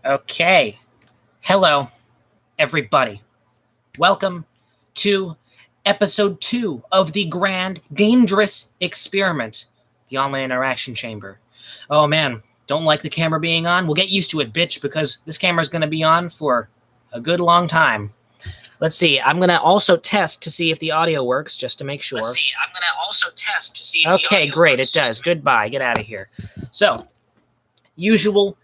Okay. Hello, everybody. Welcome to episode 2 of the Grand Dangerous Experiment, the Online Interaction Chamber. Oh man, don't like the camera being on? We'll get used to it, bitch, because this camera's going to be on for a good long time. Let's see. I'm going to also test to see if the audio works, just to make sure. Okay, great. It does. Goodbye. Get out of here. So, usual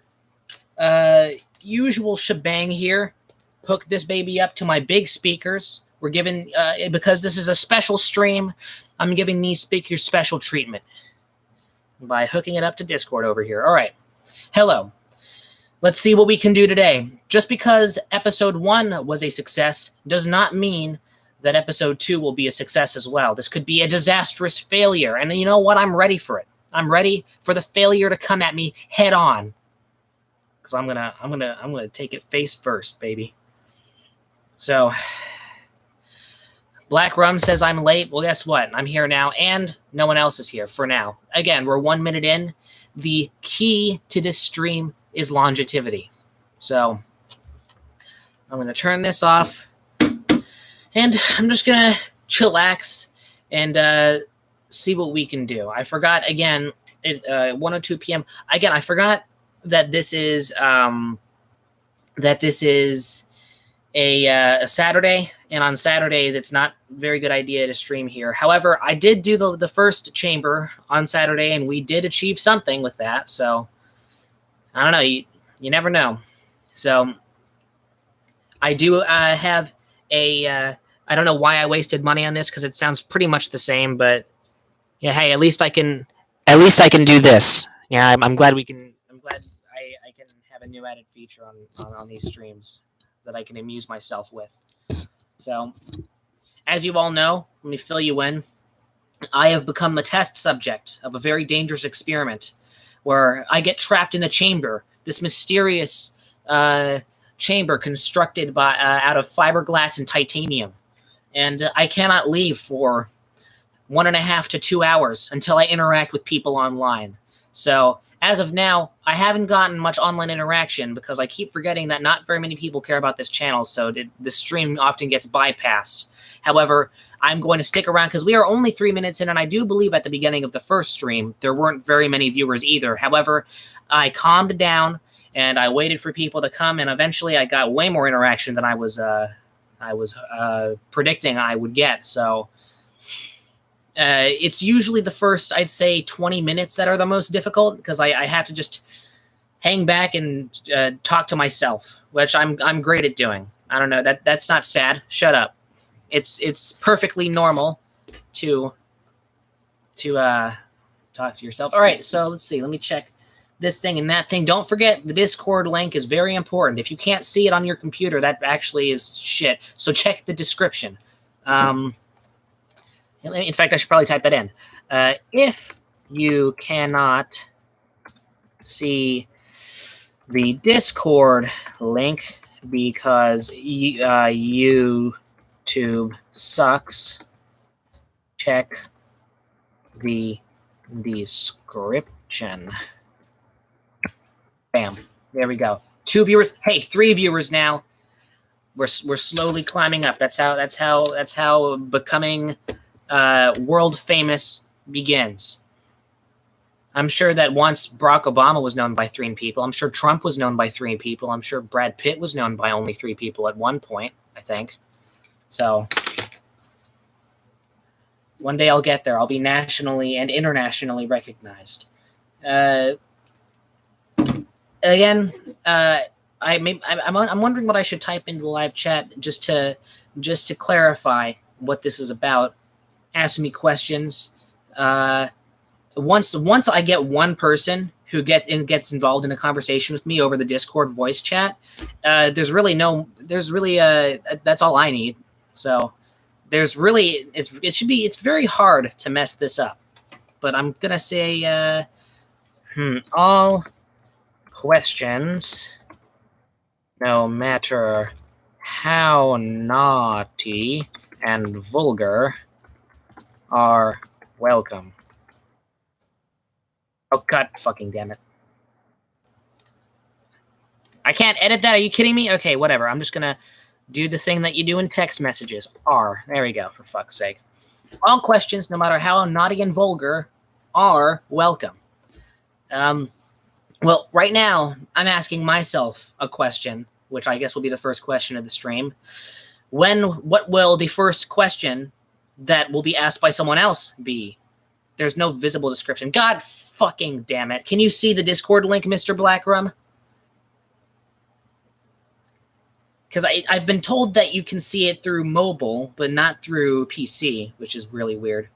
shebang here. Hook this baby up to my big speakers. We're giving, because this is a special stream, I'm giving these speakers special treatment by hooking it up to Discord over here. All right. Hello. Let's see what we can do today. Just because episode 1 was a success does not mean that episode 2 will be a success as well. This could be a disastrous failure. And you know what? I'm ready for it. I'm ready for the failure to come at me head on. Because I'm gonna take it face first, baby. So Black Rum says I'm late. Well, guess what? I'm here now, and no one else is here for now. Again, we're 1 minute in. The key to this stream is longevity. So I'm going to turn this off, and I'm just going to chillax and see what we can do. I forgot, again, at 1 or 2 p.m. Again, I forgot that this is a Saturday, and on Saturdays it's not a very good idea to stream here. However, I did do the first chamber on Saturday, and we did achieve something with that. So I don't know. You never know. So I do have a. I don't know why I wasted money on this because it sounds pretty much the same. But yeah, hey, at least I can do this. Yeah, I'm glad we can. I'm glad I can have a new added feature on these streams that I can amuse myself with. So, as you all know, let me fill you in. I have become the test subject of a very dangerous experiment where I get trapped in a chamber, this mysterious chamber constructed by out of fiberglass and titanium. And I cannot leave for 1.5 to 2 hours until I interact with people online. So, as of now, I haven't gotten much online interaction because I keep forgetting that not very many people care about this channel, so the stream often gets bypassed. However, I'm going to stick around because we are only 3 minutes in, and I do believe at the beginning of the first stream, there weren't very many viewers either. However, I calmed down, and I waited for people to come, and eventually I got way more interaction than I was predicting I would get, so it's usually the first, I'd say, 20 minutes that are the most difficult because I have to just hang back and talk to myself, which I'm great at doing. I don't know, that's not sad. Shut up. It's perfectly normal to talk to yourself. All right, so let's see. Let me check this thing and that thing. Don't forget the Discord link is very important. If you can't see it on your computer, that actually is shit. So check the description. In fact, I should probably type that in. If you cannot see the Discord link because YouTube sucks, check the description. Bam. There we go. 2 viewers. Hey, 3 viewers now. We're slowly climbing up. That's how becoming world famous begins. I'm sure that once Barack Obama was known by 3 people. I'm sure Trump was known by 3 people. I'm sure Brad Pitt was known by only 3 people at one point, I think. So one day I'll get there. I'll be nationally and internationally recognized. Again, I'm wondering what I should type into the live chat just to clarify what this is about. Ask me questions. Once I get one person who gets involved in a conversation with me over the Discord voice chat, that's all I need. So it's very hard to mess this up. But I'm gonna say all questions, no matter how naughty and vulgar, are welcome. Oh, god fucking damn it. I can't edit that. Are you kidding me? Okay, whatever. I'm just going to do the thing that you do in text messages. R. There we go, for fuck's sake. All questions, no matter how naughty and vulgar, are welcome. Well, right now, I'm asking myself a question, which I guess will be the first question of the stream. What will the first question that will be asked by someone else be? There's no visible description. God fucking damn it. Can you see the Discord link, Mr. Blackrum? Because I've been told that you can see it through mobile, but not through PC, which is really weird.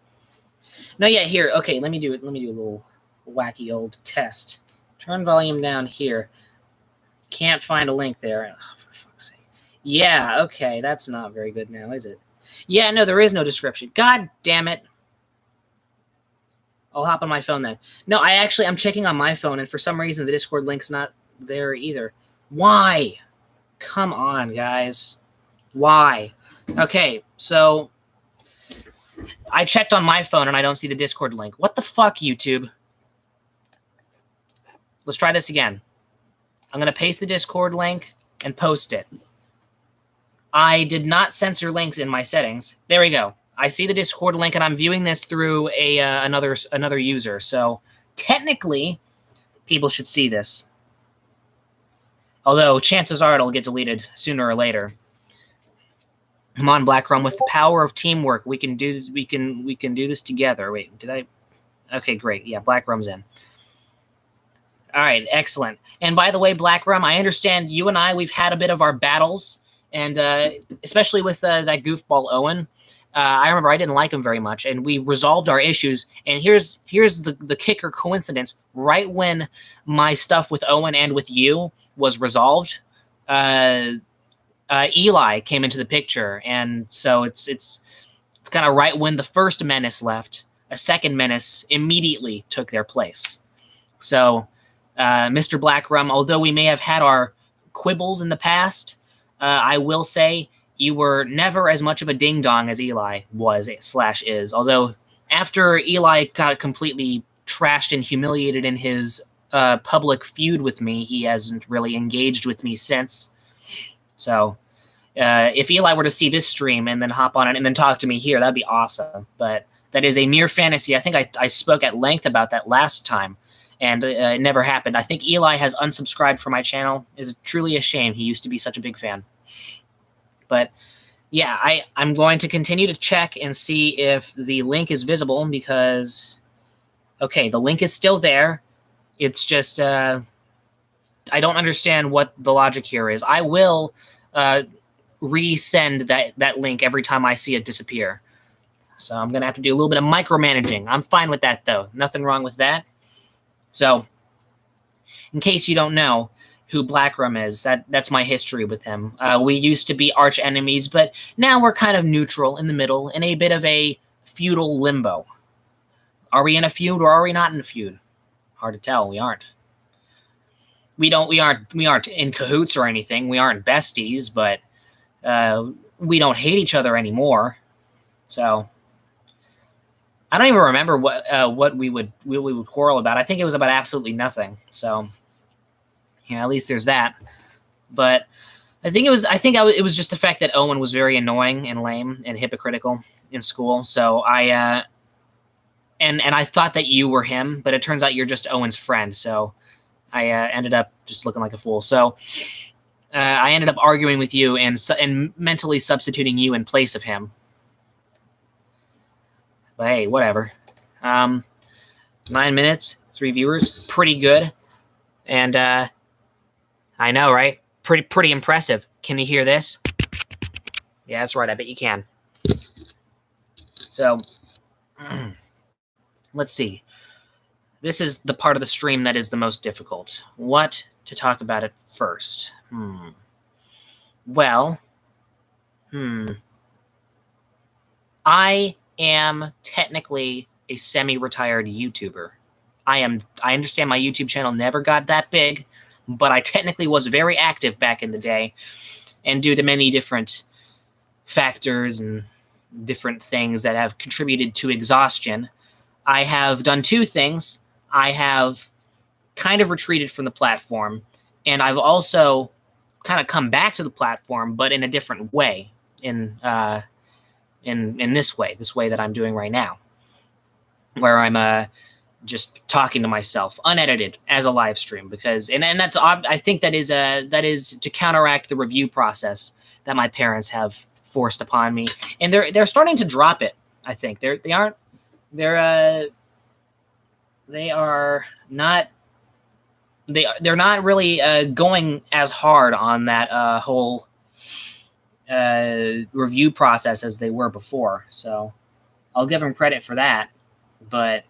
No, yeah, here. Okay, let me do it. Let me do a little wacky old test. Turn volume down here. Can't find a link there. Oh, for fuck's sake. Yeah, okay, that's not very good now, is it? Yeah, no, there is no description. God damn it. I'll hop on my phone then. No, I'm checking on my phone, and for some reason the Discord link's not there either. Why? Come on, guys. Why? Okay, so I checked on my phone and I don't see the Discord link. What the fuck, YouTube? Let's try this again. I'm going to paste the Discord link and post it. I did not censor links in my settings. There we go. I see the Discord link and I'm viewing this through another user. So technically, people should see this. Although chances are it'll get deleted sooner or later. Come on, Blackrum, with the power of teamwork, we can do this. We can do this together. Wait, did I? Okay, great. Yeah, Blackrum's in. All right, excellent. And by the way, Blackrum, I understand you and we've had a bit of our battles, and especially with that goofball Owen. I remember I didn't like him very much, and we resolved our issues. And here's the kicker coincidence. Right when my stuff with Owen and with you was resolved, Eli came into the picture, and so it's kind of right when the first menace left, a second menace immediately took their place. So, Mr. Blackrum, although we may have had our quibbles in the past, I will say you were never as much of a ding-dong as Eli was/is. Although after Eli got completely trashed and humiliated in his public feud with me, he hasn't really engaged with me since. So if Eli were to see this stream and then hop on it and then talk to me here, that'd be awesome. But that is a mere fantasy. I think I spoke at length about that last time, and it never happened. I think Eli has unsubscribed from my channel. It's truly a shame. He used to be such a big fan. But yeah, I'm going to continue to check and see if the link is visible because, okay, the link is still there. It's just I don't understand what the logic here is. I will resend that link every time I see it disappear. So I'm going to have to do a little bit of micromanaging. I'm fine with that, though. Nothing wrong with that. So in case you don't know who Blackrum is, that's my history with him. We used to be arch enemies, but now we're kind of neutral in the middle, in a bit of a feudal limbo. Are we in a feud or are we not in a feud? Hard to tell. We aren't. We aren't in cahoots or anything. We aren't besties, but we don't hate each other anymore. So I don't even remember what we would quarrel about. I think it was about absolutely nothing. So yeah, at least there's that. But I think it was just the fact that Owen was very annoying and lame and hypocritical in school. So I thought that you were him, but it turns out you're just Owen's friend. So I ended up just looking like a fool. So I ended up arguing with you and mentally substituting you in place of him. But hey, whatever. 9 minutes, 3 viewers, pretty good. And I know, right? Pretty impressive. Can you hear this? Yeah, that's right. I bet you can. So let's see. This is the part of the stream that is the most difficult. What to talk about it first? Well, I am technically a semi-retired YouTuber. I understand my YouTube channel never got that big, but I technically was very active back in the day, and due to many different factors and different things that have contributed to exhaustion, I have done 2 things. I have kind of retreated from the platform, And I've also kind of come back to the platform, but in a different way, in this way that I'm doing right now, where I'm just talking to myself, unedited, as a live stream, because and that's, I think that is to counteract the review process that my parents have forced upon me, and they're starting to drop it. I think they are not. They're not really going as hard on that whole review process as they were before. So I'll give them credit for that. But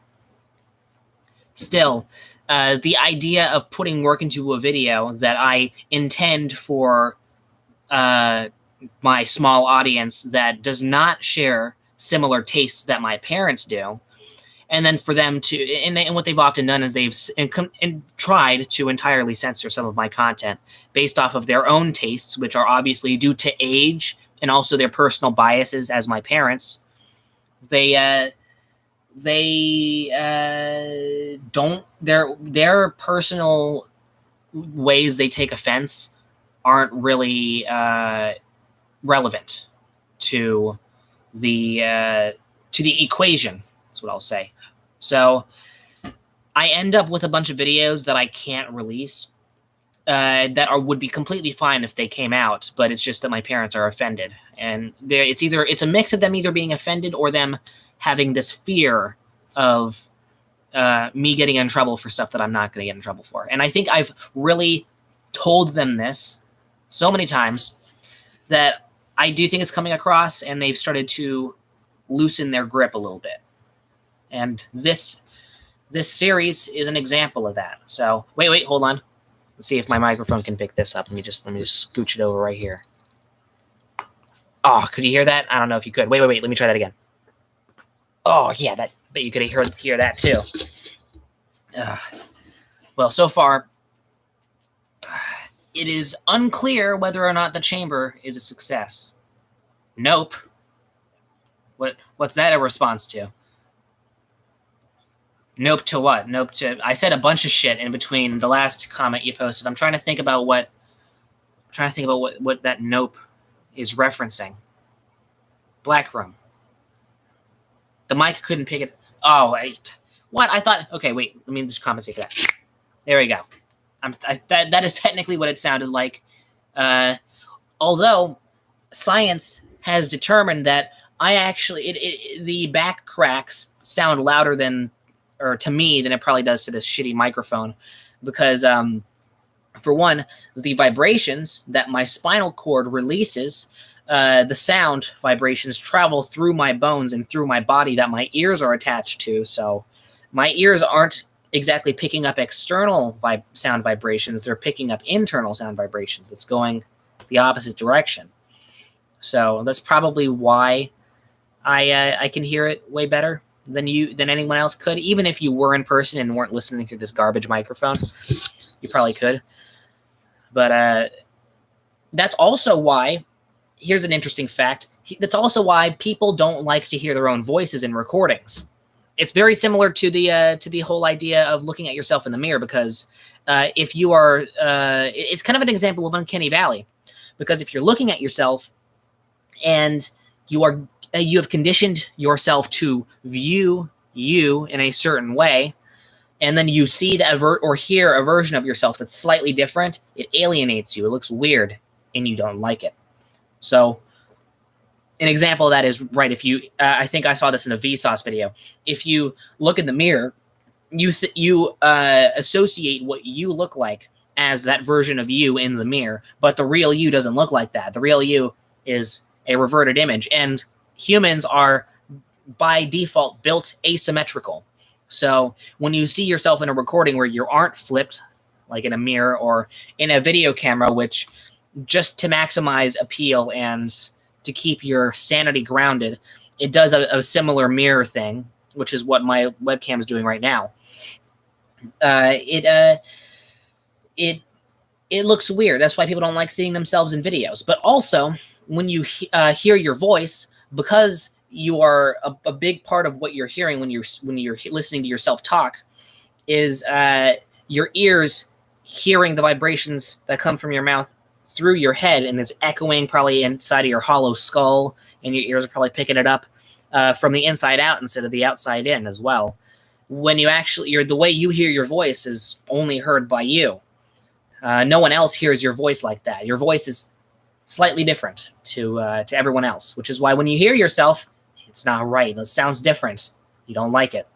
still, the idea of putting work into a video that I intend for my small audience that does not share similar tastes that my parents do, and then for them to, and what they've often done is they've tried to entirely censor some of my content based off of their own tastes, which are obviously due to age and also their personal biases as my parents. They don't, their personal ways they take offense aren't really relevant to the equation. That's what I'll say. So I end up with a bunch of videos that I can't release that would be completely fine if they came out, but it's just that my parents are offended, and it's a mix of them either being offended or them having this fear of me getting in trouble for stuff that I'm not going to get in trouble for. And I think I've really told them this so many times that I do think it's coming across, and they've started to loosen their grip a little bit. And this series is an example of that. So wait, hold on. Let's see if my microphone can pick this up. Let me just scooch it over right here. Oh, could you hear that? I don't know if you could. Wait. Let me try that again. Oh yeah, bet you could hear that too. Well, so far, it is unclear whether or not the chamber is a success. Nope. What's that a response to? Nope to what? Nope to... I said a bunch of shit in between the last comment you posted. I'm trying to think about what that nope is referencing. Black room. The mic couldn't pick it. Oh, wait. What? I thought... Okay, wait. Let me just compensate for that. There we go. That is technically what it sounded like. Although science has determined that I actually... the back cracks sound louder than... or to me, than it probably does to this shitty microphone, because for one, the vibrations that my spinal cord releases, the sound vibrations travel through my bones and through my body that my ears are attached to. So my ears aren't exactly picking up external sound vibrations; they're picking up internal sound vibrations. That's going the opposite direction. So that's probably why I can hear it way better than anyone else could. Even if you were in person and weren't listening through this garbage microphone, you probably could. But that's also why, here's an interesting fact, that's also why people don't like to hear their own voices in recordings. It's very similar to the whole idea of looking at yourself in the mirror, because if you are, it's kind of an example of Uncanny Valley, because if you're looking at yourself and you have conditioned yourself to view you in a certain way, and then you see or hear a version of yourself that's slightly different, it alienates you. It looks weird, and you don't like it. So an example of that is, right, if you, I think I saw this in a Vsauce video. If you look in the mirror, you associate what you look like as that version of you in the mirror, but the real you doesn't look like that. The real you is a reverted image, and humans are by default built asymmetrical. So when you see yourself in a recording where you aren't flipped, like in a mirror or in a video camera, which just to maximize appeal and to keep your sanity grounded, it does a similar mirror thing, which is what my webcam is doing right now. It looks weird. That's why people don't like seeing themselves in videos. But also, when you hear your voice, because you are a big part of what you're hearing when you're listening to yourself talk, is your ears hearing the vibrations that come from your mouth through your head, and it's echoing probably inside of your hollow skull, and your ears are probably picking it up from the inside out instead of the outside in as well. When you actually, the way you hear your voice is only heard by you. No one else hears your voice like that. Your voice is slightly different to everyone else, which is why when you hear yourself, it's not right. It sounds different. You don't like it.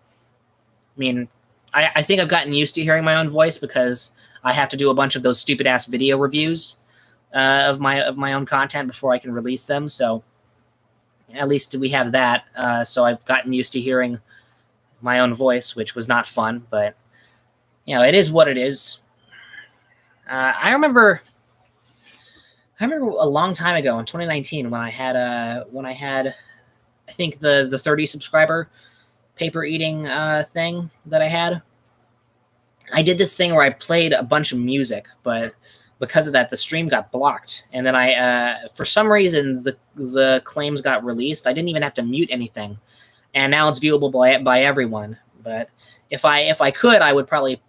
I mean, I think I've gotten used to hearing my own voice because I have to do a bunch of those stupid ass video reviews of my own content before I can release them. So at least we have that. So I've gotten used to hearing my own voice, which was not fun, but it is what it is. I remember a long time ago in 2019 when I had I think the 30 subscriber paper eating thing that I had. I did this thing where I played a bunch of music, but because of that, the stream got blocked. And then I, for some reason, the claims got released. I didn't even have to mute anything, and now it's viewable by everyone. But if I could, I would probably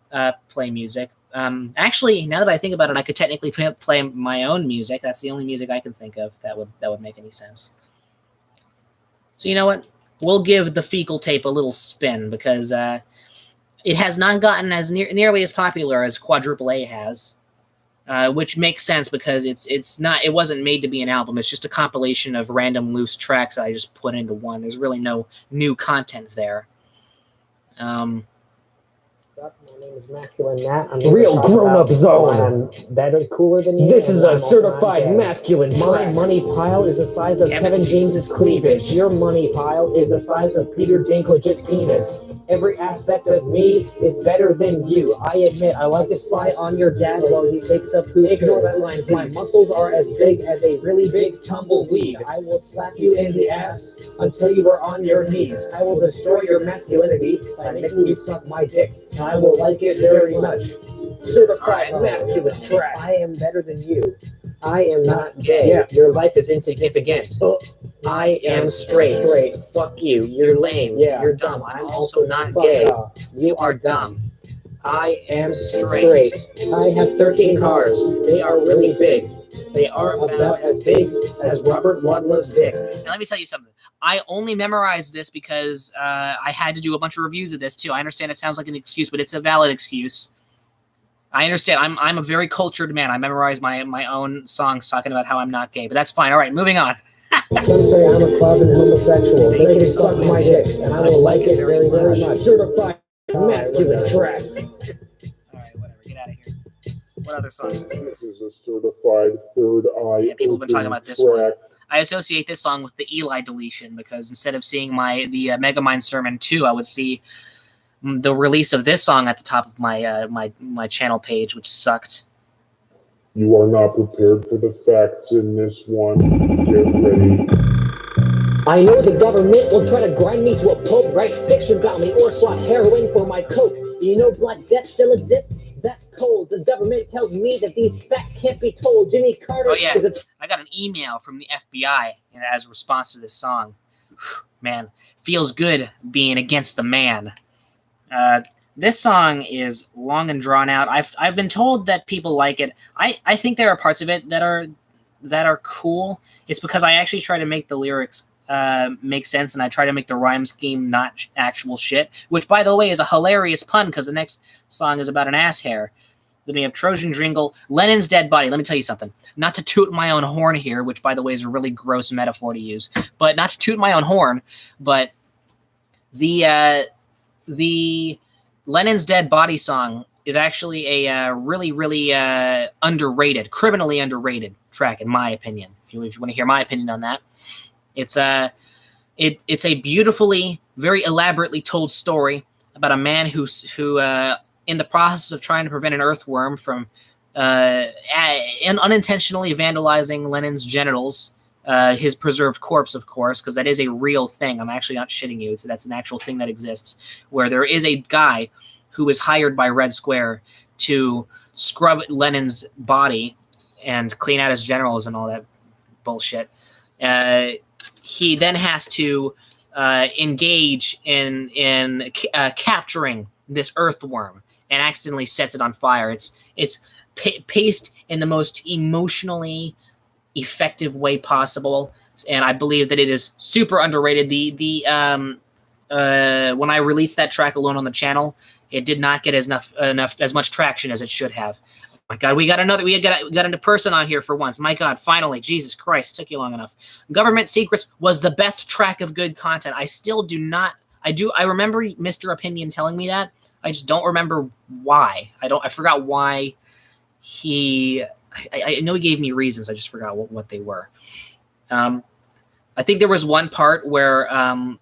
play music. Actually, now that I think about it, I could technically play my own music. That's the only music I can think of that would make any sense. So you know what? We'll give the fecal tape a little spin because it has not gotten as nearly as popular as Quadruple A has, which makes sense because it wasn't made to be an album. It's just a compilation of random loose tracks that I just put into one. There's really no new content there. My name is Masculine Nat. I'm Real grown-up zone. I'm better, cooler than you. This is a certified masculine. My money pile is the size of Kevin James's cleavage. Your money pile is the size of Peter Dinklage's penis. Every aspect of me is better than you. I admit I like to spy on your dad while he takes a poop. Ignore that line, please. My muscles are as big as a really big tumbleweed. I will slap you in the ass until you are on your knees. I will destroy your masculinity by making you suck my dick. And I will like it very much. Certified masculine track. I am better than you. I am not gay. Yeah. Your life is insignificant. I am straight. Fuck you. You're lame. Yeah. You're dumb. I'm also not gay. You are dumb. I am straight. I have 13 cars. They are really big. They are about as big as Robert Wadlow's dick. Now let me tell you something. I only memorized this because I had to do a bunch of reviews of this too. I understand it sounds like an excuse, but it's a valid excuse. I understand. I'm a very cultured man. I memorize my own songs talking about how I'm not gay, but that's fine. All right, moving on. Some say I'm a closet homosexual. They can suck my dick, and I will like it very, very much. Certified masculine track. All right, whatever. Get out of here. What other songs? This is a certified third eye. Yeah, people have been talking about this one. I associate this song with the Eli deletion because instead of seeing the Megamind Sermon 2, I would see the release of this song at the top of my channel page, which sucked. You are not prepared for the facts in this one. Get ready. I know the government will try to grind me to a pulp, write fiction about me, or swap heroin for my coke. You know Black Death still exists? That's cold. The government tells me that these facts can't be told. Jimmy Carter is a... I got an email from the FBI as a response to this song. Man, feels good being against the man. This song is long and drawn out. I've been told that people like it. I think there are parts of it that are cool. It's because I actually try to make the lyrics make sense, and I try to make the rhyme scheme not actual shit, which, by the way, is a hilarious pun because the next song is about an ass hair. Then we have Trojan Jingle, Lenin's dead body. Let me tell you something. Not to toot my own horn here, which, by the way, is a really gross metaphor to use, but not to toot my own horn, but the Lenin's Dead Body song is actually a really, really underrated, criminally underrated track, in my opinion. If you want to hear my opinion on that, it's a beautifully, very elaborately told story about a man who in the process of trying to prevent an earthworm from unintentionally vandalizing Lenin's genitals, his preserved corpse, of course, because that is a real thing. I'm actually not shitting you. That's an actual thing that exists, where there is a guy who is hired by Red Square to scrub Lenin's body and clean out his genitals and all that bullshit. He then has to engage in capturing this earthworm and accidentally sets it on fire. It's paced in the most emotionally effective way possible, and I believe that it is super underrated. When I released that track alone on the channel, it did not get as much traction as it should have. Oh my God, we got a person on here for once. My God, finally, Jesus Christ, took you long enough. Government Secrets was the best track of good content. I still do not. I remember Mr. Opinion telling me that. I just don't remember why. I forgot why he. I know he gave me reasons. I just forgot what they were. I think there was one part where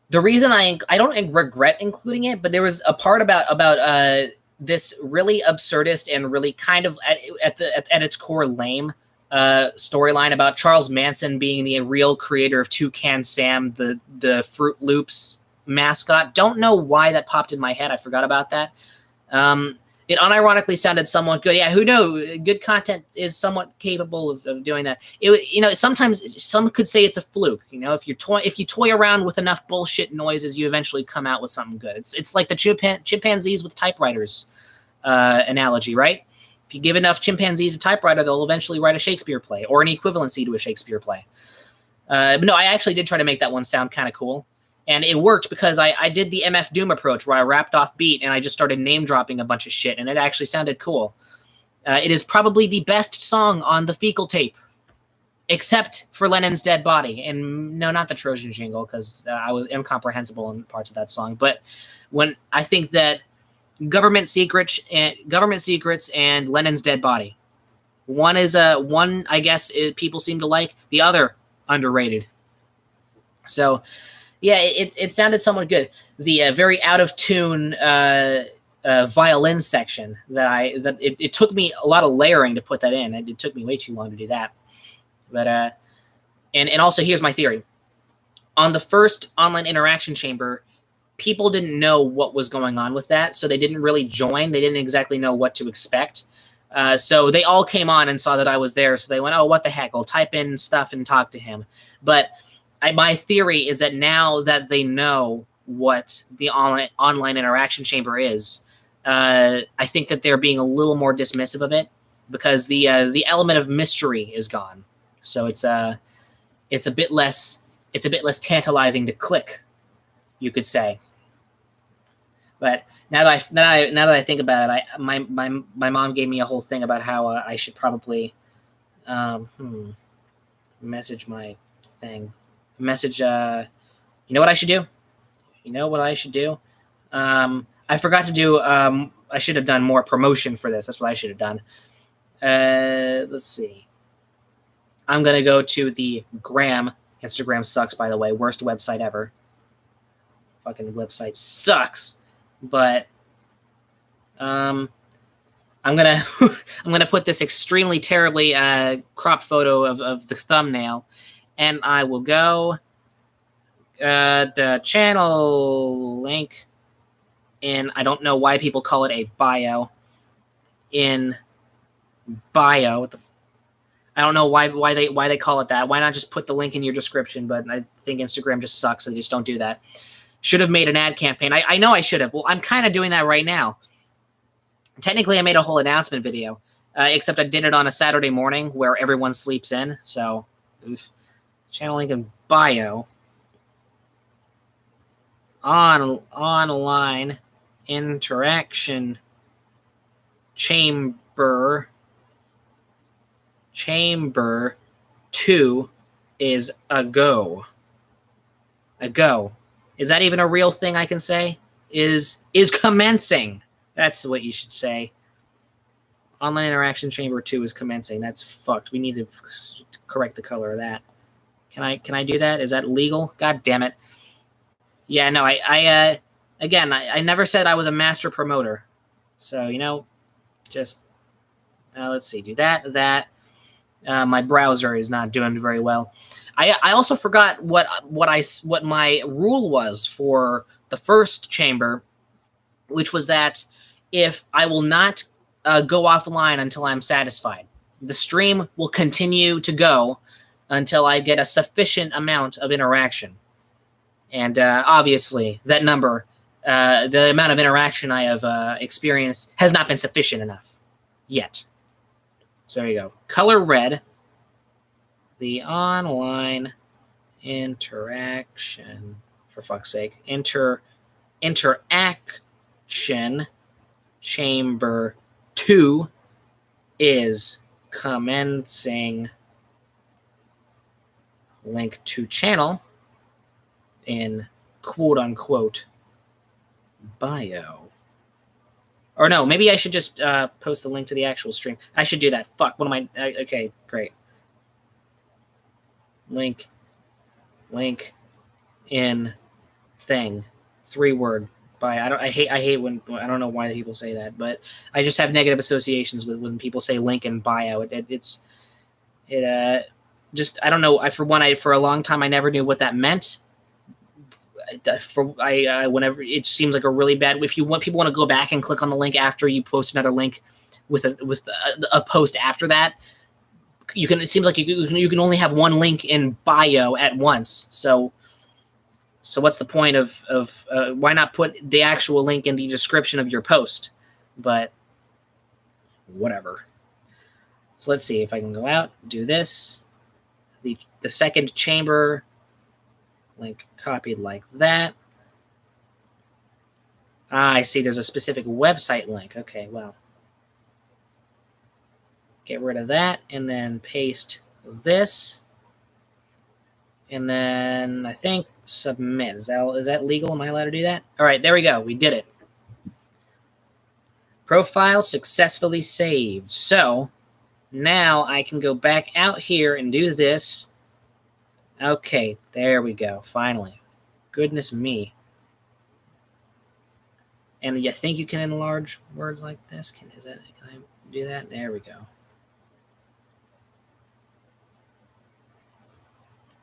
the reason I don't regret including it, but there was a part about this really absurdist and really kind of at its core lame storyline about Charles Manson being the real creator of Toucan Sam, the Fruit Loops mascot. Don't know why that popped in my head. I forgot about that. It unironically sounded somewhat good. Yeah, who knows? Good content is somewhat capable of doing that. Sometimes some could say it's a fluke. If you toy around with enough bullshit noises, you eventually come out with something good. It's like the chimpanzees with typewriters analogy, right? If you give enough chimpanzees a typewriter, they'll eventually write a Shakespeare play or an equivalency to a Shakespeare play. But no, I actually did try to make that one sound kind of cool. And it worked because I did the MF Doom approach where I rapped off beat and I just started name dropping a bunch of shit, and it actually sounded cool. It is probably the best song on the Fecal Tape, except for Lennon's Dead Body. And no, not the Trojan Jingle, because I was incomprehensible in parts of that song. But when I think that Government Secrets and Lennon's Dead Body, one I guess people seem to like, the other underrated. So. Yeah, it sounded somewhat good. The very out of tune violin section that it took me a lot of layering to put that in. It took me way too long to do that. But and also here's my theory. On the first online interaction chamber, people didn't know what was going on with that, so they didn't really join. They didn't exactly know what to expect. So they all came on and saw that I was there, so they went, "Oh, what the heck? I'll type in stuff and talk to him." But my theory is that now that they know what the online interaction chamber is, I think that they're being a little more dismissive of it because the element of mystery is gone. So it's a bit less tantalizing to click, you could say. But now that I think about it, my mom gave me a whole thing about how I should probably message my thing. Message, you know what I should do? I forgot to do, I should have done more promotion for this. That's what I should have done. Let's see. I'm going to go to the Gram. Instagram sucks, by the way. Worst website ever. Fucking website sucks. But, I'm going to put this extremely terribly, cropped photo of the thumbnail. And I will go the channel link in, I don't know why people call it a bio. In bio, I don't know why they call it that. Why not just put the link in your description? But I think Instagram just sucks, so they just don't do that. Should have made an ad campaign. I know I should have. Well, I'm kind of doing that right now. Technically, I made a whole announcement video, except I did it on a Saturday morning where everyone sleeps in. So, oof. Channel link in bio. Online interaction chamber 2 is a go. A go. Is that even a real thing I can say? Is commencing. That's what you should say. Online interaction chamber 2 is commencing. That's fucked. We need to correct the color of that. Can I do that? Is that legal? God damn it. Yeah, no, I never said I was a master promoter. So, just, let's see, do that. My browser is not doing very well. I also forgot what my rule was for the first chamber, which was that if I will not go offline until I'm satisfied, the stream will continue to go until I get a sufficient amount of interaction. And obviously, that number the amount of interaction I have experienced has not been sufficient enough yet. So there you go. Color red. The online interaction, for fuck's sake, interaction chamber 2 is commencing. Link to channel in quote unquote bio. Or no, maybe I should just post the link to the actual stream. I should do that. Fuck, what am I? Okay, great. Link in thing. 3-word bio. I hate when, I don't know why people say that, but I just have negative associations with when people say link in bio. Just, I don't know. For a long time I never knew what that meant. Whenever it seems like a really bad. If people want to go back and click on the link after you post another link with a post after that, you can. It seems like you can only have one link in bio at once. So what's the point of why not put the actual link in the description of your post? But whatever. So let's see if I can go out, do this. The second chamber link copied like that. I see there's a specific website link. Okay, well. Get rid of that and then paste this. And then I think submit. Is that legal? Am I allowed to do that? All right, there we go. We did it. Profile successfully saved. So now I can go back out here and do this. Okay, there we go. Finally. Goodness me. And you think you can enlarge words like this? Can I do that? There we go.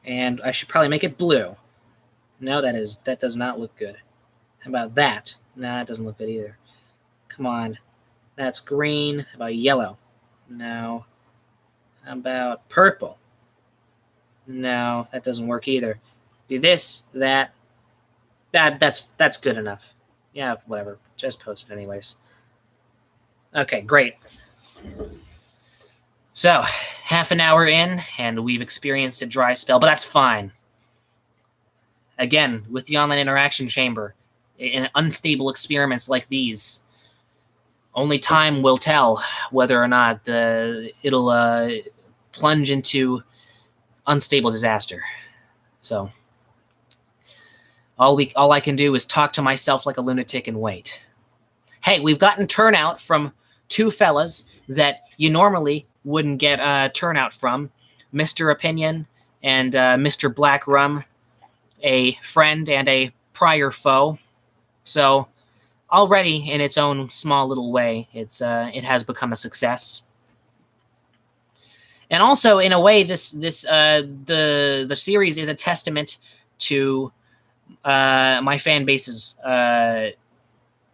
And I should probably make it blue. No, that does not look good. How about that? No, that doesn't look good either. Come on. That's green. How about yellow? No. How about purple? No, that doesn't work either. Do this, that. That's good enough. Yeah, whatever. Just post it anyways. Okay, great. So, half an hour in, and we've experienced a dry spell, but that's fine. Again, with the online interaction chamber, in unstable experiments like these, only time will tell whether or not it'll plunge into unstable disaster. So, all I can do is talk to myself like a lunatic and wait. Hey, we've gotten turnout from two fellas that you normally wouldn't get turnout from, Mr. Opinion and Mr. Black Rum, a friend and a prior foe. So already in its own small little way, it has become a success. And also, in a way, the series is a testament to my fan base's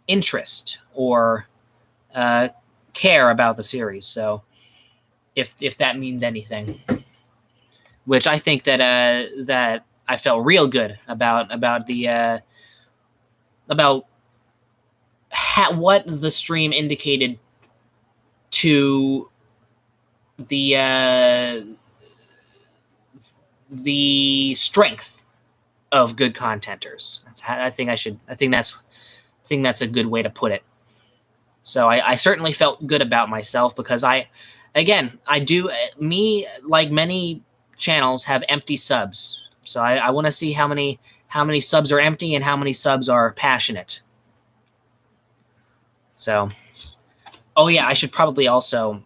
interest or care about the series. So, if that means anything, which I think that I felt real good about what the stream indicated to the strength of good contenters. I think that's a good way to put it. So I certainly felt good about myself because like many channels, have empty subs. So I want to see how many subs are empty and how many subs are passionate. So, oh yeah, I should probably also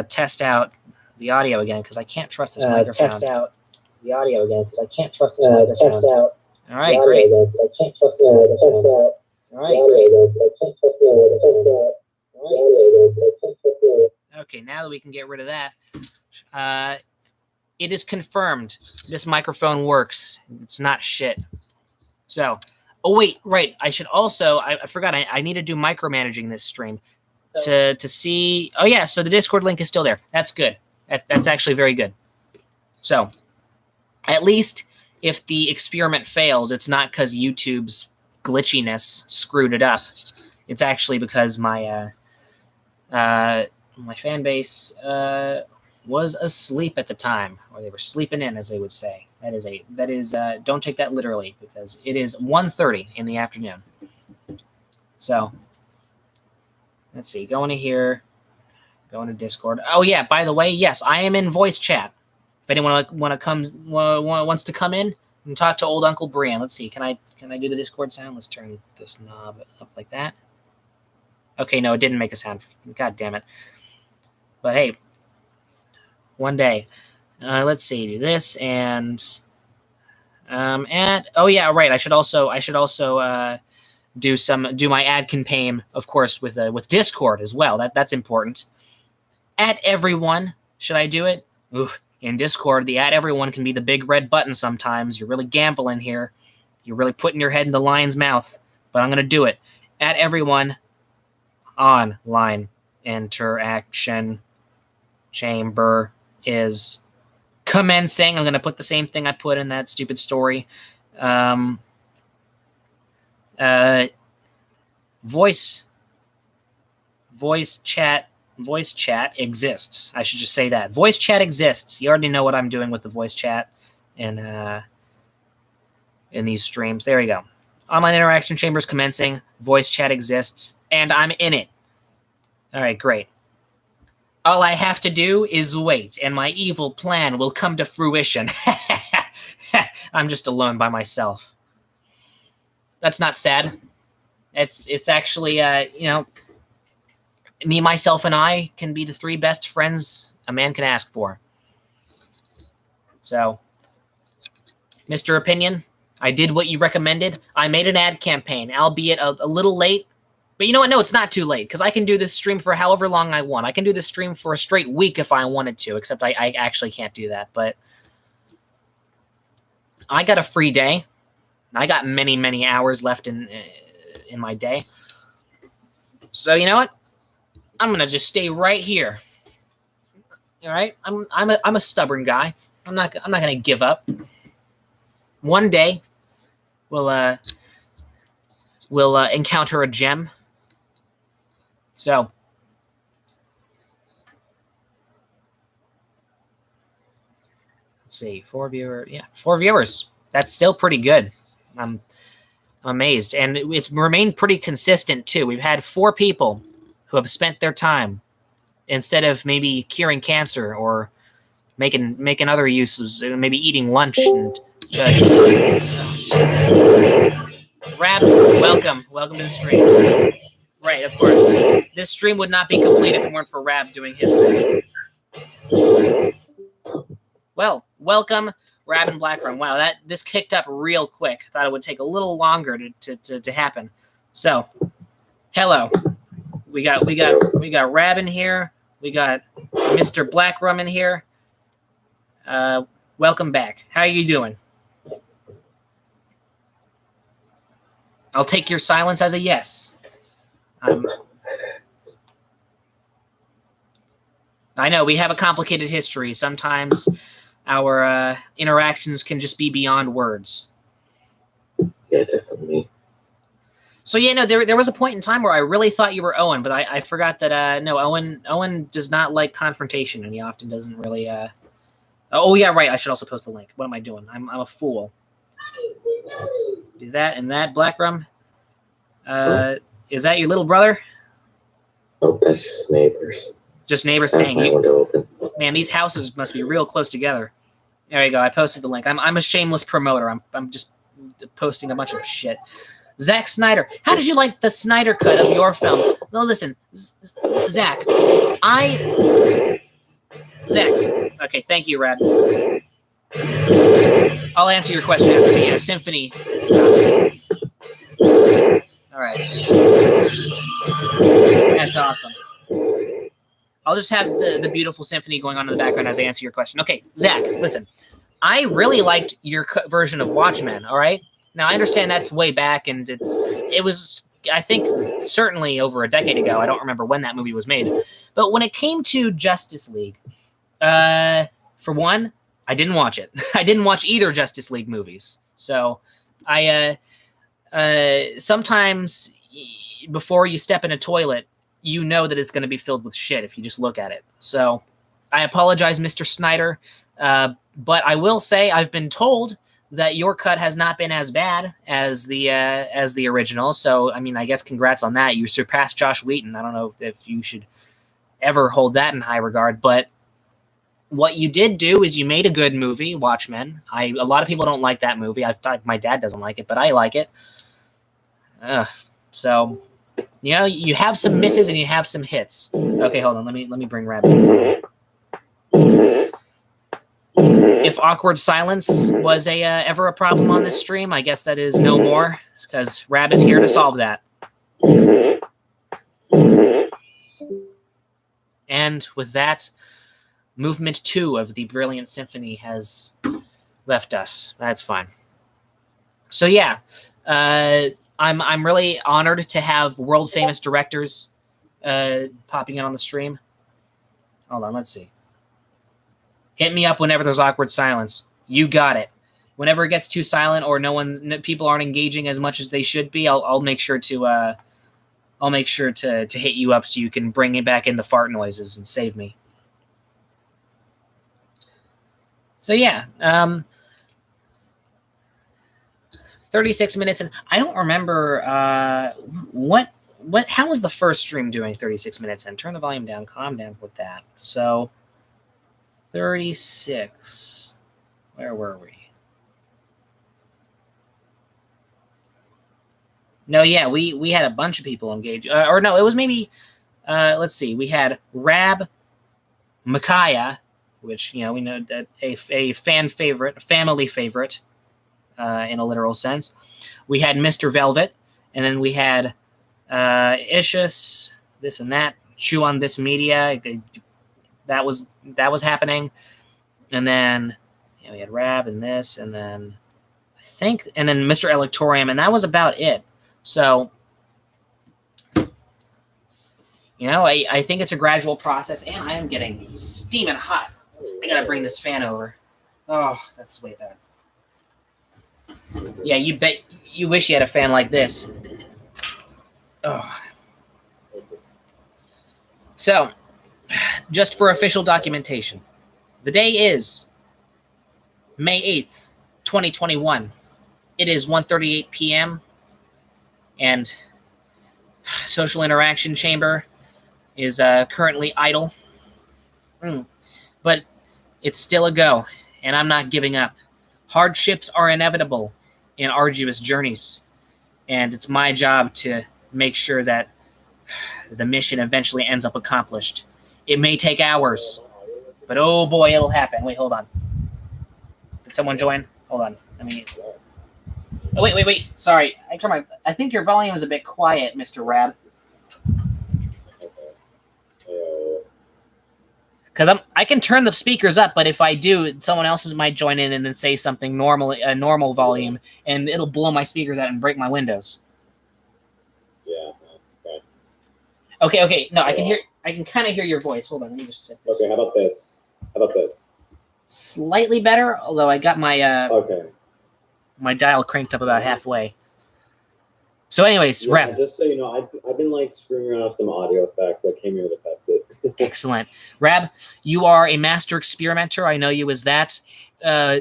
test out the audio again because I can't trust this microphone. Test out the audio again because I can't trust this microphone. Test out. All right, great. I can't trust this microphone. All right, great. Okay, now that we can get rid of that, it is confirmed this microphone works. It's not shit. So, oh wait, right. I should also, I forgot, I need to do micromanaging this stream to see. Oh yeah, so the Discord link is still there. That's good. That's actually very good. So, at least if the experiment fails, it's not because YouTube's glitchiness screwed it up. It's actually because my my fan base was asleep at the time, or they were sleeping in, as they would say. That is don't take that literally, because it is 1:30 in the afternoon. So let's see, go into here, go into Discord. Oh yeah, by the way, yes, I am in voice chat. If anyone wants to come in and talk to old Uncle Brian, let's see, can I do the Discord sound? Let's turn this knob up like that. Okay, no, it didn't make a sound. God damn it. But hey, one day. Let's see, do this and ad. Oh yeah, right. I should also do my ad campaign, of course, with Discord as well. That's important. Add everyone. Should I do it? Oof. In Discord, the add everyone can be the big red button sometimes. You're really gambling here. You're really putting your head in the lion's mouth. But I'm gonna do it. Add everyone. Online interaction chamber is commencing. I'm going to put the same thing I put in that stupid story. Voice chat exists. I should just say that. Voice chat exists. You already know what I'm doing with the voice chat in these streams. There you go. Online interaction chambers commencing. Voice chat exists. And I'm in it. All right, great. All I have to do is wait, and my evil plan will come to fruition. I'm just alone by myself. That's not sad. It's actually, me, myself, and I can be the 3 best friends a man can ask for. So, Mr. Opinion, I did what you recommended. I made an ad campaign, albeit a little late. But you know what? No, it's not too late, because I can do this stream for however long I want. I can do this stream for a straight week if I wanted to, except I actually can't do that. But I got a free day. I got many, many hours left in my day. So you know what? I'm gonna just stay right here. All right? I'm a stubborn guy. I'm not gonna give up. One day, we'll encounter a gem. So, let's see, 4 viewers. Yeah, 4 viewers. That's still pretty good. I'm amazed. And it's remained pretty consistent, too. We've had 4 people who have spent their time, instead of maybe curing cancer or making other uses, maybe eating lunch. And Rab, welcome to the stream. Right, of course. This stream would not be complete if it weren't for Rab doing his thing. Well, welcome, Rab and Blackrum. Wow, this kicked up real quick. Thought it would take a little longer to happen. So, hello. We got Rab in here. We got Mr. Blackrum in here. Welcome back. How are you doing? I'll take your silence as a yes. I know we have a complicated history. Sometimes our interactions can just be beyond words. Yeah, definitely. So yeah, no, there was a point in time where I really thought you were Owen, but I forgot that no, Owen does not like confrontation, and he often doesn't really. Oh yeah, right. I should also post the link. What am I doing? I'm a fool. Do that and that, Blackrum. Is that your little brother? Oh, that's just neighbors. Just neighbors. I have Dang my you. window open. Man, these houses must be real close together. There you go. I posted the link. I'm a shameless promoter. I'm just posting a bunch of shit. Zack Snyder. How did you like the Snyder cut of your film? No, listen, Zach. Zach. Okay, thank you, Rad. I'll answer your question after the symphony stops. All right. That's awesome. I'll just have the beautiful symphony going on in the background as I answer your question. Okay, Zach, listen. I really liked your version of Watchmen, all right? Now, I understand that's way back, and it was, I think, certainly over a decade ago. I don't remember when that movie was made. But when it came to Justice League, for one, I didn't watch it. I didn't watch either Justice League movies. So I sometimes before you step in a toilet, you know that it's going to be filled with shit if you just look at it. So I apologize, Mr. Snyder, but I will say I've been told that your cut has not been as bad as the original. So I mean, I guess congrats on that. You surpassed Josh Wheaton. I don't know if you should ever hold that in high regard, but what you did do is you made a good movie, Watchmen. A lot of people don't like that movie. I thought my dad doesn't like it, but I like it. So, you know, you have some misses and you have some hits. Okay, hold on. Let me bring Rabbit. If awkward silence was ever a problem on this stream, I guess that is no more, because Rab is here to solve that. And with that, Movement 2 of the Brilliant Symphony has left us. That's fine. So yeah, I'm really honored to have world famous directors popping in on the stream. Hold on, let's see. Hit me up whenever there's awkward silence. You got it. Whenever it gets too silent or people aren't engaging as much as they should be, I'll make sure to hit you up so you can bring it back in the fart noises and save me. So yeah, 36 minutes, and I don't remember how was the first stream doing 36 minutes in? Turn the volume down, calm down with that. So 36, where were we? No, yeah, we had a bunch of people engaged, or no, it was maybe, let's see, we had Rab, Micaiah, which, you know, we know that a fan favorite, a family favorite, in a literal sense. We had Mr. Velvet, and then we had Ishus, this and that, Chew on This Media. That was happening, and then we had Rab and this, and then and then Mr. Electorium, and that was about it. So, you know, I think it's a gradual process, and I am getting steaming hot. I gotta bring this fan over. Oh, that's way better. Yeah, you wish you had a fan like this. Oh. So, just for official documentation, the day is May 8th, 2021. It is 1:38 p.m. and Social Interaction Chamber is currently idle. But it's still a go, and I'm not giving up. Hardships are inevitable in arduous journeys, and it's my job to make sure that the mission eventually ends up accomplished. It may take hours, but oh boy, it'll happen. Wait, hold on. Did someone join? Hold on. Oh, wait. Sorry. I think your volume is a bit quiet, Mr. Rab. Because I can turn the speakers up, but if I do, someone else might join in and then say something a normal volume, and it'll blow my speakers out and break my windows. Yeah. Okay. No, I can kind of hear your voice. Hold on, let me just set this. Okay, how about this? Slightly better, although I got my my dial cranked up about halfway. So anyways, yeah, Rab. Just so you know, I've been like screwing around with some audio effects. I came here to test it. Excellent. Rab, you are a master experimenter. I know you as that.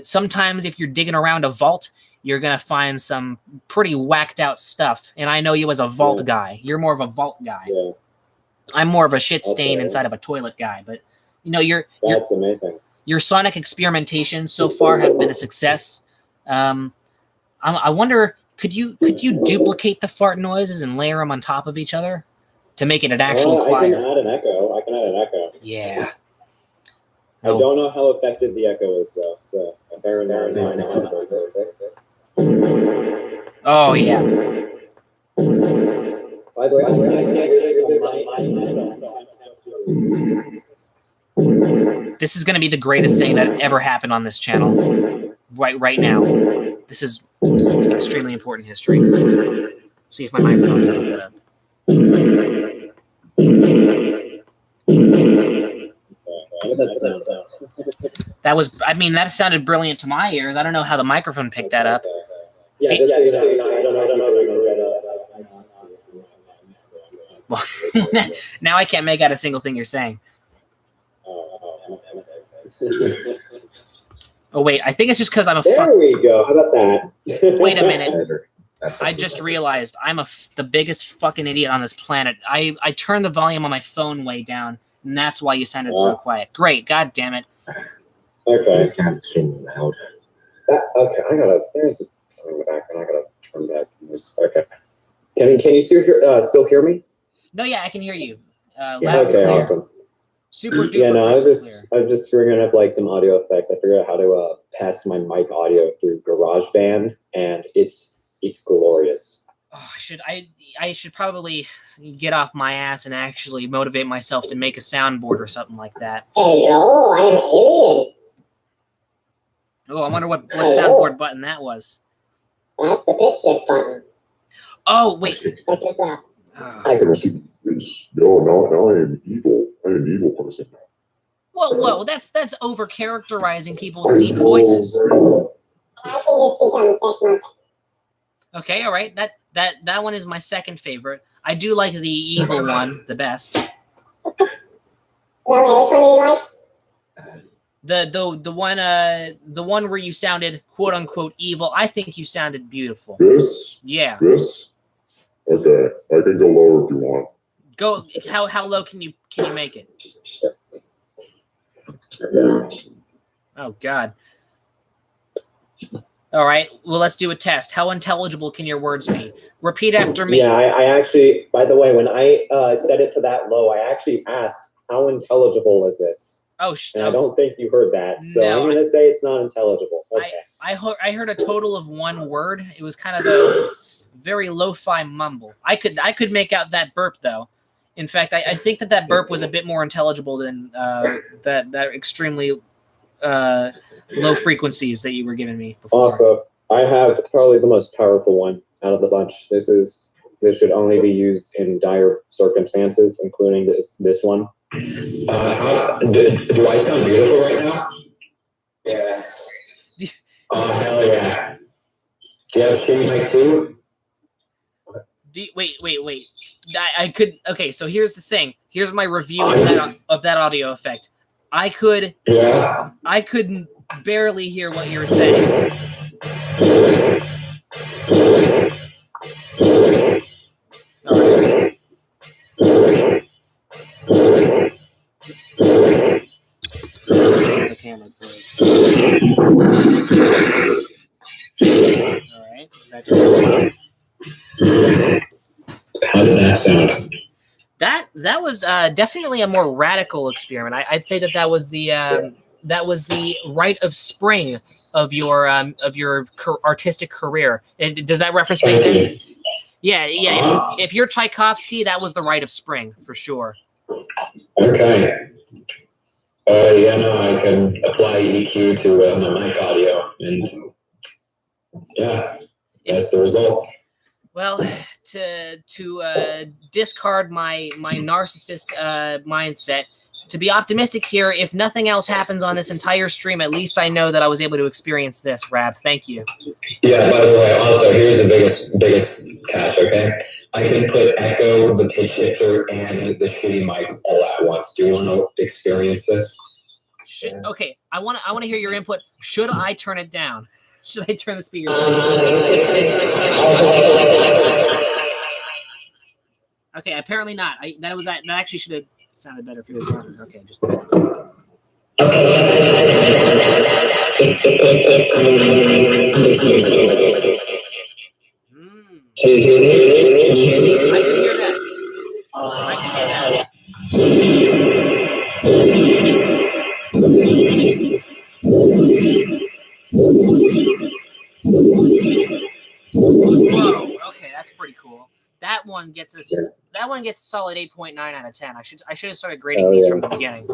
Sometimes if you're digging around a vault, you're going to find some pretty whacked out stuff. And I know you as a vault guy. You're more of a vault guy. Yeah. I'm more of a shit stain inside of a toilet guy. But, you know, That's amazing. Your sonic experimentations so far have been a success. I wonder, could you duplicate the fart noises and layer them on top of each other to make it an actual choir? I can add an echo. Yeah. I don't know how effective the echo is, though. So bear in mind. Oh yeah. By the way, I can't hear this. This is going to be the greatest thing that ever happened on this channel. Right now. This is extremely important history. Let's see if my microphone can pick that up. That sounded brilliant to my ears. I don't know how the microphone picked that up. Yeah, I don't know. Now I can't make out a single thing you're saying. Oh wait, I think it's just because I'm a There we go. How about that? Wait a minute. I just realized I'm the biggest fucking idiot on this planet. I turned the volume on my phone way down, and that's why you sounded so quiet. Great, god damn it. Okay. It's kind of extremely loud. Okay, there's something in the background. I gotta turn back this. Okay. Can you still hear me? No, yeah, I can hear you. Loud and Okay, clear. awesome. Super duper. Yeah, no, I crystal was just figuring out like some audio effects. I figured out how to pass my mic audio through GarageBand, and it's glorious. Oh, I should probably get off my ass and actually motivate myself to make a soundboard or something like that. Hello, I'm Alien. Oh, I wonder what soundboard button that was. That's the pitch shift button. Oh, wait. Check this out. Oh. I can see this. No, now I am evil. I am an evil person. Whoa, that's over characterizing people with deep voices. I can just become Checkmark. Okay, all right. That one is my second favorite. I do like the evil one the best. Well, which one do you like? The one where you sounded quote unquote evil. I think you sounded beautiful. This? Yeah. This? Okay, I can go lower if you want. Go. How low can you make it? Oh God. All right. Well, let's do a test. How intelligible can your words be? Repeat after me. Yeah, I actually. By the way, when I set it to that low, I actually asked, "How intelligible is this?" Oh, and I don't think you heard that, so No, I'm going to say it's not intelligible. Okay. I heard a total of one word. It was kind of a very lo-fi mumble. I could make out that burp though. In fact, I think that burp was a bit more intelligible than that extremely low frequencies that you were giving me before. I have probably the most powerful one out of the bunch. This should only be used in dire circumstances, including this one. Do I sound beautiful right now? Yeah. Oh, hell yeah. Do you have a shitty mic too? Wait. I could. Okay, so here's the thing. Here's my review of that audio effect. I could barely hear what you were saying. All right. The camera break. All right. How did that sound? That was definitely a more radical experiment. I'd say that was the rite of spring of your artistic career. Does that reference make sense? Yeah. If you're Tchaikovsky, that was the rite of spring for sure. Okay. Yeah, no, I can apply EQ to my mic audio, and yeah, that's the result. Well, to discard my narcissist mindset, to be optimistic here, if nothing else happens on this entire stream, at least I know that I was able to experience this, Rab. Thank you. Yeah, by the way, also, here's the biggest catch, okay? I can put echo, the pitch shifter, and the shitty mic all at once. Do you want to experience this? Okay, I want to hear your input. Should I turn it down? Should I turn the speaker down? Okay, apparently not. That actually should have sounded better if it was on. Okay, just. I can hear that. I can hear that. Whoa. Okay, that's pretty cool. That one gets us. That one gets a solid 8.9 out of 10. I should have started grading these from the beginning.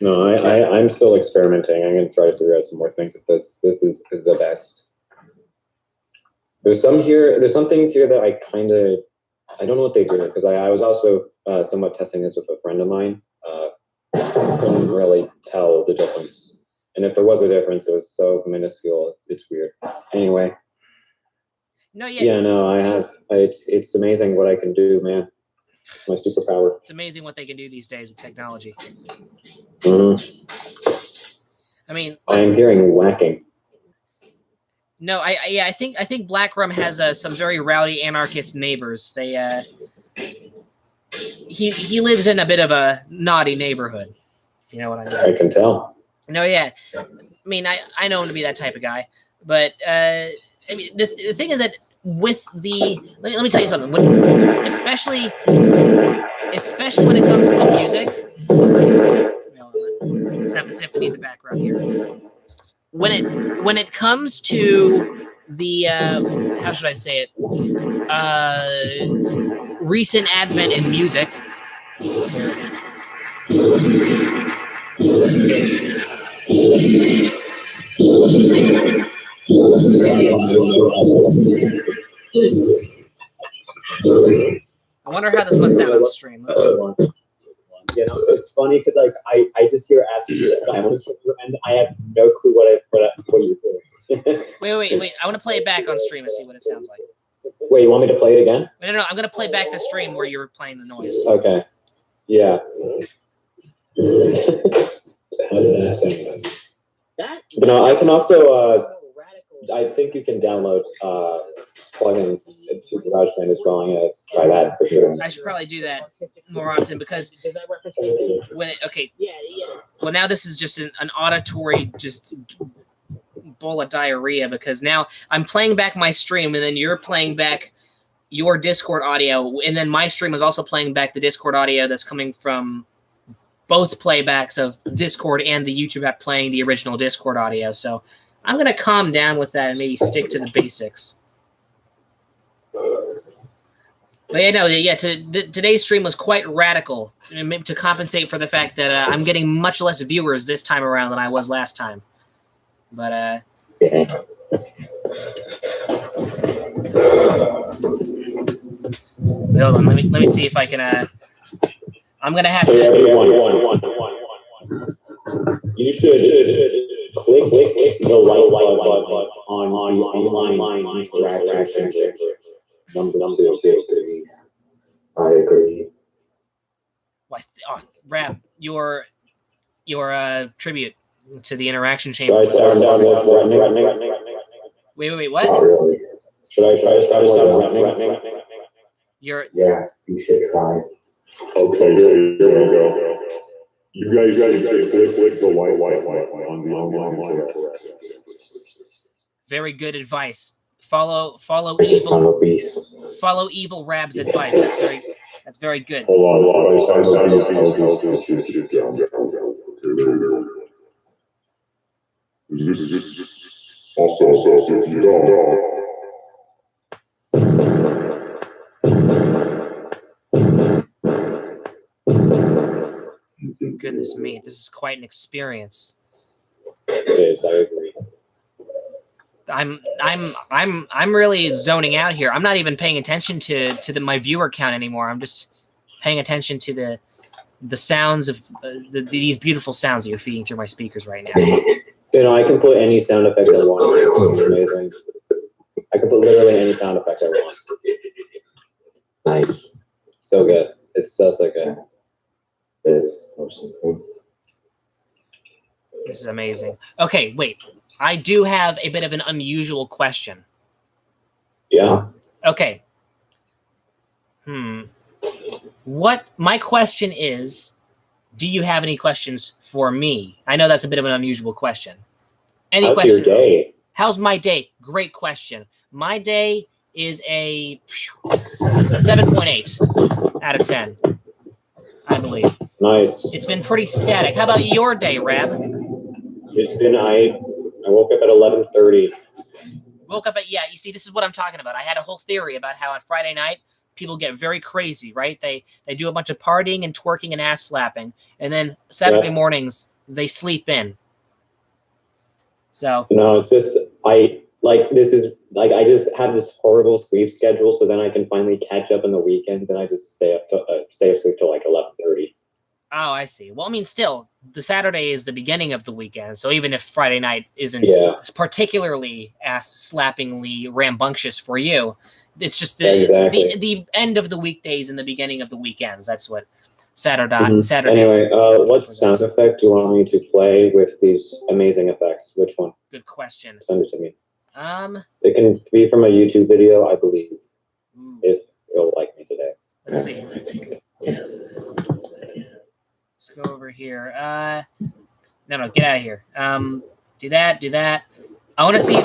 No, I'm still experimenting. I'm going to try to figure out some more things with this. This is the best. There's some things here that I don't know what they do, because I was also somewhat testing this with a friend of mine. Couldn't really tell the difference. And if there was a difference, it was so minuscule. It's weird. Anyway. No, yeah. Yeah, no, I have It's amazing what I can do, man. It's my superpower. It's amazing what they can do these days with technology. Mhm. I mean, I am listen, hearing whacking. no, I think Black Rum has some very rowdy anarchist neighbors. He lives in a bit of a naughty neighborhood, if you know what I mean. I can tell. No, yeah. I mean, I know him to be that type of guy, but I mean, the thing is that with the let me tell you something. Especially when it comes to music, let's have the symphony in the background here. When it comes to the how should I say it? Recent advent in music. I wonder how this must sound on stream. Let's see. You know, it's funny because like I just hear absolute silence from you, and I have no clue what you're doing. Wait. I want to play it back on stream and see what it sounds like. Wait, you want me to play it again? No. I'm gonna play back the stream where you were playing the noise. Okay. Yeah. You know, I can also I think you can download plugins to GarageBand as well. I'm gonna try that for sure. I should probably do that more often because well, now this is just an auditory just bowl of diarrhea because now I'm playing back my stream and then you're playing back your Discord audio and then my stream is also playing back the Discord audio that's coming from both playbacks of Discord and the YouTube app playing the original Discord audio. So I'm going to calm down with that and maybe stick to the basics. But today's stream was quite radical to compensate for the fact that I'm getting much less viewers this time around than I was last time. But hold on, let me see if I can. I'm gonna have to. You should click the white button on online interaction. Number 2. I agree. What? Oh, Rab, your tribute to the interaction chamber. Should I start threatening? Wait, what? Not really. Should I try to start threatening? Yeah, you should try. Okay, here we go. You guys click the white on the online interaction. Very good advice. Follow evil Rab's advice. That's very good. Hold on. This is also if you don't. Goodness me, this is quite an experience. It is, I agree. I'm really zoning out here. I'm not even paying attention to my viewer count anymore. I'm just paying attention to the sounds of these beautiful sounds that you're feeding through my speakers right now. You know, I can put any sound effect I want. It's amazing. I can put literally any sound effect I want. Nice. So good. It's so good. This is amazing. Okay, wait. I do have a bit of an unusual question. Yeah. Okay. What my question is, do you have any questions for me? I know that's a bit of an unusual question. Any How's question? your day? How's my day? Great question. My day is a 7.8 out of 10, I believe. Nice. It's been pretty static. How about your day, Rab? It's been I woke up at 11:30. Woke up at you see, this is what I'm talking about. I had a whole theory about how on Friday night people get very crazy, right? They do a bunch of partying and twerking and ass slapping, and then Saturday mornings they sleep in. So no, it's just I just have this horrible sleep schedule, so then I can finally catch up on the weekends, and I just stay asleep till like 11:30. Oh, I see. Well, I mean, still, the Saturday is the beginning of the weekend, so even if Friday night isn't particularly ass-slappingly rambunctious for you, It's just the Exactly. the end of the weekdays and the beginning of the weekends. That's what Saturday. Anyway, what sound effect do you want me to play with these amazing effects? Which one? Good question. Send it to me. Let's It can be from a YouTube video, I believe, if you'll like me today. see. Let's go over here. No, get out of here. Do that. I want to see if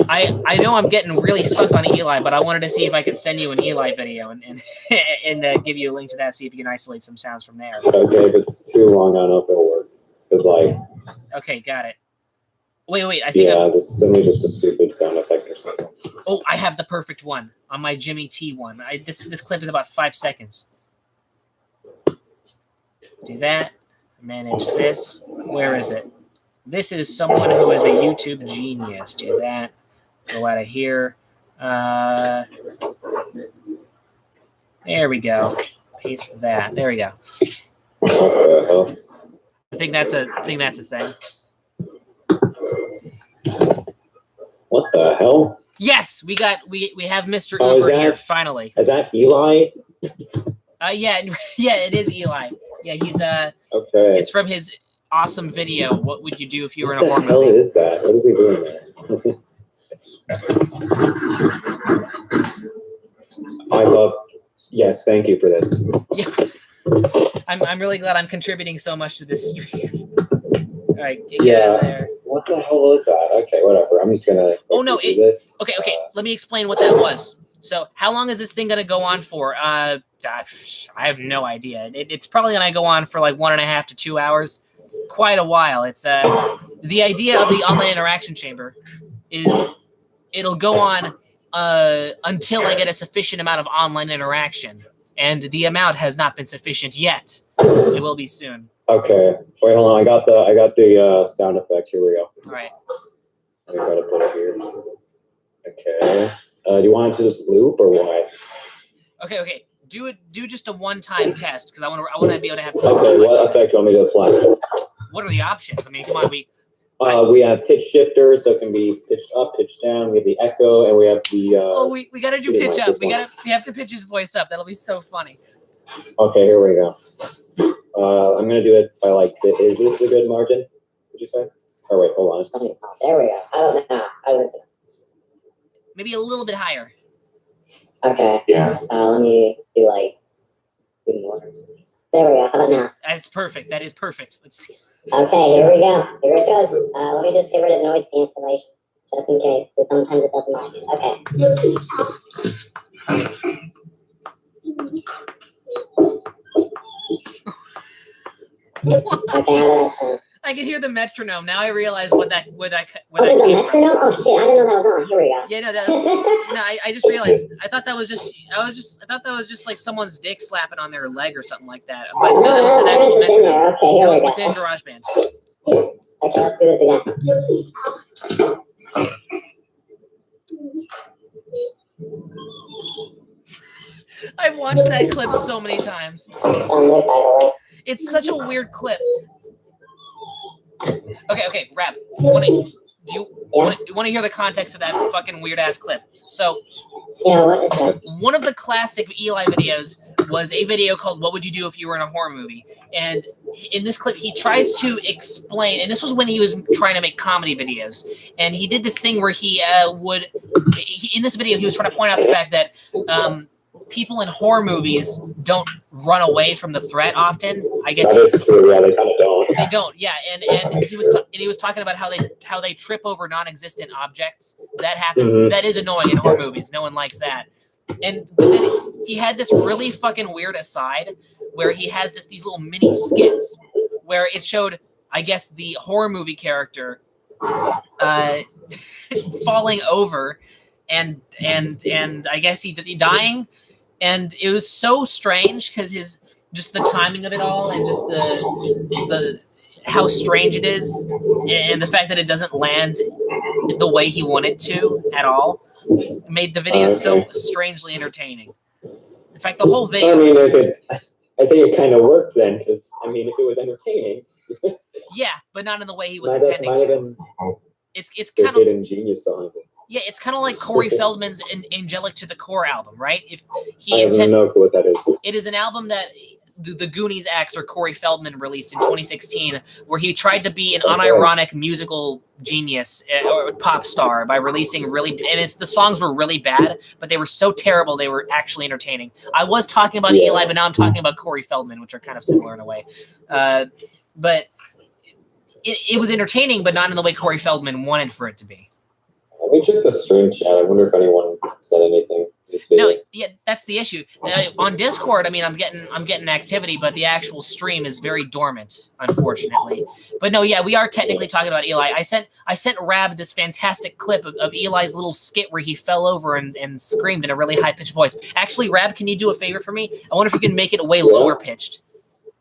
I know I'm getting really stuck on Eli, but I wanted to see if I could send you an Eli video and give you a link to that, see if you can isolate some sounds from there. Okay, if it's too long, I don't know if it'll work. It's like, okay, got it. Wait, I think this is only just a stupid sound effect or something. Oh, I have the perfect one on my Jimmy T one. This clip is about 5 seconds. Do that. Manage this. Where is it? This is someone who is a YouTube genius. Do that. Go out of here. There we go. Paste that. There we go. What the hell? I think that's a thing. What the hell? Yes, we have Mr. Oh, Uber here finally. Is that Eli? Yeah, it is Eli. Yeah, he's Okay. It's from his awesome video. What would you do if you were in a What horror the hell movie? is that? What is he doing there? Yes, thank you for this. Yeah. I'm really glad I'm contributing so much to this stream. All right, get out of there. What the hell was that? Okay, whatever. I'm just gonna. No, do this. Okay. Let me explain what that was. So, how long is this thing gonna go on for? I have no idea. It's probably gonna go on for like 1.5 to 2 hours. Quite a while. It's the idea of the online interaction chamber is it'll go on until I get a sufficient amount of online interaction, and the amount has not been sufficient yet. It will be soon. Okay. Wait, hold on. I got the sound effect. Here we go. All right. Let me try to put it here. Okay. Do you want it to just loop or what? Okay. Do just a one-time test because I want to be able to have. Okay. What effect do you want me to apply? What are the options? I mean, come on, we have pitch shifters, so it can be pitched up, pitched down. We have the echo, and we have the. We gotta do pitch up. We have to pitch his voice up. That'll be so funny. Okay, here we go. I'm gonna do it by like. Is this a good margin? Would you say? Oh wait, hold on. There we go. I don't know. I was Maybe a little bit higher. okay. Yeah. Let me do like 2 more. There we go. How about now? That's perfect. That is perfect. Let's see. Okay, here we go. Here it goes. Let me just get rid of noise cancellation, just in case, because sometimes it doesn't like it. Okay. Okay, how did that sound? I can hear the metronome. Now I realize where that Oh, there's a came from. metronome? Oh shit, I didn't know that was on. Here we go. Yeah, no, I just realized. I thought that was just like someone's dick slapping on their leg or something like that. But no, that was an actual it's in there. metronome. Okay, here That we was go. within GarageBand. Okay, let's do this again. I've watched that clip so many times. It's on there, by the way. It's such a weird clip. Okay, Rab. Do you want to hear the context of that fucking weird ass clip? So, Yeah, what is that? one of the classic Eli videos was a video called "What Would You Do If You Were in a Horror Movie?" And in this clip, he tries to explain. And this was when he was trying to make comedy videos. And he did this thing where in this video, he was trying to point out the fact that people in horror movies don't run away from the threat often. I guess That is true. Yeah, they kind of don't. they don't. Yeah, and he was talking about how they trip over non-existent objects. That happens. Mhm. That is annoying in horror movies. No one likes that. But then he had this really fucking weird aside where he has these little mini skits where it showed, I guess, the horror movie character falling over and I guess he dying. And it was so strange because just the timing of it all and just the how strange it is and the fact that it doesn't land the way he wanted to at all made the video so strangely entertaining. In fact, the whole video. I mean, I think it kind of worked then, because I mean, if it was entertaining. Yeah, but not in the way he was might intending have to. been It's the kind of hidden genius behind it. Yeah, it's kind of like Corey Feldman's Angelic to the Core album, right? If I he have no clue what that is. it is an album that the Goonies actor Corey Feldman released in 2016, where he tried to be an unironic musical genius or pop star by releasing the songs were really bad, but they were so terrible they were actually entertaining. I was talking about Eli, but now I'm talking about Corey Feldman, which are kind of similar in a way. But it was entertaining, but not in the way Corey Feldman wanted for it to be. Let me check the stream chat. I wonder if anyone said anything. No, yeah, that's the issue. On Discord, I mean, I'm getting activity, but the actual stream is very dormant, unfortunately. But no, yeah, we are technically talking about Eli. I sent Rab this fantastic clip of Eli's little skit where he fell over and screamed in a really high pitched voice. Actually, Rab, can you do a favor for me? I wonder if you can make it way lower pitched.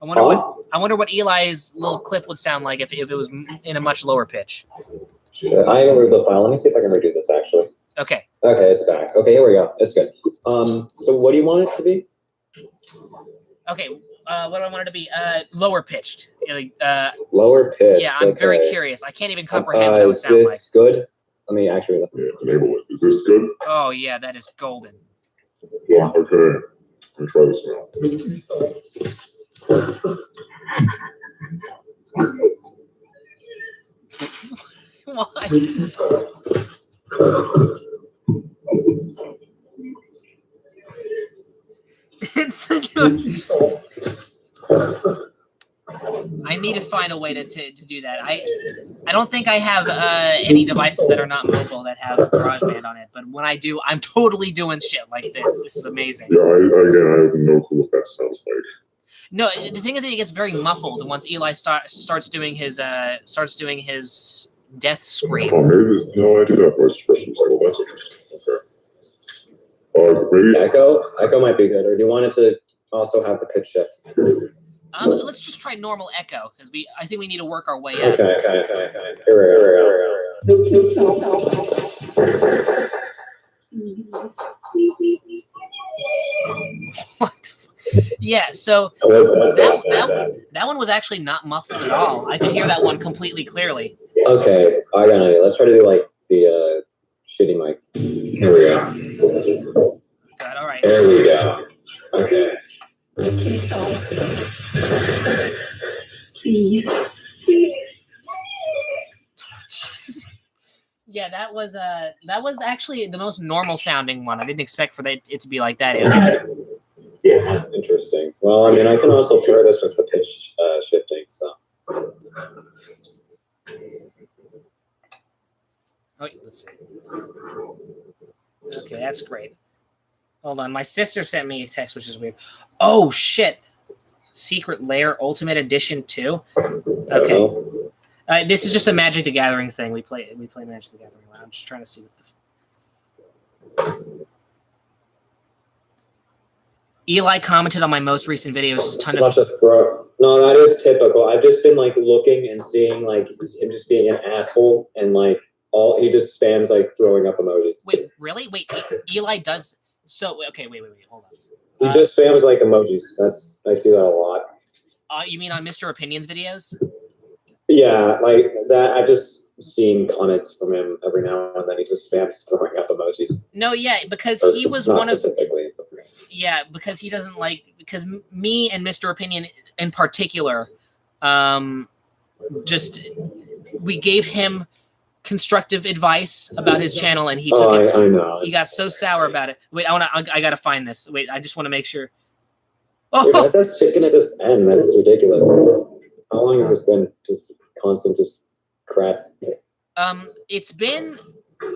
I wonder what Eli's little clip would sound like if it was in a much lower pitch. Sure. I haven't read the file. Let me see if I can redo this actually. Okay. Okay, it's back. Okay, here we go. It's good. So what do you want it to be? Okay. What do I want it to be? Lower pitched. Lower pitch. Yeah, I'm very curious. I can't even comprehend what it would sound like. Is this good? Let me actually enable it. Is this good? Oh yeah, that is golden. Yeah. Okay. Let me try this now. Why? It's I need to find a way to do that. I don't think I have any devices that are not mobile that have GarageBand on it, but when I do, I'm totally doing shit like this. This is amazing. Yeah, I have no clue what that sounds like. No, the thing is that it gets very muffled once Eli starts doing his death scream. Oh, maybe no, I do that voice expressions. Well, that's interesting. Okay. Maybe Echo might be good. Or do you want it to also have the pitch shift? Let's just try normal echo because I think we need to work our way up. Okay. Here we What the fuck? Yeah, so that one was actually not muffled at all. I could hear that one completely clearly. Okay, I got it. Let's try to do like the shitty mic. Here we go. God, all right. There we go. Okay. Please. Yeah, that was actually the most normal sounding one. I didn't expect for it to be like that either. Yeah, interesting. Well, I mean, I can also pair this with the pitch shifting. So. Oh, let's see. Okay, that's great. Hold on, my sister sent me a text, which is weird. Oh shit! Secret Lair Ultimate Edition 2. Okay, this is just a Magic the Gathering thing. We play Magic the Gathering. I'm just trying to see what the. Eli commented on my most recent videos. No, that is typical. I've just been like looking and seeing like him just being an asshole and like he just spams like throwing up emojis. Wait, really? Wait, Eli does. So okay, wait, hold He on. just spams like emojis. I see that a lot. You mean on Mr. Opinions videos? Yeah, like that. I've just seen comments from him every now and then. He just spams throwing up emojis. No, yeah, because he was one of. Yeah, because he doesn't like because me and Mr. Opinion in particular, just we gave him constructive advice about his channel and he took it. I know. He got so sour about it. Wait, I gotta find this. Wait, I just want to make sure. Oh, dude, that's chicken at this end. That's ridiculous. How long has this been just constant crap? It's been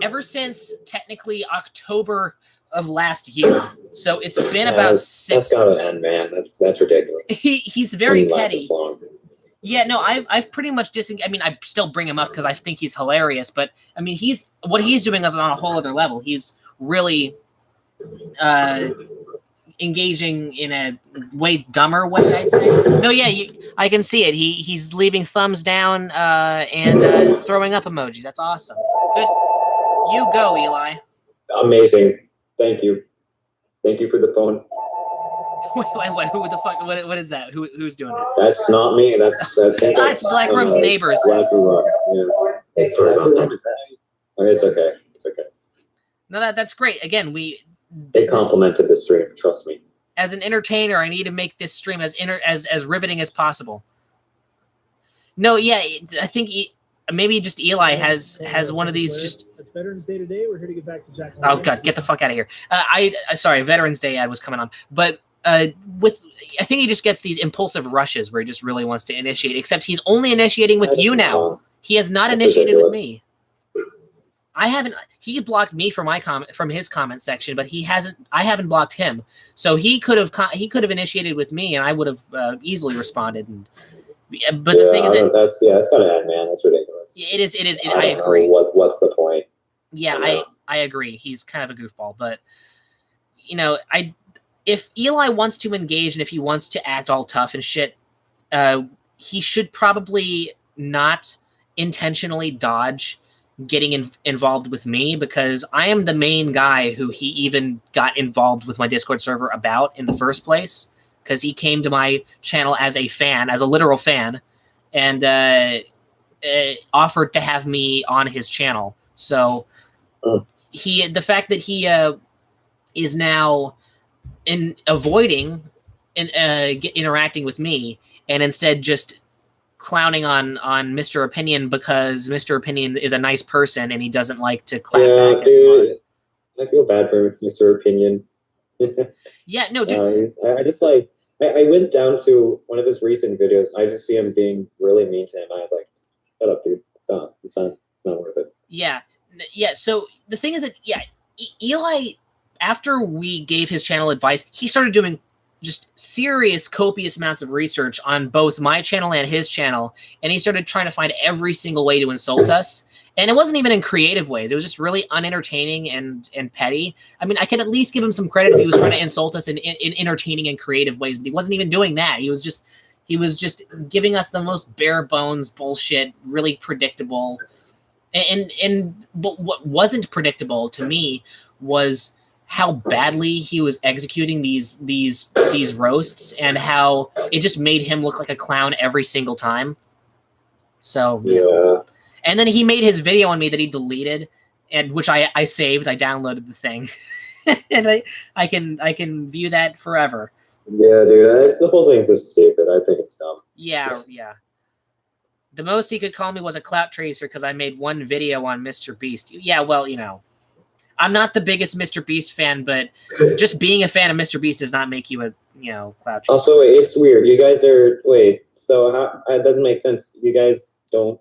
ever since technically October of last year. So it's been about 6. That's gotta end, man. That's ridiculous. He's very petty. Yeah, no, I've pretty much I mean, I still bring him up because I think he's hilarious, but I mean, what he's doing is on a whole other level. He's really engaging in a way dumber way, I'd say. No, yeah, I can see it. He's leaving thumbs down and throwing up emojis. That's awesome. Good. You go, Eli. Amazing. Thank you. Thank you for the phone. Wait, who the fuck? What is that? Who's doing it? That's not me. It's Black Room's neighbors. Black Room. Yeah. Hey, sorry about that. It's okay. It's okay. No, that's great. Again, They complemented the stream. Trust me. As an entertainer, I need to make this stream as riveting as possible. No, yeah, I think maybe just Eli has one of these. Just it's Veterans Day today. We're here to get back to Jack. Oh God, get the fuck out of here! I sorry, Veterans Day ad was coming on, but I think he just gets these impulsive rushes where he just really wants to initiate. Except he's only initiating with you now. He has not initiated with me. I haven't. He blocked me from his comment section, but he hasn't. I haven't blocked him. So he could have initiated with me, and I would have easily responded. But the thing is, that's kind of ad, man. That's ridiculous. It is. I agree. What's the point? Yeah, I agree. He's kind of a goofball, but if Eli wants to engage and if he wants to act all tough and shit, he should probably not intentionally dodge getting involved with me, because I am the main guy who he even got involved with my Discord server about in the first place, because he came to my channel as a fan, as a literal fan, and offered to have me on his channel. So the fact that he is now avoiding interacting with me and instead just clowning on Mr. Opinion because Mr. Opinion is a nice person and he doesn't like to clap back as much. I feel bad for Mr. Opinion. Yeah, no, dude. I went down to one of his recent videos. I just see him being really mean to him. I was like, shut up, dude. It's not worth it. Yeah. So the thing is that, Eli, after we gave his channel advice, he started doing just serious, copious amounts of research on both my channel and his channel, and he started trying to find every single way to insult us. And it wasn't even in creative ways. It was just really unentertaining and petty. I mean, I could at least give him some credit if he was trying to insult us in entertaining and creative ways, but he wasn't even doing that. He was just giving us the most bare bones bullshit, really predictable. But what wasn't predictable to me was how badly he was executing these roasts and how it just made him look like a clown every single time. So yeah. And then he made his video on me that he deleted, and which I saved. I downloaded the thing, and I can view that forever. Yeah, dude, the whole thing's just stupid. I think it's dumb. Yeah. The most he could call me was a clout tracer because I made one video on Mr. Beast. Yeah, well, I'm not the biggest Mr. Beast fan, but just being a fan of Mr. Beast does not make you a clout tracer. Also, it's weird. You guys are so how it doesn't make sense. You guys don't.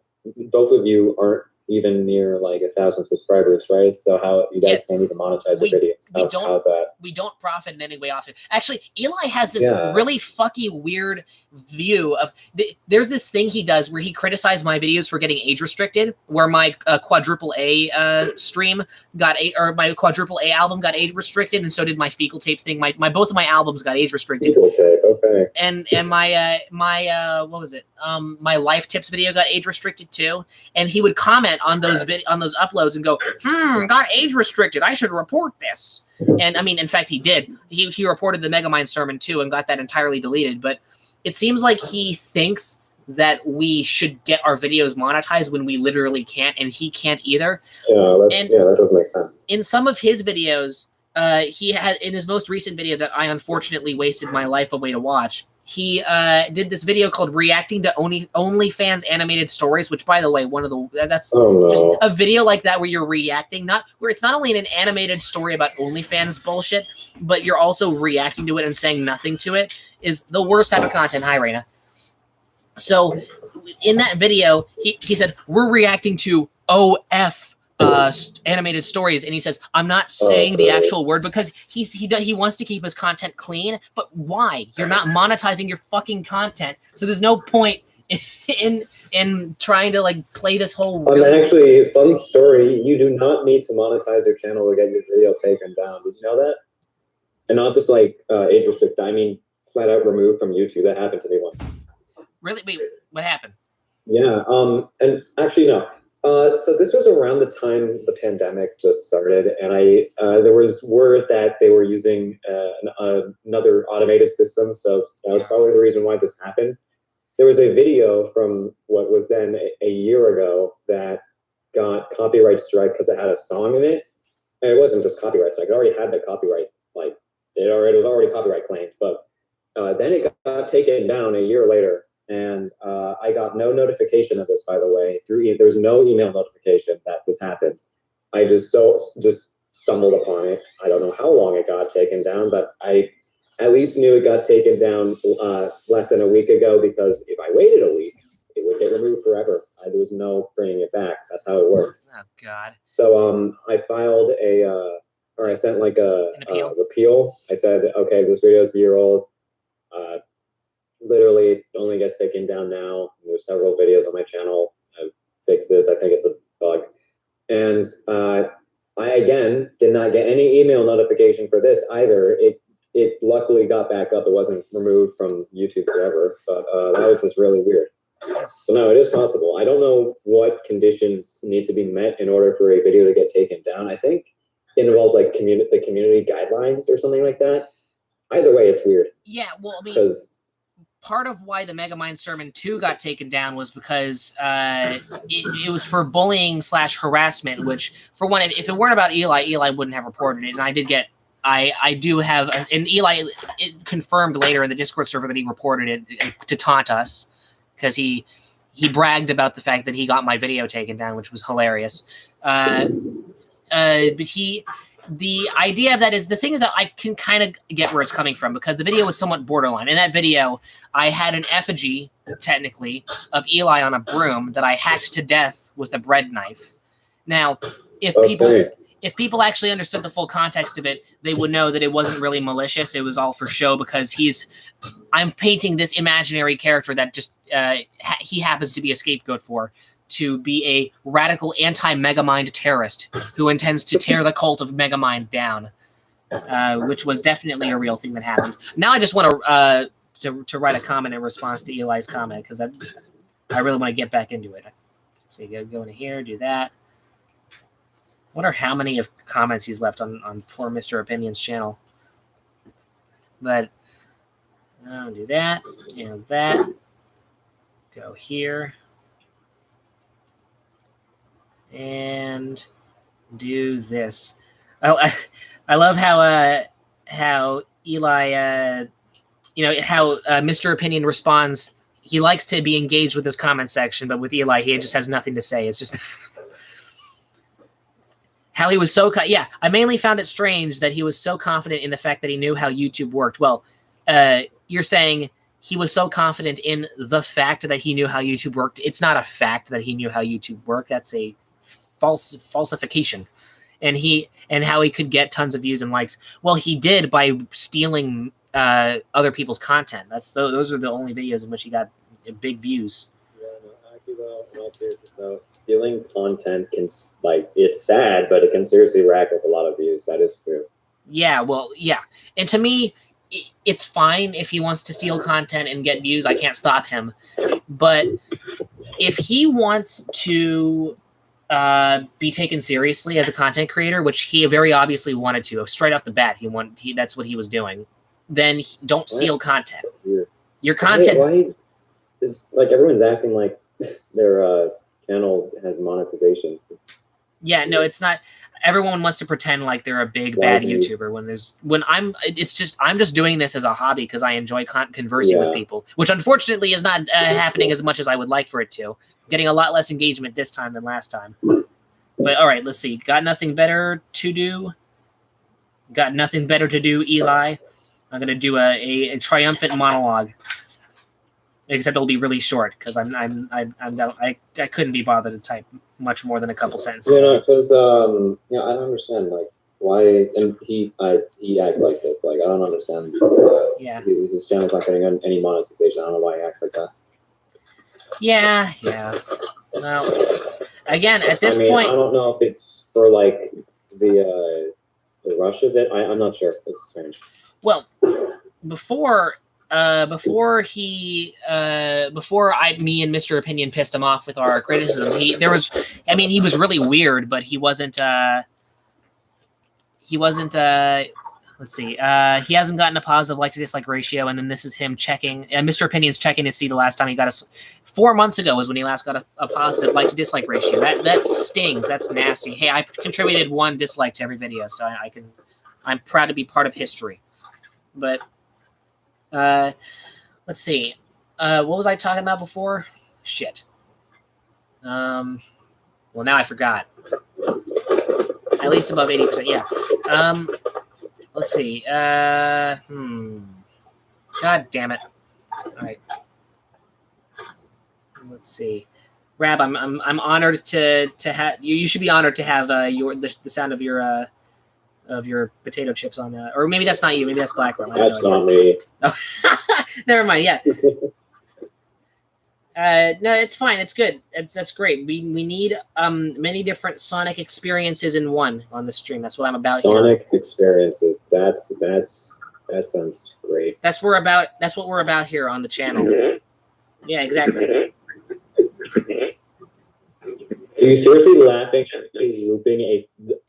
Both of you aren't even near like 1,000 subscribers, right? So how you guys can't even monetize your videos? How's that? We don't profit in any way off it. Actually, Eli has this really fucking weird view of. There's this thing he does where he criticized my videos for getting age restricted, where my quadruple A stream got my quadruple A album got age restricted, and so did my fecal tape thing. My both of my albums got age restricted. Fecal tape, okay. And my what was it? My life tips video got age restricted too, and he would comment on those uploads and go, got age restricted. I should report this. And I mean, in fact, he did. He reported the Megamind sermon too and got that entirely deleted. But it seems like he thinks that we should get our videos monetized when we literally can't, and he can't either. That doesn't make sense. In some of his videos, he had in his most recent video that I unfortunately wasted my life away to watch. He did this video called "Reacting to OnlyFans Animated Stories," which, by the way, just a video like that where you're reacting, where it's not only an animated story about OnlyFans bullshit, but you're also reacting to it and saying nothing to it, is the worst type of content. Hi, Raina. So, in that video, he said we're reacting to OF. Animated stories, and he says I'm not saying the actual word because he wants to keep his content clean. But why? You're not monetizing your fucking content, so there's no point in trying to play this whole. Actually, fun story. You do not need to monetize your channel to get your video taken down. Did you know that? And not just age restrict. I mean, flat out removed from YouTube. That happened to me once. Really? Wait, what happened? Yeah. And actually, no. So this was around the time the pandemic just started, and there was word that they were using another automated system. So that was probably the reason why this happened. There was a video from what was then a year ago that got copyright strike because it had a song in it, and it wasn't just copyright strike. It already had the copyright, like it was already copyright claimed. But then it got taken down a year later, and I got no notification of this. By the way, there was no email notification that this happened. I just stumbled upon it. I don't know how long it got taken down, but I at least knew it got taken down less than a week ago, because if I waited a week, it would get removed forever. There was no bringing it back. That's how it worked. Oh God. So I filed or I sent like a repeal. I said, okay, this video is a year old. Literally it only gets taken down now. There's several videos on my channel. I fixed this. I think it's a bug. And I again did not get any email notification for this either. It luckily got back up. It wasn't removed from YouTube forever, but that was just really weird. So no, it is possible. I don't know what conditions need to be met in order for a video to get taken down. I think it involves like the community guidelines or something like that. Either way, it's weird. Yeah, well, I mean, part of why the Megamind Sermon 2 got taken down was because it was for bullying / harassment, which, for one, if it weren't about Eli wouldn't have reported it. And I did get, I do have, and Eli it confirmed later in the Discord server that he reported it to taunt us, because he bragged about the fact that he got my video taken down, which was hilarious. But the idea of that is, the thing is that I can kind of get where it's coming from, because the video was somewhat borderline. In that video, I had an effigy, technically, of Eli on a broom that I hacked to death with a bread knife. Now, if people actually understood the full context of it, they would know that it wasn't really malicious. It was all for show, because I'm painting this imaginary character that just he happens to be a scapegoat for, to be a radical anti-Megamind terrorist who intends to tear the cult of Megamind down, which was definitely a real thing that happened. Now I just want to write a comment in response to Eli's comment, because I really want to get back into it. So you go into here, do that. I wonder how many of comments he's left on poor Mr. Opinion's channel. But I'll do that and that. Go here. And do this. I love how Eli, how Mr. Opinion responds. He likes to be engaged with his comment section, but with Eli, he just has nothing to say. It's just how he was so I mainly found it strange that he was so confident in the fact that he knew how YouTube worked. Well, you're saying he was so confident in the fact that he knew how YouTube worked. It's not a fact that he knew how YouTube worked. That's a falsification. And how he could get tons of views and likes. Well, he did by stealing other people's content. Those are the only videos in which he got big views. Yeah, no, actually, though, in all seriousness, though, stealing content can, it's sad, but it can seriously rack up a lot of views. That is true. Yeah, well, yeah. And to me, it's fine if he wants to steal content and get views. I can't stop him. But if he wants to be taken seriously as a content creator, which he very obviously wanted to, straight off the bat, that's what he was doing, then don't steal content. Your content... Why? It's like everyone's acting like their channel has monetization. Yeah, no, it's not. Everyone wants to pretend like they're a big bad YouTuber I'm just doing this as a hobby because I enjoy conversing with people, which unfortunately is not happening as much as I would like for it to. Getting a lot less engagement this time than last time. But all right, let's see. Got nothing better to do? Got nothing better to do, Eli? I'm gonna do a triumphant monologue. Except it'll be really short because I couldn't be bothered to type much more than a couple sentences. Yeah, no, because I don't understand why, and he acts like this. I don't understand. His channel's not getting any monetization. I don't know why he acts like that. Yeah. Well, again, at this point, I don't know if it's for the rush of it. I'm not sure. It's strange. Well, before me and Mr. Opinion pissed him off with our criticism, he was really weird, but he wasn't let's see. He hasn't gotten a positive like to dislike ratio, and then this is him checking. Mr. Opinion's checking to see the last time he got a. 4 months ago was when he last got a positive like to dislike ratio. That stings. That's nasty. Hey, I contributed 1 dislike to every video, so I'm proud to be part of history. But let's see. What was I talking about before? Shit. Well, now I forgot. At least above 80%. Yeah. Let's see. God damn it. All right. Let's see. Rab, I'm honored to have you. You should be honored to have the sound of your potato chips on or maybe that's not you. Maybe that's Blackroom. That's not me. Oh. Never mind. Yeah. No, it's fine. It's good. That's great. We need many different Sonic experiences in one on the stream. That's what I'm about. Sonic experiences. That sounds great. That's what we're about here on the channel. Yeah, exactly. Are you seriously laughing at me looping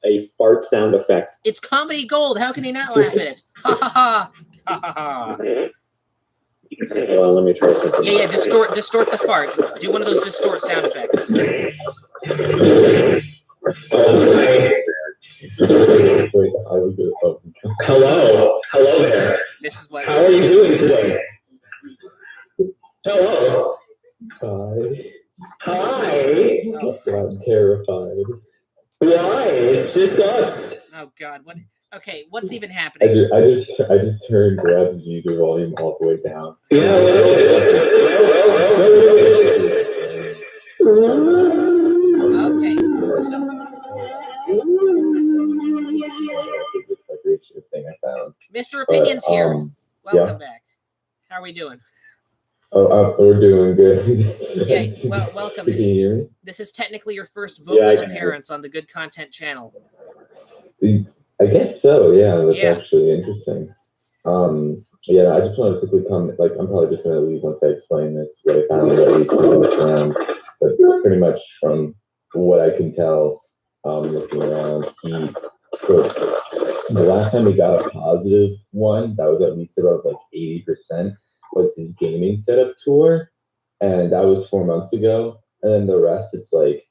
a fart sound effect? It's comedy gold. How can you not laugh at it? Ha ha ha. Ha ha ha. Well, let me try something. Yeah. Distort the fart. Do one of those distort sound effects. Hello there. This is what. How are you doing today? Hello. Hi. Oh, I'm terrified. Why? It's just us. oh God. What? Okay. What's even happening? I just turned Grab's user volume all the way down. Yeah. Okay. So, Thing I found. Mr. Opinion's here. Welcome yeah. back. How are we doing? We're doing good. Yeah. Well, welcome. Can you hear me? This is technically your first vocal I can appearance on the Good Content channel. I guess so. Yeah, that's Yeah. actually interesting. Yeah, I just want to quickly comment. Like, I'm probably just going to leave once I explain this. What I found at least on this round, but pretty much from what I can tell, looking around, the last time he got a positive one, that was at least about like 80%, was his gaming setup tour, and that was 4 months ago. And then the rest, it's like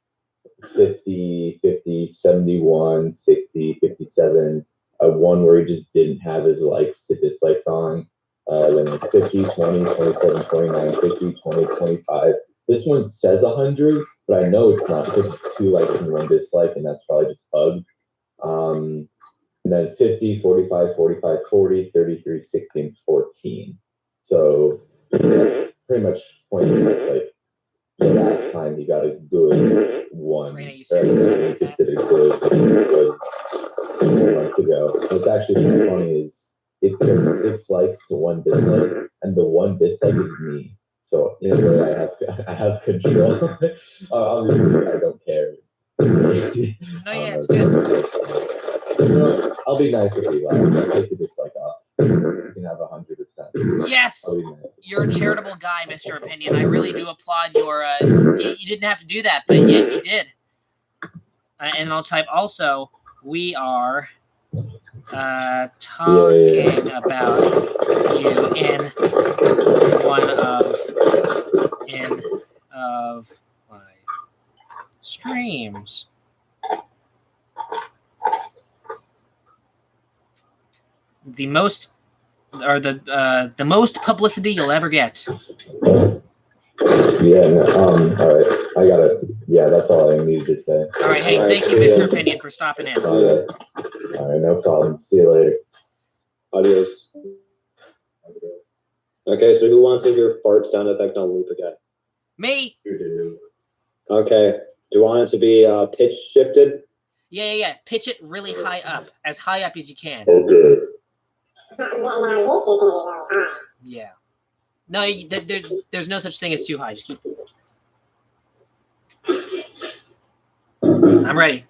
50, 50, 71, 60, 57. One where he just didn't have his likes to dislikes on. Then like 50, 20, 27, 29, 50, 20, 25. This one says 100, but I know it's not because it's 2 likes and 1 dislike, and that's probably just bugged. And then 50, 45, 45, 40, 33, 16, 14. So that's pretty much pointing at like the last time he got a good one. Raina, you Or at least seriously what he considered good was 4 months ago. What's actually kind of funny is it's 6 likes to 1 dislike, and the 1 dislike is me. So in a way, I have control. Obviously, I don't care. No, yeah, it's good. I'll be nice with you. I'll take the dislike off. You can have 100%. Yes, I'll be nice. you're a charitable guy, Mr. Opinion. I really do applaud your. You didn't have to do that, but yet you did. And I'll type also. We are talking about you in one of my streams. The most publicity you'll ever get. Yeah, no, all right. I got it. Yeah, that's all I needed to say. All right, hey, thank you, Mr. Opinion, for stopping in. All right, no problem. See you later. Adios. Okay, so who wants to hear fart sound effect on loop again? Me? Okay. Do you want it to be pitch shifted? Yeah. Pitch it really high up as you can. Okay. Yeah. No, there's no such thing as too high. Just keep. I'm ready.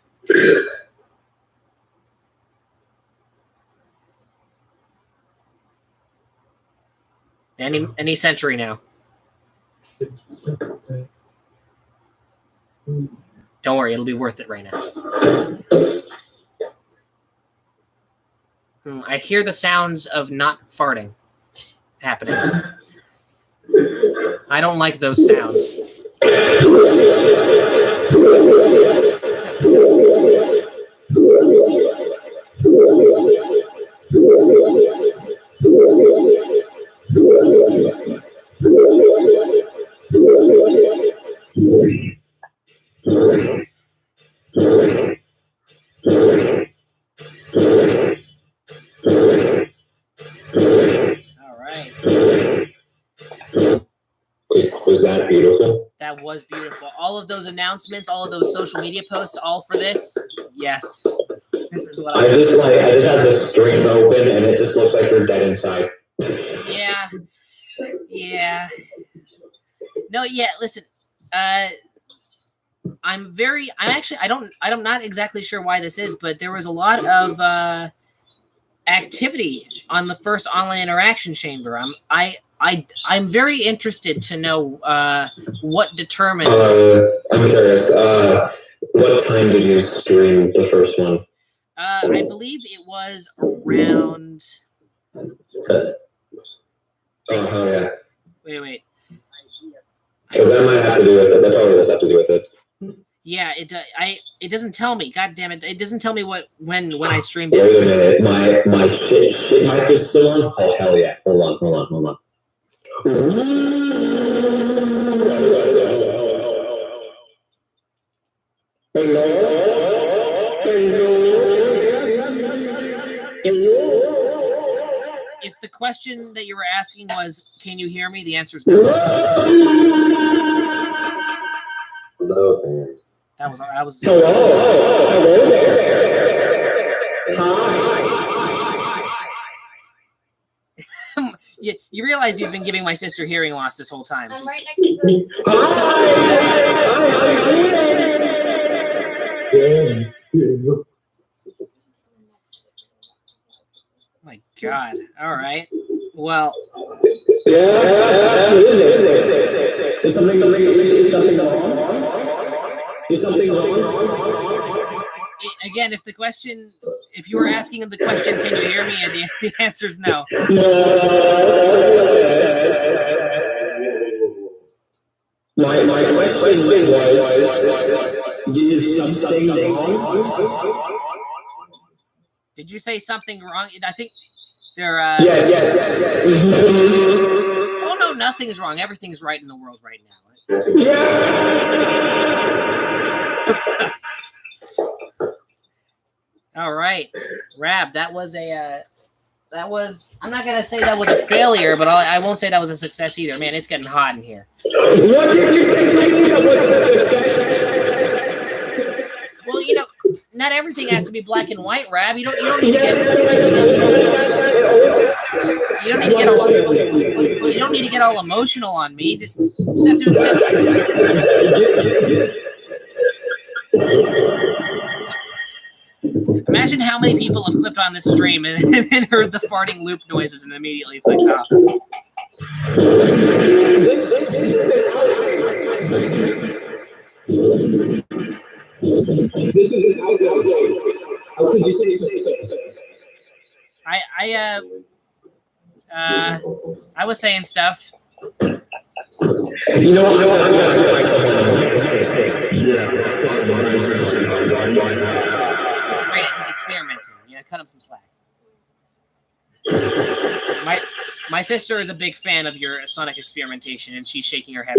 Any century now. Don't worry, it'll be worth it right now. I hear the sounds of not farting happening. I don't like those sounds. All right. Was that beautiful? That was beautiful. All of those announcements, all of those social media posts, all for this. Yes. This is what I just had the stream open and it just looks like you're dead inside. Yeah. Yeah. No, yeah, listen. I'm not exactly sure why this is, but there was a lot of activity on the first online interaction chamber. I'm very interested to know what determines. I'm curious. What time did you stream the first one? I believe it was around. Oh, yeah. Wait. Because that might have to do with it. That probably does have to do with it. Yeah, it doesn't tell me. God damn it! It doesn't tell me when I streamed it. Wait a minute. My shit mic is still on. Oh hell yeah! Hold on. If the question that you were asking was, "Can you hear me?" the answer is no. Hello there. That was. Hello there. Hi. You realize you've been giving my sister hearing loss this whole time. I'm right next to the. My God. All right. Well. Is something wrong? Again, if you were asking him the question, can you hear me? And the answer is no. My question was, is something wrong? Did you say something wrong? I think there. Yes. Oh no, nothing's wrong. Everything's right in the world right now. All right, Rab. That was I'm not gonna say that was a failure, but I won't say that was a success either. Man, it's getting hot in here. What did you say? Well, not everything has to be black and white, Rab. You don't need to get all emotional on me. Just have to accept. Imagine how many people have clicked on this stream and heard the farting loop noises and immediately clicked off. This is an outlaw. How could you say I was saying stuff. You know It's great. He's experimenting. Cut him some slack. My sister is a big fan of your sonic experimentation, and she's shaking her head.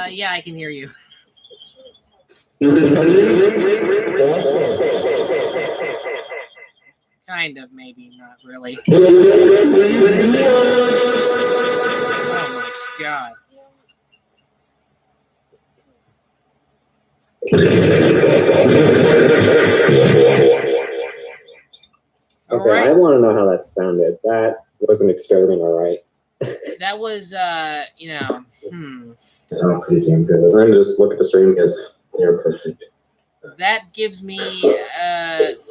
Yeah, I can hear you. Kind of, maybe, not really. Oh my God. Okay, I want to know how that sounded. That was an experiment, all right. That was, Sounds pretty damn good. I'm going to just look at the stream because You're perfect. That gives me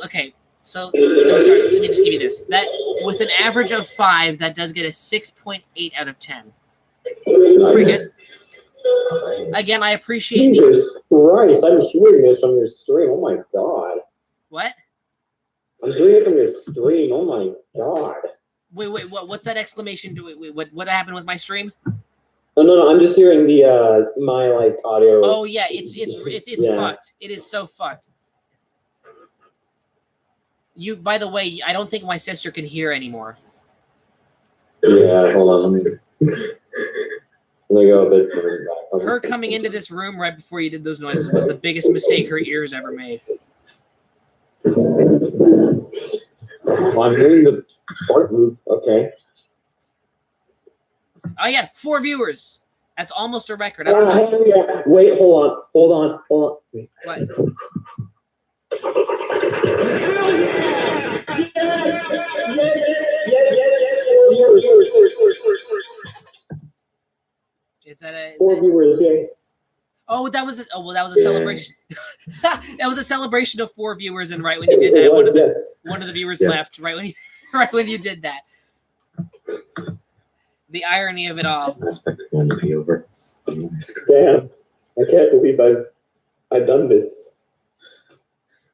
okay. So let me just give you this. That with an average of 5, that does get a 6.8 out of 10. That's pretty good. Again, I appreciate Jesus Christ, I'm hearing this from your stream. Oh my god. what? I'm hearing it from your stream. Oh my god. Wait, what's that exclamation? What happened with my stream? No, I'm just hearing the my like audio. Oh yeah, it's Yeah. fucked. It is so fucked. By the way, I don't think my sister can hear anymore. Yeah, hold on, let me go a bit further back. Her coming into this room right before you did those noises was the biggest mistake her ears ever made. Well, I'm hearing the part move. Okay. Oh yeah, 4 viewers. That's almost a record. I don't know. Yeah. Wait, hold on. Wait. What? Is that a? Four viewers, yeah. Oh, that was a celebration. That was a celebration of 4 viewers, and right when you did that, one of the viewers left. Right when you did that. The irony of it all. Want to be over. Damn, I can't believe I've done this.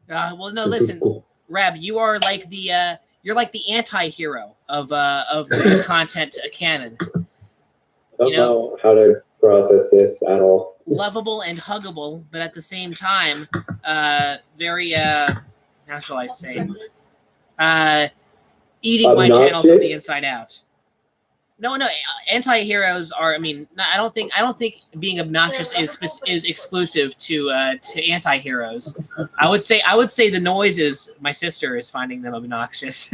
Well, no, listen, Rab, you are like the you're like the anti-hero of the content canon. I don't know how to process this at all. Lovable and huggable, but at the same time, very how shall I say, eating my channel from the inside out. No, anti-heroes are. I mean, I don't think being obnoxious is exclusive to anti-heroes. I would say the noise is my sister is finding them obnoxious.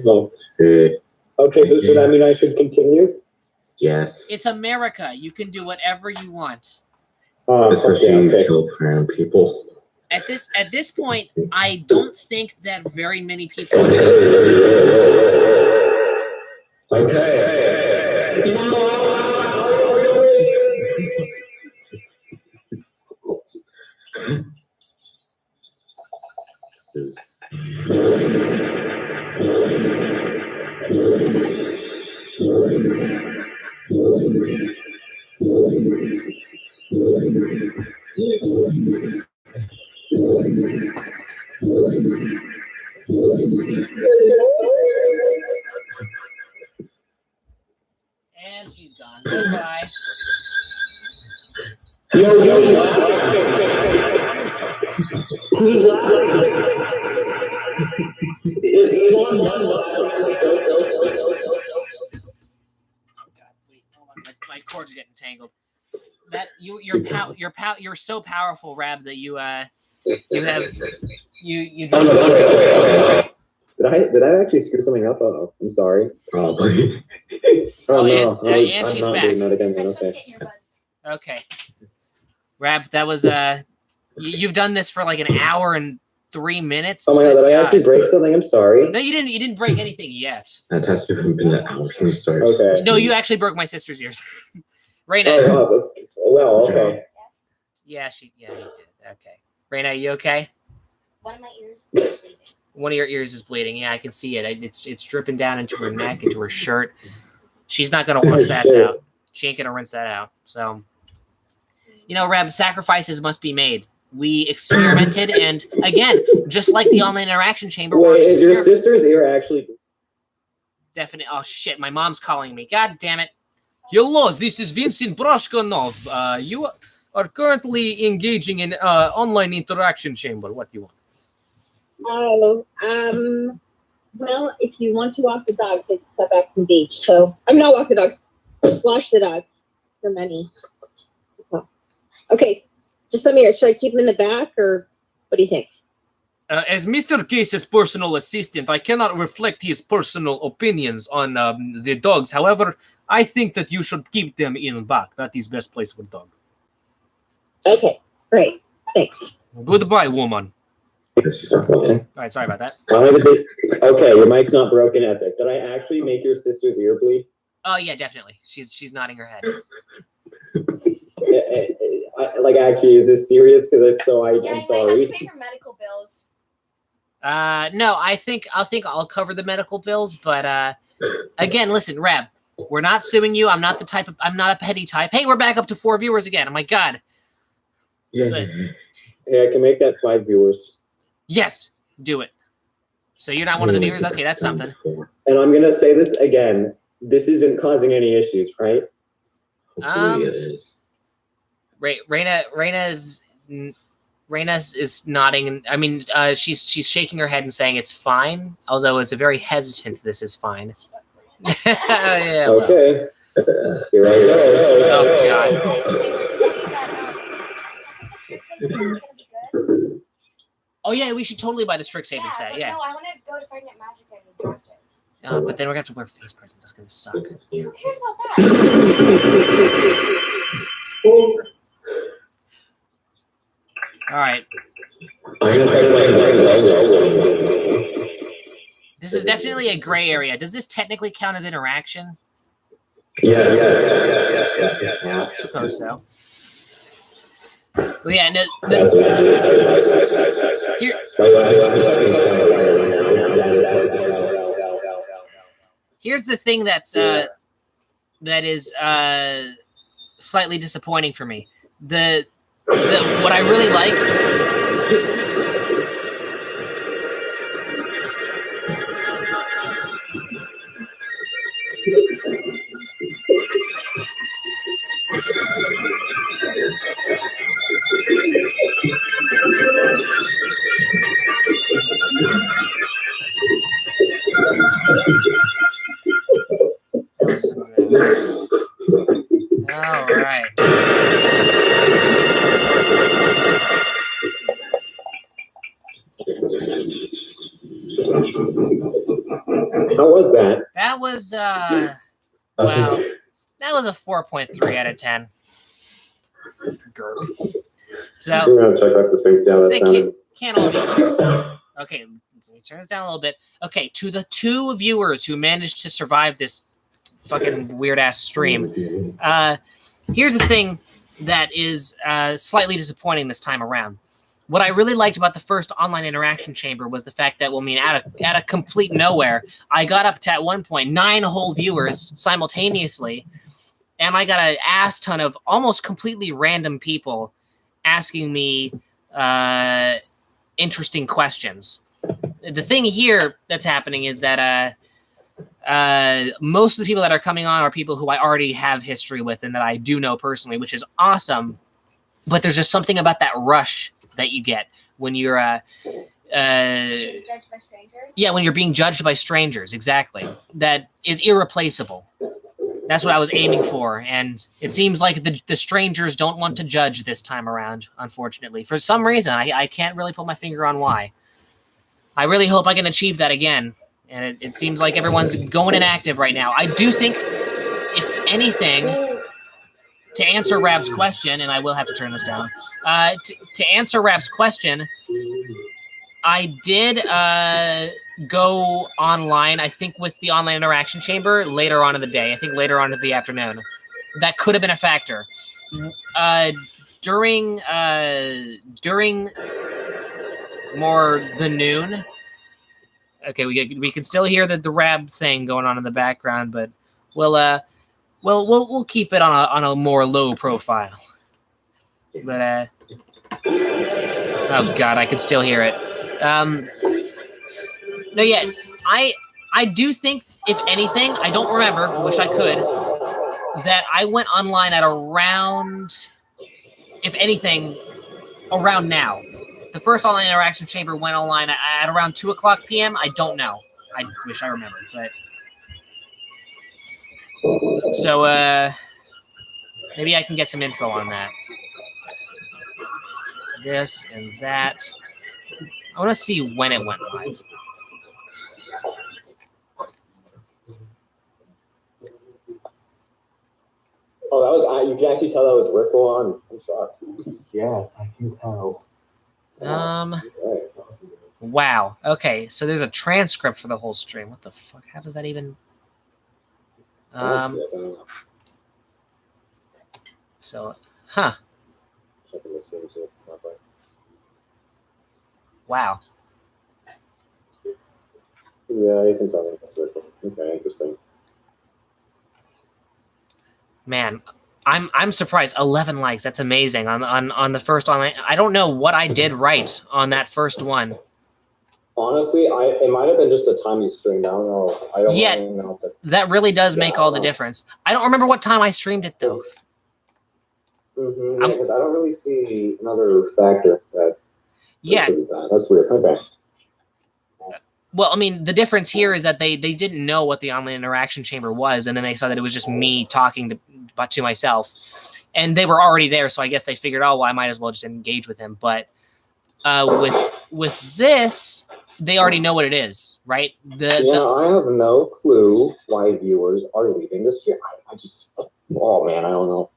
Oh. Okay, so should that mean I should continue? Yes. It's America. You can do whatever you want. Especially when you kill random people. At this point, I don't think that very many people. Okay. And she's gone. Goodbye. My cords are getting tangled. That you're so powerful, Rab, that you have. Did I actually screw something up? Oh, I'm sorry. Probably. Oh and no, and I'm she's not back. doing that again. Then. Okay. Okay. Rab, that was you've done this for like an hour and 3 minutes. Oh my god, did I actually break something? I'm sorry. No, you didn't. You didn't break anything yet. That has to have been an hour since we started. Okay. No, you actually broke my sister's ears. Raina. Oh, well, okay. Yeah, he did. Okay. Raina, you okay? One of my ears. One of your ears is bleeding. Yeah, I can see it. It's dripping down into her neck, into her shirt. She's not gonna wash that out. She ain't gonna rinse that out. So, Rab, sacrifices must be made. We experimented, and again, just like the online interaction chamber. Wait, is your sister's ear actually? Definitely. Oh shit! My mom's calling me. God damn it! Hello, this is Vincent Broshkanov. You are currently engaging in online interaction chamber. What do you want? Oh, well, if you want to walk the dogs, they come back from the beach. So, I'm not walk the dogs. Wash the dogs for money. Oh. Okay, just let me hear. Should I keep them in the back, or what do you think? As Mr. Case's personal assistant, I cannot reflect his personal opinions on the dogs. However, I think that you should keep them in back. That is best place for dog. Okay, great. Thanks. Goodbye, woman. Okay. All right, sorry about that. Okay, your mic's not broken, Epic. Did I actually make your sister's ear bleed? Oh yeah, definitely. She's nodding her head. Like, actually, is this serious? Because if so, Yeah, I'm you might have sorry. to pay for medical bills. No, I think I'll cover the medical bills, but again, listen, Rab, we're not suing you. I'm not a petty type. Hey, we're back up to 4 viewers again. Oh my god. But, Hey, I can make that 5 viewers. yes, do it. So you're not one of the viewers? Okay, that's something. And I'm gonna say this again. This isn't causing any issues, right? Hopefully it is. Raina is nodding. I mean, she's shaking her head and saying it's fine, although it's a very hesitant "this is fine." Yeah, well. Okay. Here I go. Oh god. Oh yeah, we should totally buy the Strixhaven set. Yeah. No, I want to go to Fighting at Magic and draft it. But then we're gonna have to wear face presents. That's gonna suck. Who cares about that? All right. This is definitely a gray area. Does this technically count as interaction? Yeah. I suppose so. Well, yeah, no, here, here's the thing that is slightly disappointing for me. What I really like. All right. How was that? That was well, that was a 4.3 out of 10. Gerp. So I'm gonna check out the Sphinx. Yeah, that they sounded. can't all be viewers. Okay, let me turn this down a little bit. Okay, to the 2 viewers who managed to survive this fucking weird ass stream. Here's the thing that is slightly disappointing this time around. What I really liked about the first online interaction chamber was the fact that, well, I mean, out of complete nowhere, I got up to at one point 9 whole viewers simultaneously, and I got an ass ton of almost completely random people asking me interesting questions. The thing here that's happening is that most of the people that are coming on are people who I already have history with and that I do know personally, which is awesome. But there's just something about that rush that you get when you're Judged by strangers? yeah, when you're being judged by strangers, exactly. That is irreplaceable. That's what I was aiming for, and it seems like the strangers don't want to judge this time around, unfortunately. For some reason, I can't really put my finger on why. I really hope I can achieve that again, and it seems like everyone's going inactive right now. I do think, if anything, to answer Rab's question, and I will have to turn this down, to answer Rab's question, I did go online, I think, with the online interaction chamber later on in the day. I think later on in the afternoon. That could have been a factor. During more the noon. Okay, we can still hear the Rab thing going on in the background, but we'll keep it on a more low profile. But oh god, I can still hear it. No, yeah, I do think, if anything, I don't remember, I wish I could, that I went online at around, if anything, around now. The first online interaction chamber went online at around 2 o'clock p.m. I don't know. I wish I remembered, but so maybe I can get some info on that. This and that. I want to see when it went live. Oh, that was, you can actually tell that was Ripple on. I'm shocked. Yes, I can tell. Wow. Okay, so there's a transcript for the whole stream. What the fuck? How does that even? So Huh. Checking the stream, see what it's not like. Wow. Yeah, you can tell me. Okay, interesting. Man, I'm surprised. 11 likes. That's amazing on the first online. I don't know what I did right on that first one. Honestly, it might have been just the time you streamed. I don't know. I don't Yeah, really know. That really does make all the difference. I don't remember what time I streamed it though. Mm-hmm, yeah, because I don't really see another factor that. Yeah. That's weird. Okay. Well, I mean, the difference here is that they didn't know what the online interaction chamber was, and then they saw that it was just me talking to myself, and they were already there, so I guess they figured, oh, well, I might as well just engage with him. But with this, they already know what it is, right? I have no clue why viewers are leaving this year. I just, oh man, I don't know.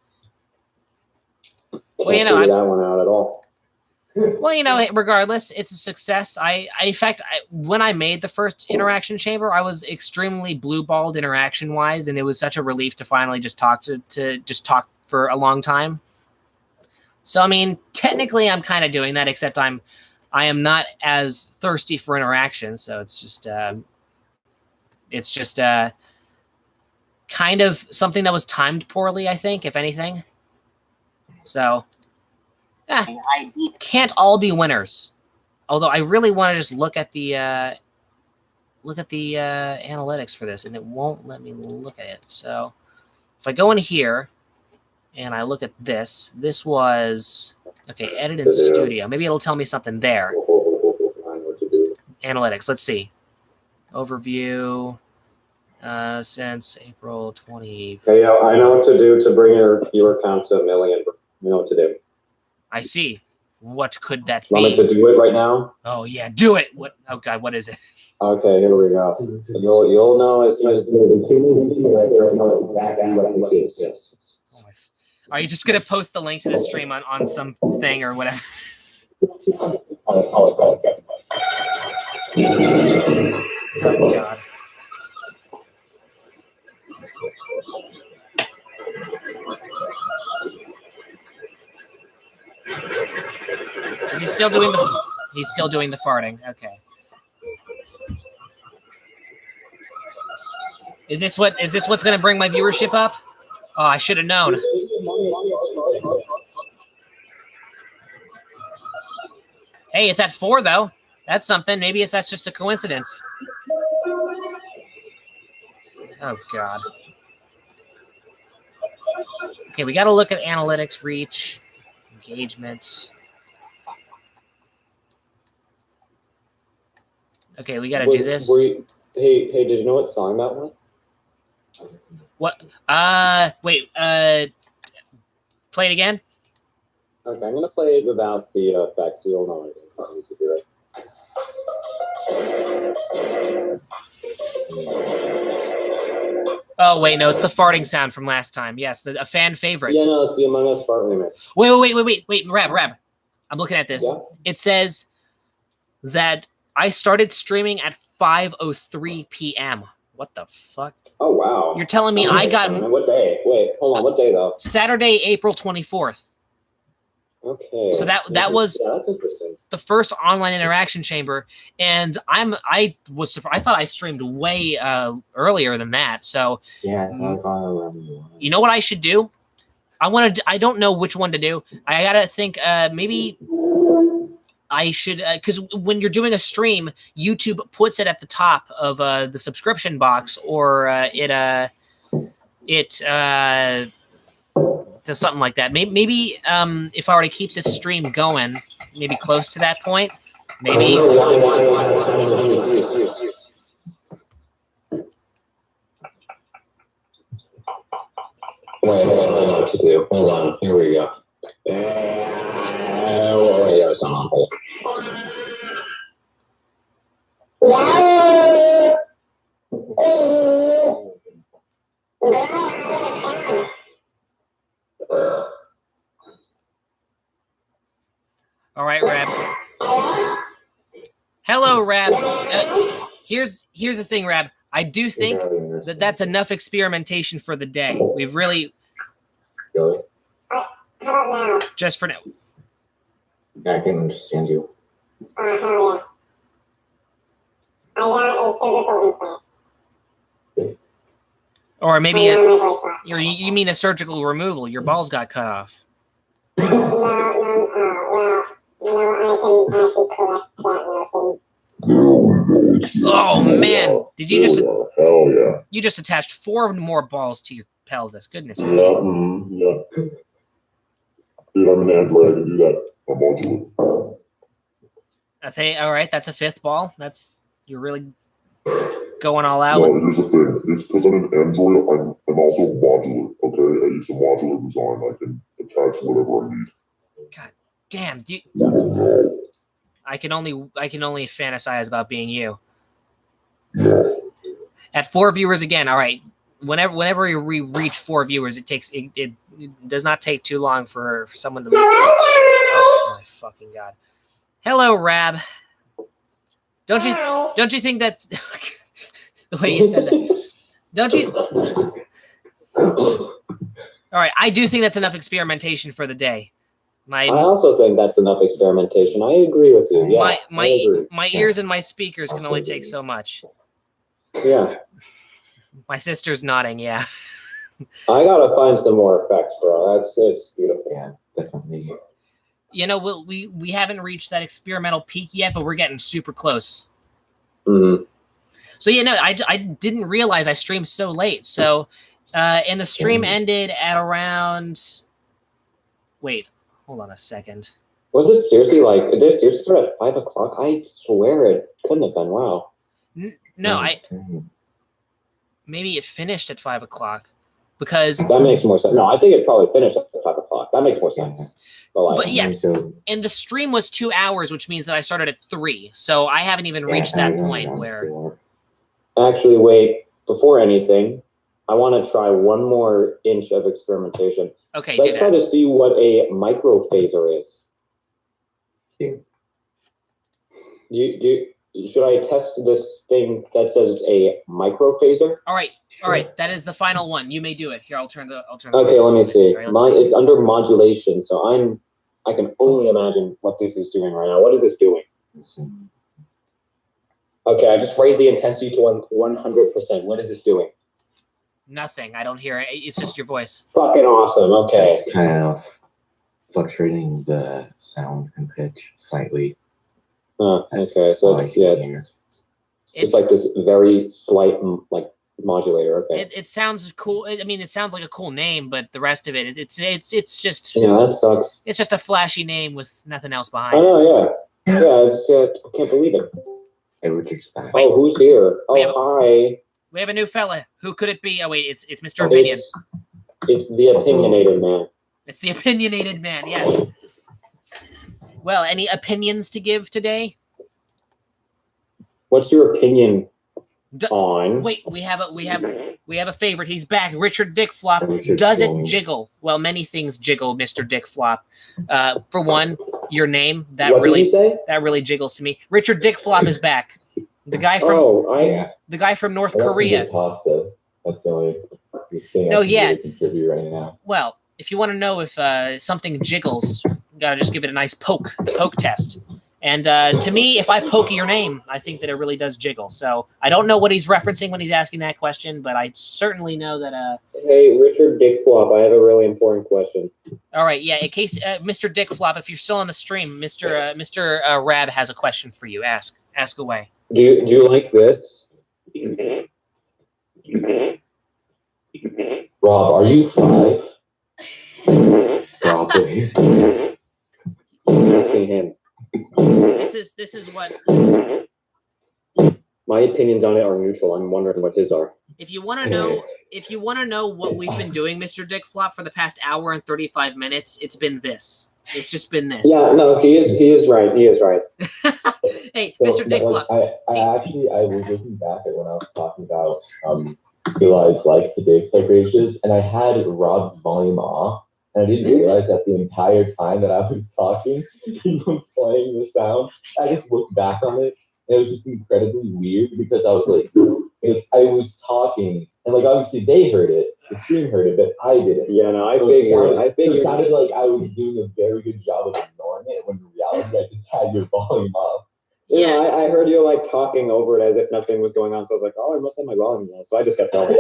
Well, Can't figure that one out at all. Well, regardless, it's a success. In fact, when I made the first interaction chamber, I was extremely blue-balled interaction-wise, and it was such a relief to finally just talk to talk for a long time. So, I mean, technically, I'm kind of doing that, except I am not as thirsty for interaction. So it's just kind of something that was timed poorly, I think, if anything. So. Can't all be winners. Although I really want to just look at the analytics for this, and it won't let me look at it. So if I go in here and I look at this was okay. Edit in Studio. Maybe it'll tell me something there. Analytics. Let's see. Overview. Since April 20. Hey, I know what to do to bring your account to 1 million. You know what to do. I see. What could that be? Want me to do it right now? Oh yeah, do it. What? Oh god, what is it? Okay, here we go. You'll know as soon as Are you just gonna post the link to the stream on some thing or whatever? Oh god. Is he still doing the? He's still doing the farting. Okay. Is this what's going to bring my viewership up? Oh, I should have known. Hey, it's at 4 though. That's something. Maybe that's just a coincidence. Oh god. Okay, we got to look at analytics, reach, engagement. Okay, we got to do this. Hey, did you know what song that was? What? Wait. Play it again. Okay, I'm gonna play it without the effects. So you'll know it is. Oh wait, no, it's the farting sound from last time. Yes, a fan favorite. Yeah, no, it's the Among Us fart remix. Wait, Rab. I'm looking at this. Yeah? It says that I started streaming at 5:03 p.m. What the fuck? Oh wow! You're telling me I got what day? Wait, hold on. What day though? Saturday, April 24th. Okay. So that was that's interesting. The first online interaction chamber, and I was surprised. I thought I streamed way earlier than that. So yeah, you know what I should do? I don't know which one to do. I gotta think. Maybe I should, because when you're doing a stream, YouTube puts it at the top of the subscription box, or it does something like that. Maybe if I were to keep this stream going, maybe close to that point, maybe. Wait, what to do? Hold on. Here we go. It's on hold. All right, Rab. Hello, Rab. Here's the thing, Rab. I do think that that's enough experimentation for the day. We've really. How about now? Just for now. I can understand you. Hell yeah. I got a surgical implant. Or maybe And now my voice box. you mean a surgical removal. Your balls got cut off. No, well, you know, I can actually correct that notion. Oh man, did you just Hell yeah. you just attached 4 more balls to your pelvis? Goodness Yeah, me. yeah. Dude, I'm an android. I can do that. I'm modular. All right, that's a 5th ball. You're really going all out. No, With, here's the thing. It's because I'm an android. I'm also modular. Okay, I use a modular design. I can attach whatever I need. God damn, I can only fantasize about being you. At 4 viewers again. All right. Whenever we reach 4 viewers, it does not take too long for someone to. Oh my fucking god! Hello, Rab. Don't you think that's the way you said that? Don't you? All right, I do think that's enough experimentation for the day. I also think that's enough experimentation. I agree with you. Yeah, I agree. My ears and my speakers can only take so much. Yeah. My sister's nodding. Yeah. I gotta find some more effects, bro. It's beautiful. Yeah, definitely. You know, we haven't reached that experimental peak yet, but we're getting super close. Mm-hmm. So yeah, no, I didn't realize I streamed so late. So, and the stream ended at around. Wait, hold on a second. Was it seriously did it seriously start at 5 o'clock? I swear it couldn't have been. Wow. No, maybe it finished at 5 o'clock because that makes more sense. No, I think it probably finished at 5 o'clock. That makes more sense. But yeah, and the stream was 2 hours, which means that I started at 3. So I haven't even reached that point where. Actually, wait. Before anything, I want to try one more inch of experimentation. Okay, let's try to see what a microphaser is. Should I test this thing that says it's a microphaser? All right. That is the final one. You may do it. Here, I'll turn the. Okay, let me see. Right, see. It's under modulation, so I can only imagine what this is doing right now. What is this doing? Okay, I just raised the intensity to 100%. What is this doing? Nothing. I don't hear it. It's just your voice. Fucking awesome. Okay. It's kind of fluctuating the sound and pitch slightly. Okay, so it's like this very slight modulator. Okay. It sounds cool. I mean, it sounds like a cool name, but the rest of it, it's just. Yeah, that sucks. It's just a flashy name with nothing else behind. I know. Yeah. I can't believe it. Hey, Richard's back. Oh, who's here? Oh, hi. We have a new fella. Who could it be? Oh wait, it's Mr. Opinion. It's the opinionated man. It's the opinionated man. Yes. Well, any opinions to give today? What's your opinion on? Wait, we have a favorite. He's back. Richard Dick Flop. Does it jiggle? Well, many things jiggle, Mr. Dick Flop. For one, your name that what did you say? That really jiggles to me. Richard Dick Flop is back. The guy from the guy from North Korea. Pasta. That's the only thing I can really contribute right now. Well, if you want to know if something jiggles, you gotta just give it a nice poke test. And to me, if I poke your name, I think that it really does jiggle. So I don't know what he's referencing when he's asking that question, but I certainly know that. Hey, Richard Dick Flop, I have a really important question. All right, yeah. In case Mr. Dick Flop, if you're still on the stream, Mr. Rab has a question for you. Ask away. Do you like this? Rob, are you high? Probably. Asking him. This is what. My opinions on it are neutral. I'm wondering what his are. If you want to know what we've been doing, Mr. Dick Flop, for the past hour and 35 minutes, it's been this. It's just been this. Yeah, no, he is right. He is right. Hey, Mr. Dick Flop. I was looking back at when I was talking about realized like the Dave separations, and I had Rob's volume off, and I didn't realize that the entire time that I was talking, he was playing the sound. I just looked back on it, and it was just incredibly weird because I was like, I was talking, and like obviously they heard it, the stream heard it, but I didn't. Yeah, no, I So it figured. I It figured. sounded like I was doing a very good job of ignoring it, when in reality I just had your volume off. Yeah, I heard you like talking over it as if nothing was going on. So I was like, oh, I must have my volume low. So I just kept going.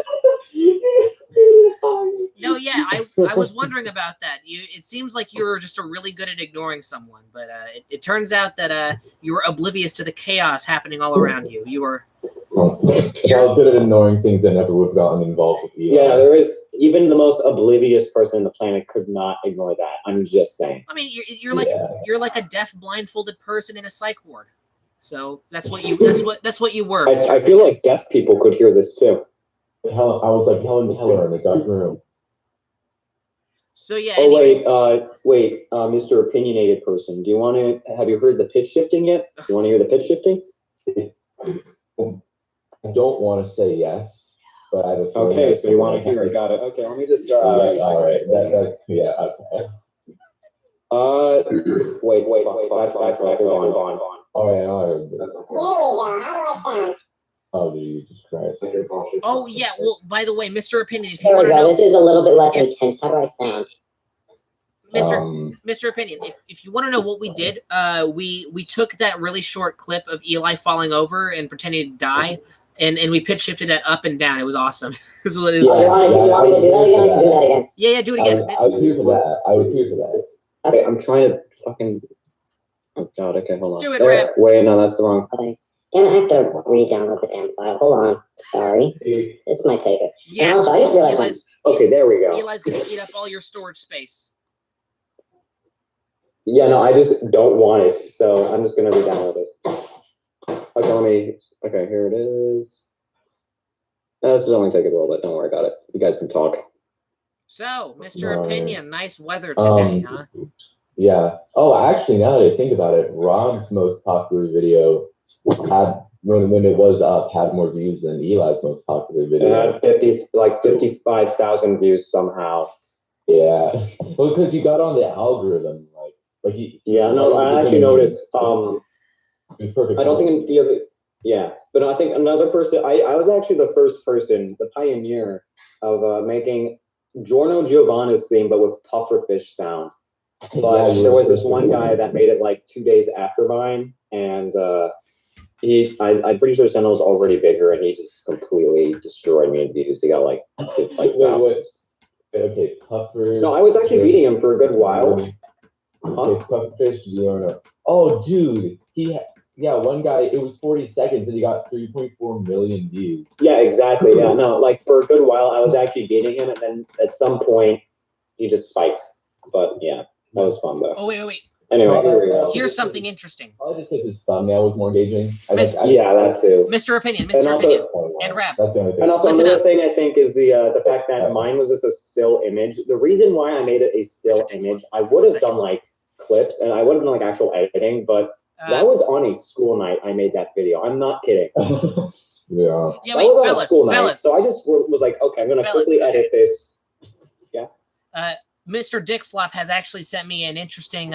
No, yeah, I was wondering about that. It seems like you're just really good at ignoring someone, but it turns out that you were oblivious to the chaos happening all around you. You were. If I was good at ignoring things, I never would have gotten involved with you. Yeah, there is even the most oblivious person on the planet could not ignore that. I'm just saying. I mean, you're like a deaf, blindfolded person in a psych ward. So that's what you were. I feel like deaf people could hear this too. I was like Helen Keller in the dark room. So yeah. Oh anyways. wait, Mr. Opinionated person. Have you heard the pitch shifting yet? Do you want to hear the pitch shifting? I don't want to say yes, but I have a feeling. Okay, so you want to hear it? Got it. Okay, let me just. All right. That's yeah. Okay. Wait. Hold on. Oh yeah. All right. Here we go. How do I sound? Oh Jesus Christ. Oh yeah. Well, by the way, Mr. Opinion, if you There want we to go. know, This is a little bit less intense. How do I sound? Mr. Opinion, if you want to know what we did, we took that really short clip of Eli falling over and pretending to die, and we pitch shifted that up and down. It was awesome. You want me to do that again? Yeah, do it again. I was here for that. Okay, I'm trying to fucking. Oh God. Okay, hold on. Do it, Rap. Wait, no, that's the wrong. Okay. Gonna have to re-download the damn file. Hold on. Sorry. This might take it. Yes. Also, I just realized Eli's, Okay, there we go. Eli's gonna eat up all your storage space. Yeah, no, I just don't want it, so I'm just gonna re-download it. Okay, okay, here it is. This will only take a little bit. Don't worry about it. You guys can talk. So, Mr. Opinion, nice weather today, huh? Yeah. Oh, actually, now that I think about it, Rob's most popular video had when it was up had more views than Eli's most popular It video. had 55,000 views somehow. Yeah. Well, because you got on the algorithm, like you. Yeah, no, I actually noticed. It was perfect. I don't think the other. Yeah, but I think another person. I was actually the first person, the pioneer of making Giorno Giovanna's theme, but with pufferfish sound. But there was this one guy that made it like 2 days after mine, and I'm pretty sure his channel was already bigger, and he just completely destroyed me in views. He got like thousands. Okay, Puffer. No, I was actually beating him for a good while. Okay, Pufferfish Giorno. Oh, dude, one guy. It was 40 seconds, and he got 3.4 million views. Yeah, exactly. Yeah, no, like for a good while, I was actually beating him, and then at some point, he just spiked. But yeah, that was fun though. Oh, wait. Anyway, here we go. Here's something interesting. I just think his thumbnail was more engaging. Yeah, that too. Mr. Opinion, And Mr. also- Opinion, and Rap. That's the only thing. And also Listen another up. thing I think is the fact that mine was just a still image. The reason why I made it a still image, I would have done like clips and I would have done like actual editing, but that was on a school night. I made that video. I'm not kidding. Yeah. Yeah, That wait, was on a school night, fellas. so I just was like, okay, I'm gonna Fellas, quickly edit this. Mr. Dick Flop has actually sent me an interesting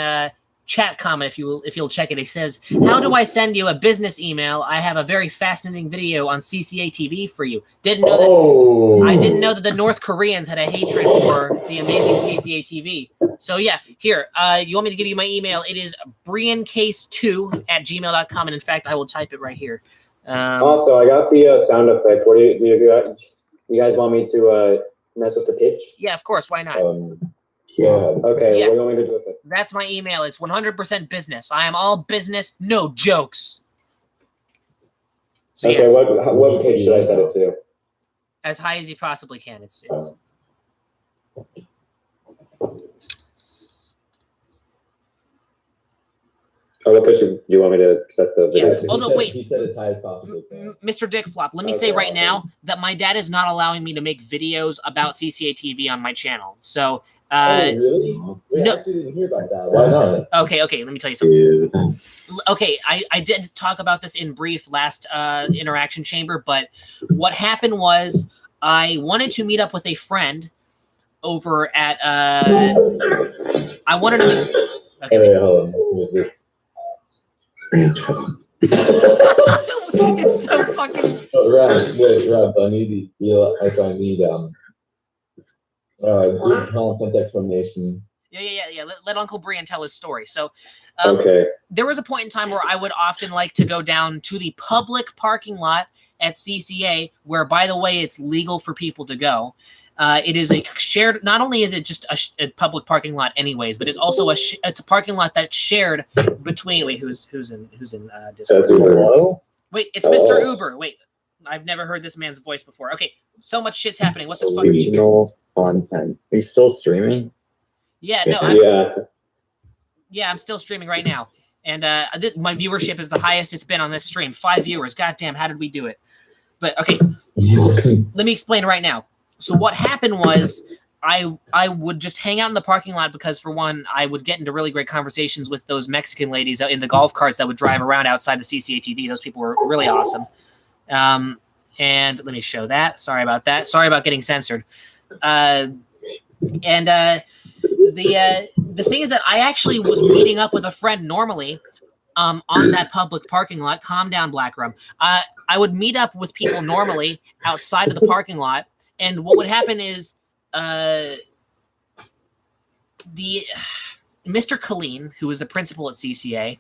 chat comment. If you'll check it, it says, "How do I send you a business email? I have a very fascinating video on CCA TV for you. Didn't know that. I didn't know that the North Koreans had a hatred for the amazing CCA TV. So yeah, here. You want me to give you my email? It is briancase2@gmail.com, and in fact, I will type it right here. Also, I got the sound effect. What do you guys want me to mess with the pitch? Yeah, of course. Why not? Yeah. Okay, Yeah. what do you want me to do with it? That's my email. It's 100% business. I am all business, no jokes. So Okay, yes, what page should I set it to? as high as you possibly can. It's Oh, what page do you want me to set the video Yeah. to? Oh, no, wait. He said as high as possible. Mr. Dick Flop, let me say right now that my dad is not allowing me to make videos about CCA TV on my channel. So, Really? Wait, no. I actually didn't hear about that. Why not? okay, let me tell you something. Okay, I did talk about this in brief last interaction chamber, but what happened was I wanted to meet up with a friend over at I wanted to meet, Hey, wait, hold on. it's so fucking Oh, Rob, I need Good content explanation. Yeah. Let Uncle Brian tell his story. So, Okay. there was a point in time where I would often like to go down to the public parking lot at CCA, where, by the way, it's legal for people to go. It is a shared. Not only is it just a public parking lot, anyways, but it's also it's a parking lot that's shared between. Wait, who's in Discord? That's Uber. Wait, it's Mr. Uber. Wait, I've never heard this man's voice before. Okay, so much shit's happening. What the fuck? Original content. Are you still streaming? Yeah, no, Yeah. I'm still streaming right now, and my viewership is the highest it's been on this stream. 5 viewers. Goddamn, how did we do it? But okay, let me explain right now. So what happened was I would just hang out in the parking lot because, for one, I would get into really great conversations with those Mexican ladies in the golf carts that would drive around outside the CCA TV. Those people were really awesome. And let me show that. Sorry about that. Sorry about getting censored. The thing is that I actually was meeting up with a friend normally on that public parking lot. Calm down, Black Rum. I would meet up with people normally outside of the parking lot, and what would happen is Mr. Colleen, who was the principal at CCA,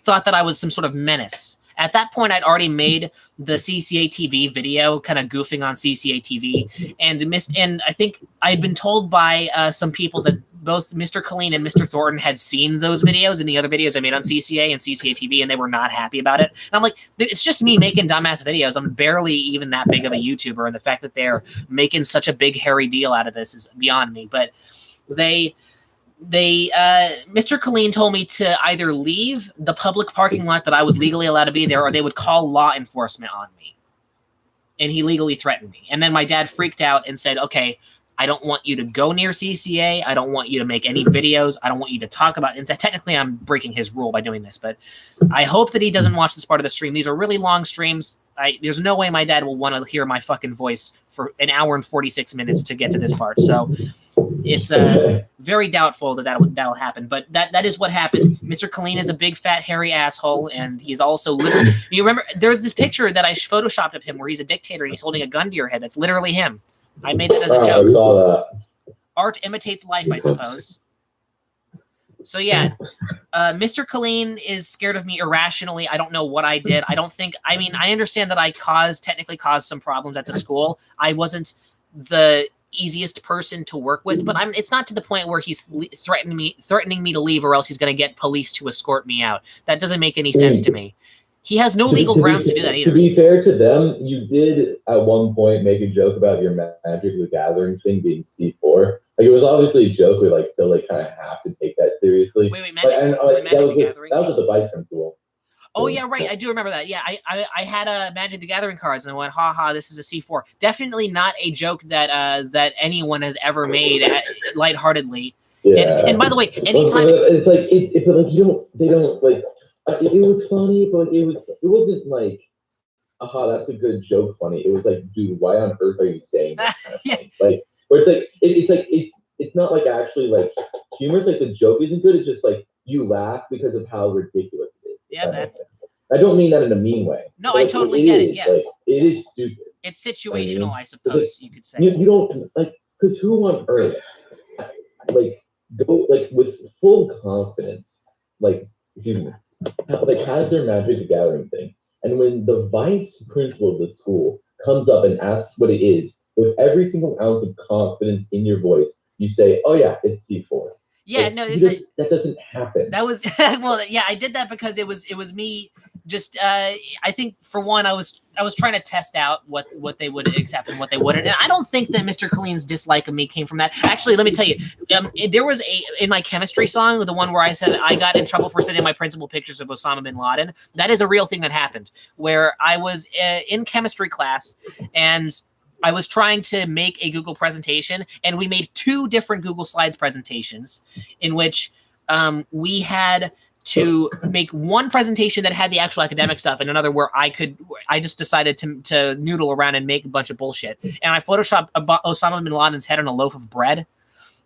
thought that I was some sort of menace. At that point, I'd already made the CCA TV video, kind of goofing on CCA TV, and I think I'd been told by some people that both Mr. Colleen and Mr. Thornton had seen those videos and the other videos I made on CCA and CCA TV, and they were not happy about it. And I'm like, it's just me making dumbass videos. I'm barely even that big of a YouTuber, and the fact that they're making such a big hairy deal out of this is beyond me. But Mr. Colleen told me to either leave the public parking lot that I was legally allowed to be there, or they would call law enforcement on me. And he legally threatened me. And then my dad freaked out and said, okay, I don't want you to go near CCA. I don't want you to make any videos. I don't want you to talk about it. And technically, I'm breaking his rule by doing this, but I hope that he doesn't watch this part of the stream. These are really long streams. There's no way my dad will want to hear my fucking voice for an hour and 46 minutes to get to this part. So it's very doubtful that'll happen. But that is what happened. Mr. Colleen is a big, fat, hairy asshole, and he's also literally... You remember, there's this picture that I photoshopped of him where he's a dictator and he's holding a gun to your head. That's literally him. I made that as a joke. I saw that. Art imitates life, I suppose. So yeah, Mr. Colleen is scared of me irrationally. I don't know what I did. I understand that I technically caused some problems at the school. I wasn't the easiest person to work with, but it's not to the point where he's threatening me to leave, or else he's going to get police to escort me out. That doesn't make any sense to me. He has no legal grounds to do that either. To be fair to them, you did at one point make a joke about your Magic the Gathering thing being C4. Like, it was obviously a joke. We still kind of have to take that seriously. Wait, Magic the Gathering. That was a device from tool. Oh yeah, right. I do remember that. Yeah, I had a Magic the Gathering cards, and I went, haha, this is a C4. Definitely not a joke that anyone has ever made lightheartedly. Yeah. And by the way, anytime it's like they don't like. It was funny, but it wasn't like, aha, that's a good joke funny. It was like, dude, why on earth are you saying that? Kind of thing. Like, where it's not like actually like humor. It's like the joke isn't good. It's just like you laugh because of how ridiculous it is. Yeah, I don't mean that in a mean way. No, I totally get it. Yeah, like, it is stupid. It's situational, I suppose you could say. You don't like, because who on earth go with full confidence, excuse me, has their Magic the Gathering thing, and when the vice principal of the school comes up and asks what it is, with every single ounce of confidence in your voice, you say, "Oh yeah, it's C4." Yeah, that doesn't happen. That was well, yeah, I did that because it was me. Just I think for one, I was trying to test out what they would accept and what they wouldn't. And I don't think that Mr. Colleen's dislike of me came from that. Actually, let me tell you, there was in my chemistry song, the one where I said I got in trouble for sending my principal pictures of Osama bin Laden. That is a real thing that happened, where I was in chemistry class and I was trying to make a Google presentation, and we made 2 different Google Slides presentations in which we had to make one presentation that had the actual academic stuff and another where I just decided to noodle around and make a bunch of bullshit. And I photoshopped Osama bin Laden's head on a loaf of bread.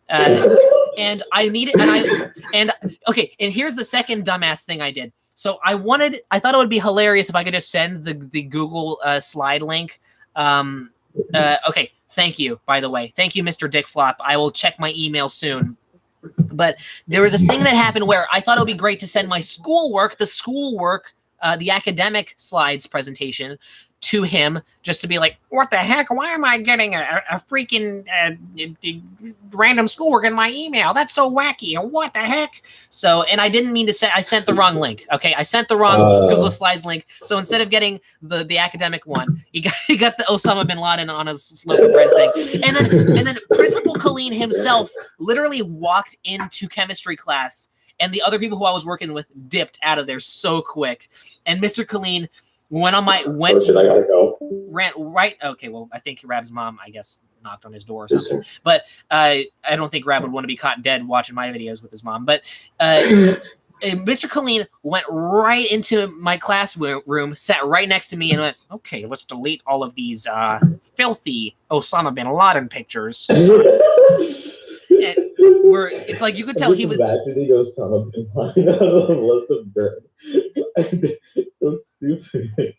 And I needed, and here's the second dumbass thing I did. So I thought it would be hilarious if I could just send the Google slide link. Okay, Thank you, by the way. Thank you, Mr. Dick Flop. I will check my email soon. But there was a thing that happened where I thought it would be great to send my schoolwork, the academic slides presentation, to him, just to be like, what the heck? Why am I getting a freaking random schoolwork in my email? That's so wacky. What the heck? So, and I didn't mean to say, I sent the wrong link. Okay, I sent the wrong Google Slides link. So instead of getting the academic one, he got the Osama bin Laden on a loaf of bread thing. And then Principal Colleen himself literally walked into chemistry class, and the other people who I was working with dipped out of there so quick. And Mr. Colleen went on my I gotta go. ran right. Okay, well, I think Rab's mom, I guess, knocked on his door or something. But I don't think Rab would want to be caught dead watching my videos with his mom. But Mr. Colleen went right into my classroom, sat right next to me, and went, "Okay, let's delete all of these filthy Osama bin Laden pictures." It's like you could tell he was. Imagining Osama bin Laden on a loaf of bread. So stupid.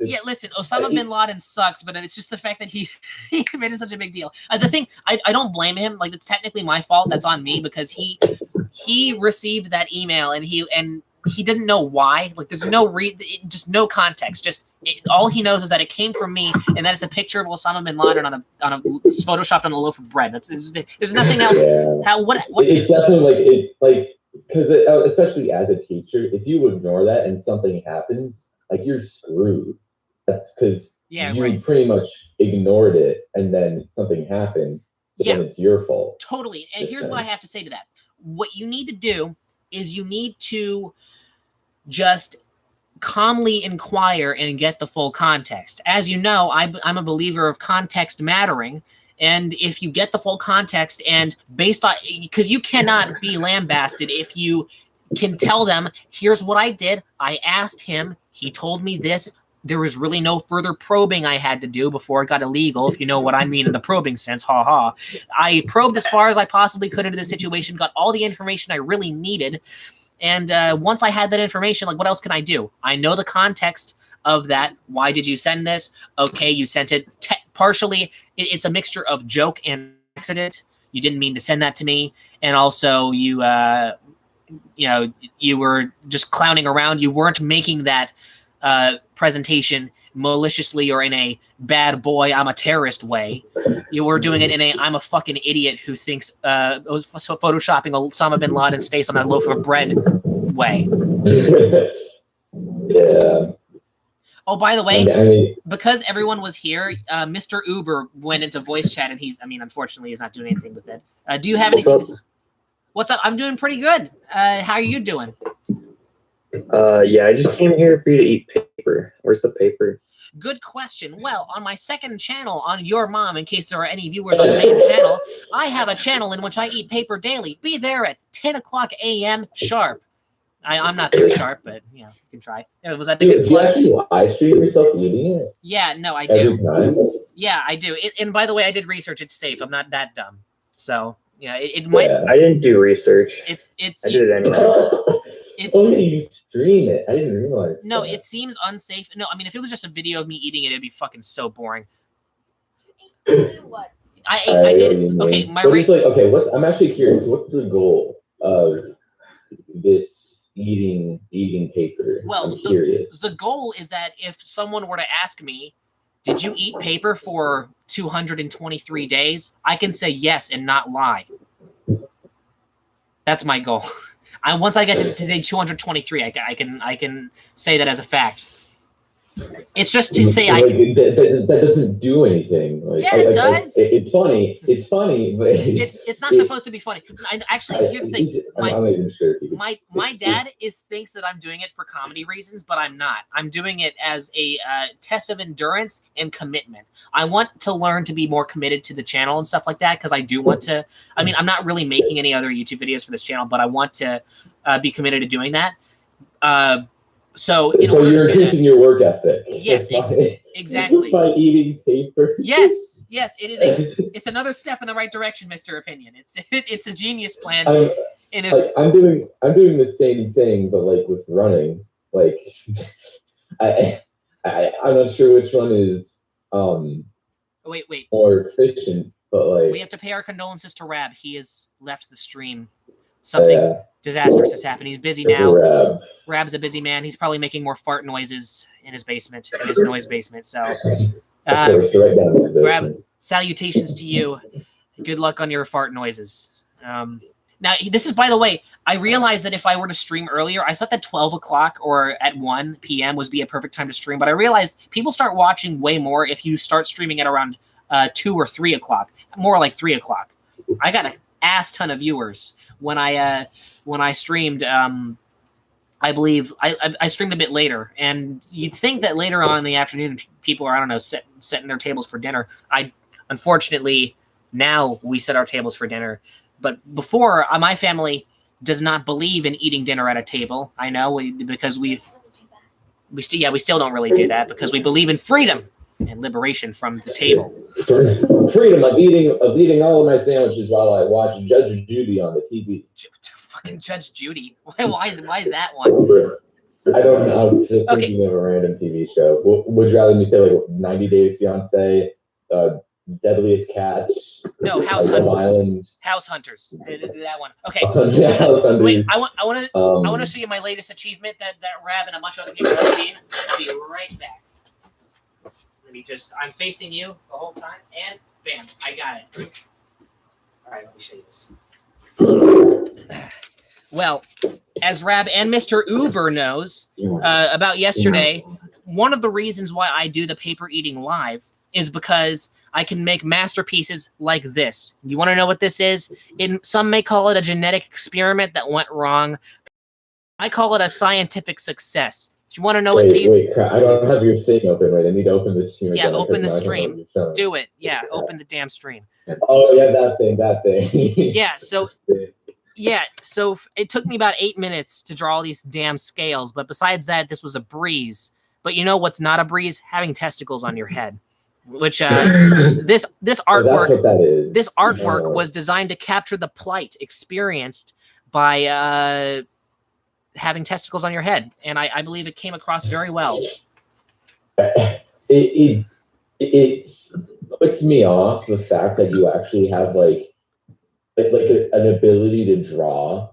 Yeah, listen, Osama bin Laden sucks, but it's just the fact that he made it such a big deal. The thing, I don't blame him. Like, it's technically my fault. That's on me, because he received that email and he didn't know why. Like, there's no just no context. Just all he knows is that it came from me, and that it's a picture of Osama bin Laden on a photoshopped on a loaf of bread. There's nothing else. Yeah. What? It's definitely because especially as a teacher, if you ignore that and something happens, like, you're screwed. That's because you pretty much ignored it, and then something happened, so then it's your fault. Totally. And here's what I have to say to that. What you need to do is you need to just calmly inquire and get the full context. As you know, I'm a believer of context mattering. And if you get the full context, and based on, because you cannot be lambasted if you can tell them, here's what I did. I asked him. He told me this. There was really no further probing I had to do before it got illegal, if you know what I mean in the probing sense. Ha ha. I probed as far as I possibly could into the situation, got all the information I really needed. And once I had that information, like, what else can I do? I know the context of that. Why did you send this? Okay, you sent it. Partially, it's a mixture of joke and accident. You didn't mean to send that to me. And also, you were just clowning around. You weren't making that presentation maliciously or in a bad boy, I'm a terrorist way. You were doing it in a I'm a fucking idiot who thinks photoshopping Osama bin Laden's face on a loaf of bread way. Yeah. Oh, by the way, I mean, because everyone was here, Mr. Uber went into voice chat, and unfortunately, he's not doing anything with it. Do you have anything? What's up? I'm doing pretty good. How are you doing? Yeah, I just came here for you to eat paper. Where's the paper? Good question. Well, on my second channel, on Your Mom, in case there are any viewers on the main channel, I have a channel in which I eat paper daily. Be there at 10 o'clock a.m. sharp. I'm not there sharp, but you can try. Was that a good plug? Do you actually live stream yourself eating it? Yeah, no, I do. Every time? Yeah, I do. And by the way, I did research. It's safe. I'm not that dumb. So yeah, it might. I didn't do research. It's. I did it anyway. You stream it. I didn't realize. No, it seems unsafe. No, I mean, if it was just a video of me eating it, it'd be fucking so boring. I did. Okay, my rate. I'm actually curious. What's the goal of this eating paper? Well, I'm curious. The goal is that if someone were to ask me, did you eat paper for 223 days? I can say yes and not lie. That's my goal. Once I get to day 223, I can say that as a fact. It's just to say that doesn't do anything. It does. It's funny. It's funny, but it's not supposed to be funny. Actually, here's the thing. I'm not even sure. My dad thinks that I'm doing it for comedy reasons, but I'm not. I'm doing it as a test of endurance and commitment. I want to learn to be more committed to the channel and stuff like that, because I do want to. I mean, I'm not really making any other YouTube videos for this channel, but I want to be committed to doing that. So you're increasing your work ethic. Yes, exactly. By eating paper. Yes, it is. It's another step in the right direction, Mr. Opinion. It's a genius plan. I'm doing the same thing, but like with running. Like, I'm not sure which one is. Wait. more efficient, but like We have to pay our condolences to Rab. He has left the stream. Something disastrous has happened. He's busy now. Rab's a busy man. He's probably making more fart noises in his basement, in his noise basement. So, Rab, salutations to you. Good luck on your fart noises. Now, this is, by the way, I realized that if I were to stream earlier, I thought that 12 o'clock or at 1 p.m. was be a perfect time to stream, but I realized people start watching way more if you start streaming at around 2 or 3 o'clock, more like 3 o'clock. I got an ass ton of viewers when I streamed. I believe I streamed a bit later, and you'd think that later on in the afternoon, people are, I don't know, setting their tables for dinner. Unfortunately, now we set our tables for dinner. But before, my family does not believe in eating dinner at a table. I know because we still don't really do that because we believe in freedom and liberation from the table. Freedom of eating all of my sandwiches while I watch Judge Judy on the TV. Fucking Judge Judy. Why that one? I don't know. I'm just thinking of a random TV show. Would you rather me say like 90 Day Fiance, Deadliest Catch? No, House Hunters. House Hunters. That one. Okay. House Hunters. Wait, I want to show you my latest achievement that Rab and a bunch of other people have seen. I'll be right back. I'm facing you the whole time, and bam, I got it. All right, let me show you this. Well, as Rab and Mr. Uber knows about yesterday, one of the reasons why I do the paper eating live is because I can make masterpieces like this. You want to know what this is? Some may call it a genetic experiment that went wrong. I call it a scientific success. Do you want to know what these... Wait, I don't have your thing open, right? I need to open the stream. Yeah, open the stream. Do it. Yeah, open the damn stream. Oh, yeah, that thing. So it took me about 8 minutes to draw all these damn scales, but besides that, this was a breeze. But you know what's not a breeze? Having testicles on your head. Which this artwork was designed to capture the plight experienced by having testicles on your head, and I believe it came across very well. It puts me off the fact that you actually have like an ability to draw.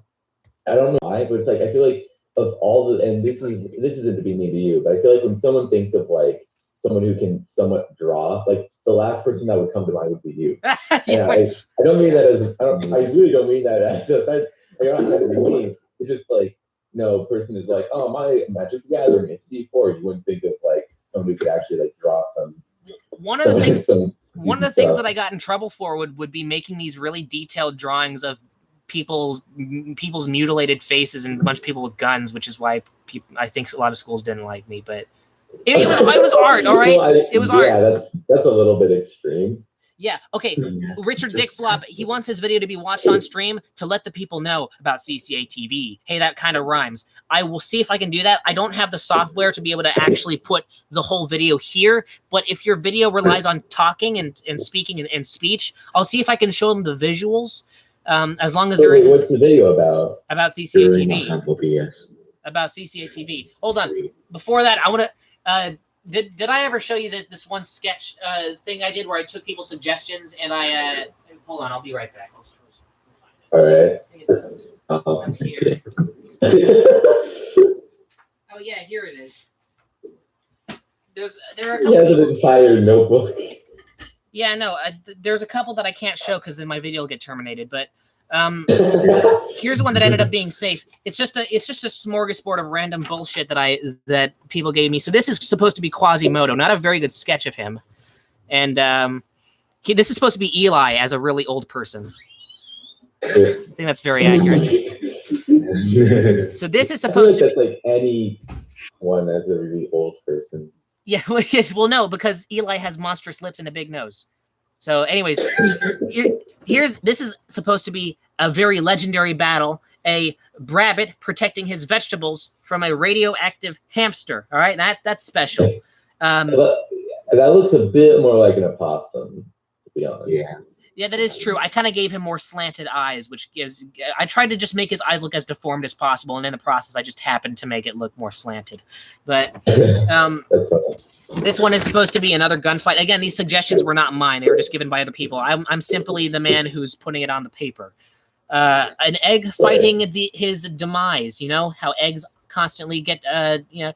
I don't know why, but it's like I feel like of all the, and this isn't to be mean to you, but I feel like when someone thinks of like someone who can somewhat draw, like the last person that would come to mind would be you. Yeah, I don't mean that as I really don't mean that as you're not trying to be mean. It's just like no person is like, oh, my Magic the Gathering is C4. You wouldn't think of like someone who could actually like draw some. One of the things that I got in trouble for would be making these really detailed drawings of people's mutilated faces and a bunch of people with guns, which is why I think a lot of schools didn't like me, but. It was art, all right? It was art. Yeah, that's a little bit extreme. Yeah, okay. Richard Dickflop, he wants his video to be watched on stream to let the people know about CCA TV. Hey, that kind of rhymes. I will see if I can do that. I don't have the software to be able to actually put the whole video here, but if your video relies on talking and speaking and speech, I'll see if I can show them the visuals, as long as there is... What's the video about? About CCA TV. About CCA TV. Hold on. Before that, I want to... Did I ever show you this one sketch thing I did where I took people's suggestions and I hold on, I'll be right back. All right. Here. Oh yeah, here it is. There are a couple. He has an entire notebook. Yeah, no, there's a couple that I can't show because then my video will get terminated. But here's one that ended up being safe. It's just a smorgasbord of random bullshit that people gave me. So this is supposed to be Quasimodo, not a very good sketch of him, and this is supposed to be Eli as a really old person. I think that's very accurate. So this is supposed to be like any one as a really old person. Yeah, well, no, because Eli has monstrous lips and a big nose. So, anyways, this is supposed to be a very legendary battle. A rabbit protecting his vegetables from a radioactive hamster. All right, that's special. That looks a bit more like an opossum, to be honest. Yeah. Yeah, that is true. I kind of gave him more slanted eyes, which gives. I tried to just make his eyes look as deformed as possible, and in the process, I just happened to make it look more slanted. But this one is supposed to be another gunfight. Again, these suggestions were not mine; they were just given by other people. I'm simply the man who's putting it on the paper. An egg fighting his demise. You know how eggs constantly get. You know,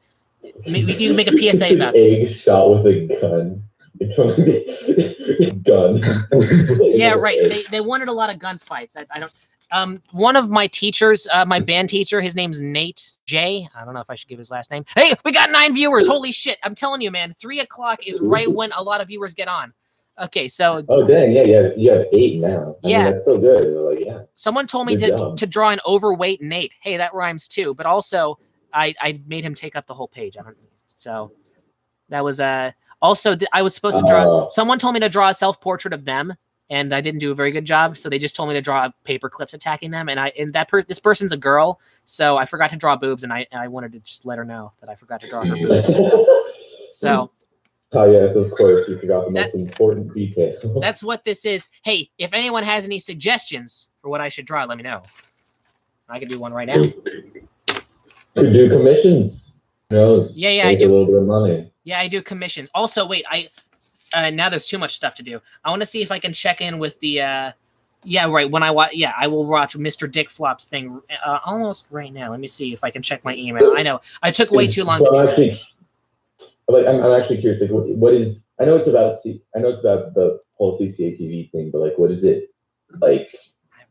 you can make a PSA about this. Egg shot with a gun. Gun. Yeah, right. They wanted a lot of gunfights. I don't. One of my teachers, my band teacher, his name's Nate J. I don't know if I should give his last name. Hey, we got 9 viewers. Holy shit! I'm telling you, man. 3 o'clock is right when a lot of viewers get on. Okay, so. Oh dang! Yeah. You have 8 now. I mean, that's so good. Like, yeah. Someone told me to draw an overweight Nate. Hey, that rhymes too. But also, I made him take up the whole page. So that was Also, I was supposed to draw. Someone told me to draw a self-portrait of them, and I didn't do a very good job. So they just told me to draw paper clips attacking them, and this person's a girl, so I forgot to draw boobs, and I wanted to just let her know that I forgot to draw her boobs. So. Oh yes, of course, you forgot the most important detail. That's what this is. Hey, if anyone has any suggestions for what I should draw, let me know. I can do one right now. Could do commissions. No. Yeah, I do. A little bit of money. Yeah, I do commissions. Also, wait, now there's too much stuff to do. I want to see if I can check in with the yeah, right. When I watch, yeah, I will watch Mr. Dick Flop's thing almost right now. Let me see if I can check my email. I know I took way too long to do that. Like, I'm actually curious. Like, what is? I know it's about the whole CCA TV thing, but like, what is it? Like,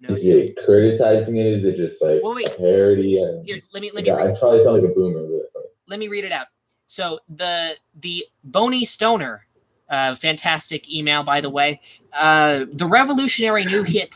is it criticizing it? Is it just like a parody? And here, let me. I probably sound like a boomer. But let me read it out. So the Boney Stoner, fantastic email, by the way. The revolutionary new hit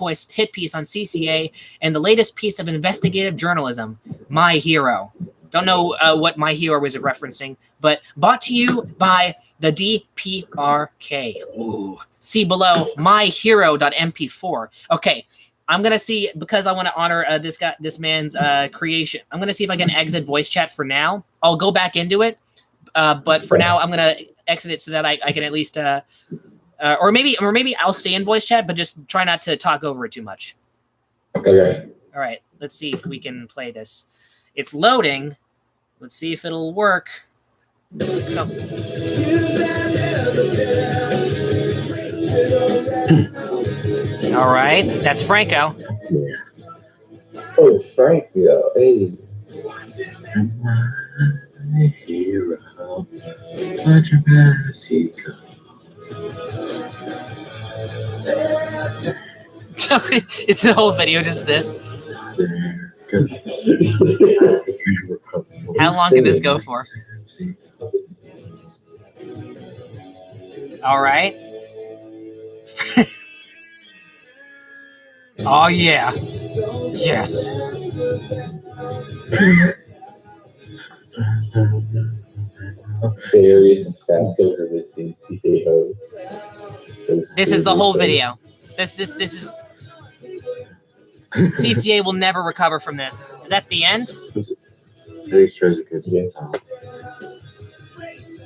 piece on CCA and the latest piece of investigative journalism, My Hero. Don't know what My Hero was referencing, but brought to you by the DPRK. Ooh. See below, myhero.mp4. Okay, I'm gonna see, because I want to honor this man's creation. I'm gonna see if I can exit voice chat for now. I'll go back into it, but for now I'm gonna exit it so that I can at least, or maybe I'll stay in voice chat, but just try not to talk over it too much. Okay. All right, let's see if we can play this. It's loading. Let's see if it'll work. No. All right, that's Franco. Oh, it's Franco. Hey. Hero, let your mercy go. Is the whole video just this? How long can this go for? All right. Oh yeah. Yes. Various facts over the CCA host. This is the whole video. This is. CCA will never recover from this. Is that the end?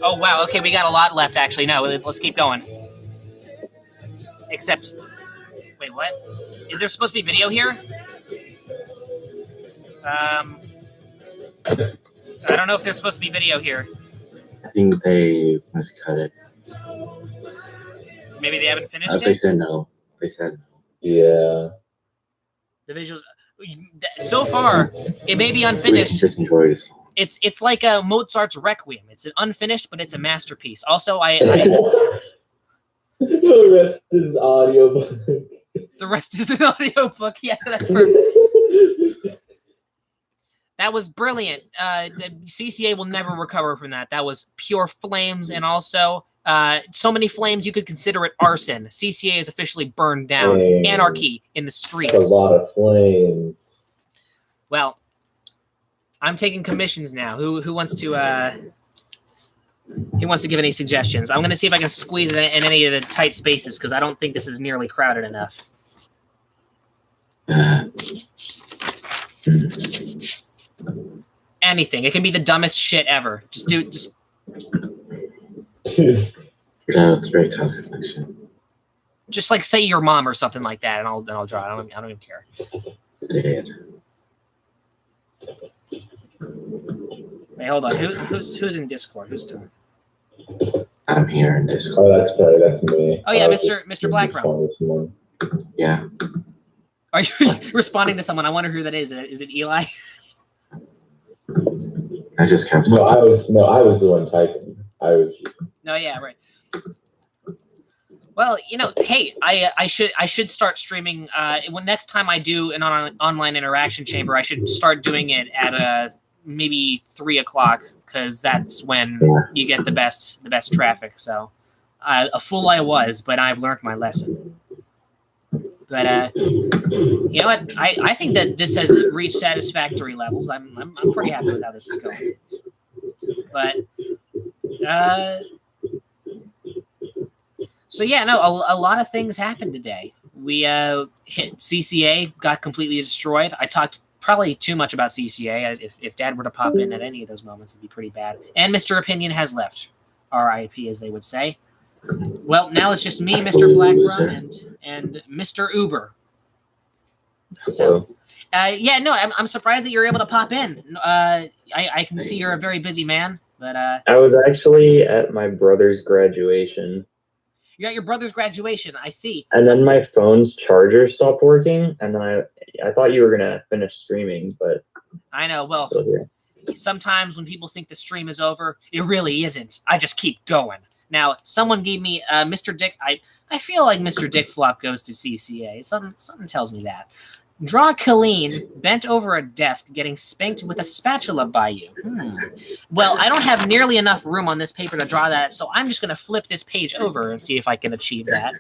Oh wow. Okay, we got a lot left. Actually, no. Let's keep going. Except, wait, what? Is there supposed to be video here? I don't know if there's supposed to be video here. I think they miscut it. Maybe they haven't finished They it? said no. They said no. Yeah. The visuals. So far, it may be unfinished. Just enjoy this. It's like a Mozart's Requiem. It's an unfinished, but it's a masterpiece. Also, The rest is audio. The rest is an audiobook. Yeah, that's perfect. That was brilliant. The CCA will never recover from that. That was pure flames, and also so many flames you could consider it arson. CCA is officially burned down. Dang. Anarchy in the streets. That's a lot of flames. Well, I'm taking commissions now. Who wants to give any suggestions? I'm going to see if I can squeeze it in any of the tight spaces, because I don't think this is nearly crowded enough. Anything. It can be the dumbest shit ever. Just do. Just. It's very color reflection. Just like say your mom or something like that, and I'll draw it. I don't even care. Dad. Wait, hold on. Who's in Discord? Who's doing? I'm here in Discord. Oh, that's sorry, that's me. Oh yeah, I was Mr. just Blackrock. responding to someone. Yeah. Are you responding to someone? I wonder who that is. Is it Eli? I just kept. No, I was the one typing. I was. No, yeah, right. Well, hey, I should start streaming. When next time I do an online interaction chamber, I should start doing it at maybe 3 o'clock, because that's when you get the best traffic. So, a fool I was, but I've learned my lesson. But you know what? I think that this has reached satisfactory levels. I'm pretty happy with how this is going. But so yeah, no, a lot of things happened today. We hit CCA, got completely destroyed. I talked probably too much about CCA. If Dad were to pop in at any of those moments, it'd be pretty bad. And Mr. Opinion has left. R.I.P. as they would say. Well, now it's just me, Mr. Blackrum, and Mr. Uber. So, yeah, no, I'm surprised that you're able to pop in. I can see you're a very busy man, but I was actually at my brother's graduation. You're at your brother's graduation. I see. And then my phone's charger stopped working, and then I thought you were gonna finish streaming, but I know. Well, sometimes when people think the stream is over, it really isn't. I just keep going. Now, someone gave me Mr. Dick. I feel like Mr. Dick Flop goes to CCA. Something tells me that. Draw Colleen bent over a desk getting spanked with a spatula by you. Well, I don't have nearly enough room on this paper to draw that, so I'm just going to flip this page over and see if I can achieve that.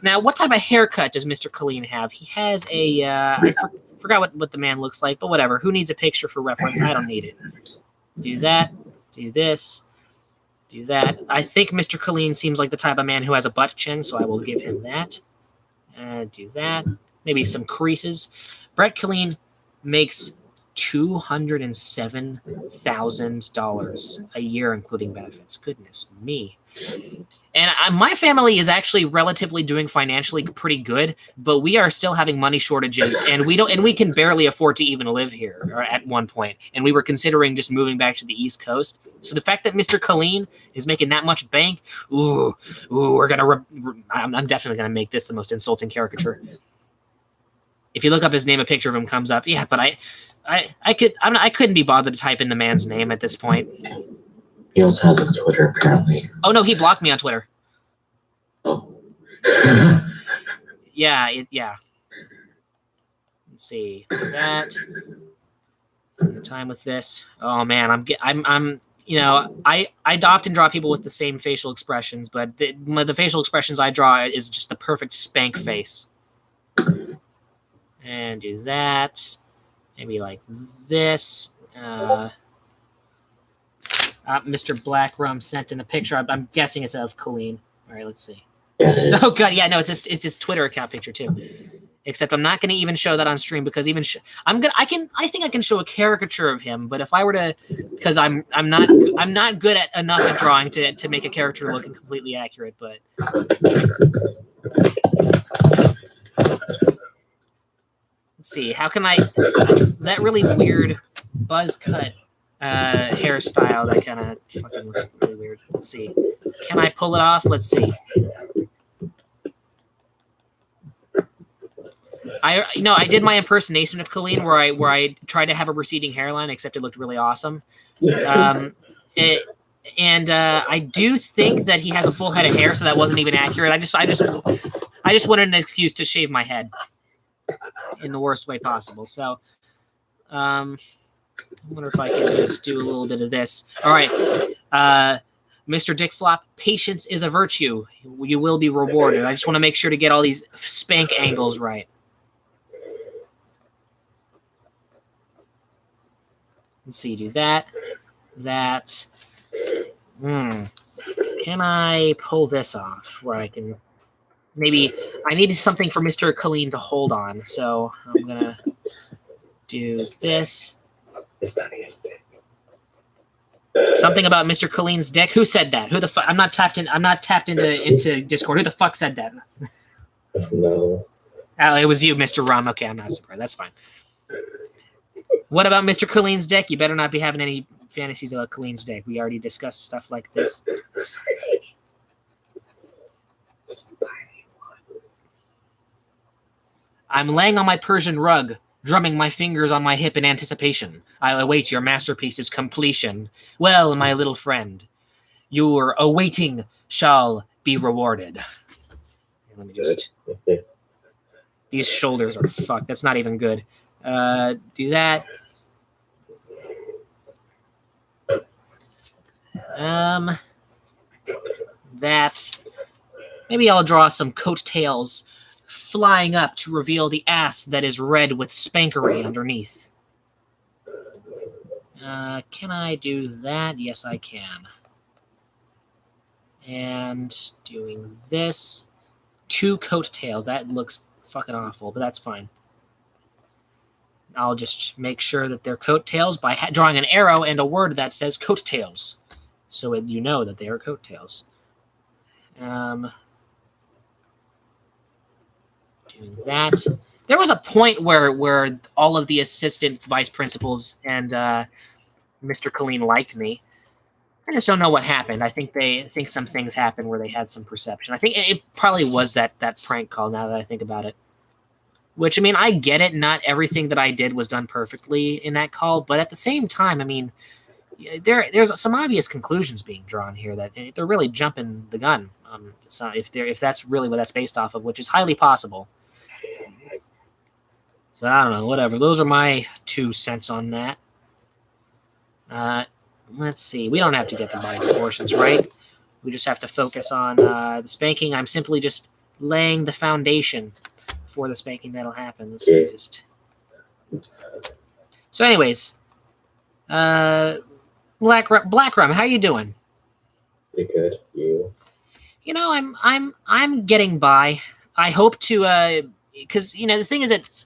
Now, what type of haircut does Mr. Colleen have? He has a... I forgot what the man looks like, but whatever. Who needs a picture for reference? I don't need it. Do that. Do this. Do that. I think Mr. Colleen seems like the type of man who has a butt chin, so I will give him that. Do that. Maybe some creases. Brett Colleen makes $207,000 a year, including benefits. Goodness me. And my family is actually relatively doing financially pretty good, but we are still having money shortages, and we can barely afford to even live here at one point. And we were considering just moving back to the East Coast. So the fact that Mr. Colleen is making that much bank, we're gonna. I'm definitely gonna make this the most insulting caricature. If you look up his name, a picture of him comes up. Yeah, but I couldn't be bothered to type in the man's name at this point. He also has a Twitter, apparently. Oh no, he blocked me on Twitter. Oh. Yeah. Let's see that. Time with this. Oh man, I'm. I often draw people with the same facial expressions, but the facial expressions I draw is just the perfect spank face. And do that. Maybe like this. Mr. Blackrum sent in a picture. I'm guessing it's of Colleen. All right, let's see. Yeah, oh god, yeah, no, it's his Twitter account picture too. Except I'm not going to even show that on stream because even I think I can show a caricature of him, but if I were to, because I'm not good at enough at drawing to make a character look completely accurate, but. Let's see, how can I, that really weird buzz cut hairstyle, that kind of fucking looks really weird. Let's see, can I pull it off? Let's see. I did my impersonation of Colleen where I tried to have a receding hairline, except it looked really awesome. I do think that he has a full head of hair, so that wasn't even accurate. I just wanted an excuse to shave my head in the worst way possible. So, I wonder if I can just do a little bit of this. All right, Mr. Dick Flop, patience is a virtue. You will be rewarded. I just want to make sure to get all these spank angles right. Let's see, do that. Can I pull this off where I can... Maybe I needed something for Mr. Colleen to hold on, so I'm gonna do this. Something about Mr. Colleen's dick. Who said that? Who the fuck? I'm not tapped into Discord. Who the fuck said that? No. Oh, it was you, Mr. Rum. Okay, I'm not surprised. That's fine. What about Mr. Colleen's deck? You better not be having any fantasies about Colleen's deck. We already discussed stuff like this. I'm laying on my Persian rug, drumming my fingers on my hip in anticipation. I await your masterpiece's completion. Well, my little friend, your awaiting shall be rewarded. Let me just... These shoulders are fucked. That's not even good. Do that. That. Maybe I'll draw some coattails flying up to reveal the ass that is red with spankery underneath. Can I do that? Yes, I can. And doing this. 2 coattails. That looks fucking awful, but that's fine. I'll just make sure that they're coattails by drawing an arrow and a word that says coattails, so you know that they are coattails. Doing that. There was a point where all of the assistant vice principals and Mr. Colleen liked me. I just don't know what happened. I think some things happened where they had some perception. I think it probably was that prank call, now that I think about it. Which, I mean, I get it. Not everything that I did was done perfectly in that call, but at the same time, I mean, there's some obvious conclusions being drawn here that they're really jumping the gun. So if that's really what that's based off of, which is highly possible. So I don't know, whatever. Those are my 2 cents on that. Let's see. We don't have to get the body proportions right. We just have to focus on the spanking. I'm simply just laying the foundation for the spanking that'll happen. Let's see. So, anyways, Black Rum, how you doing? Pretty good. You? You know, I'm getting by. I hope to, because the thing is that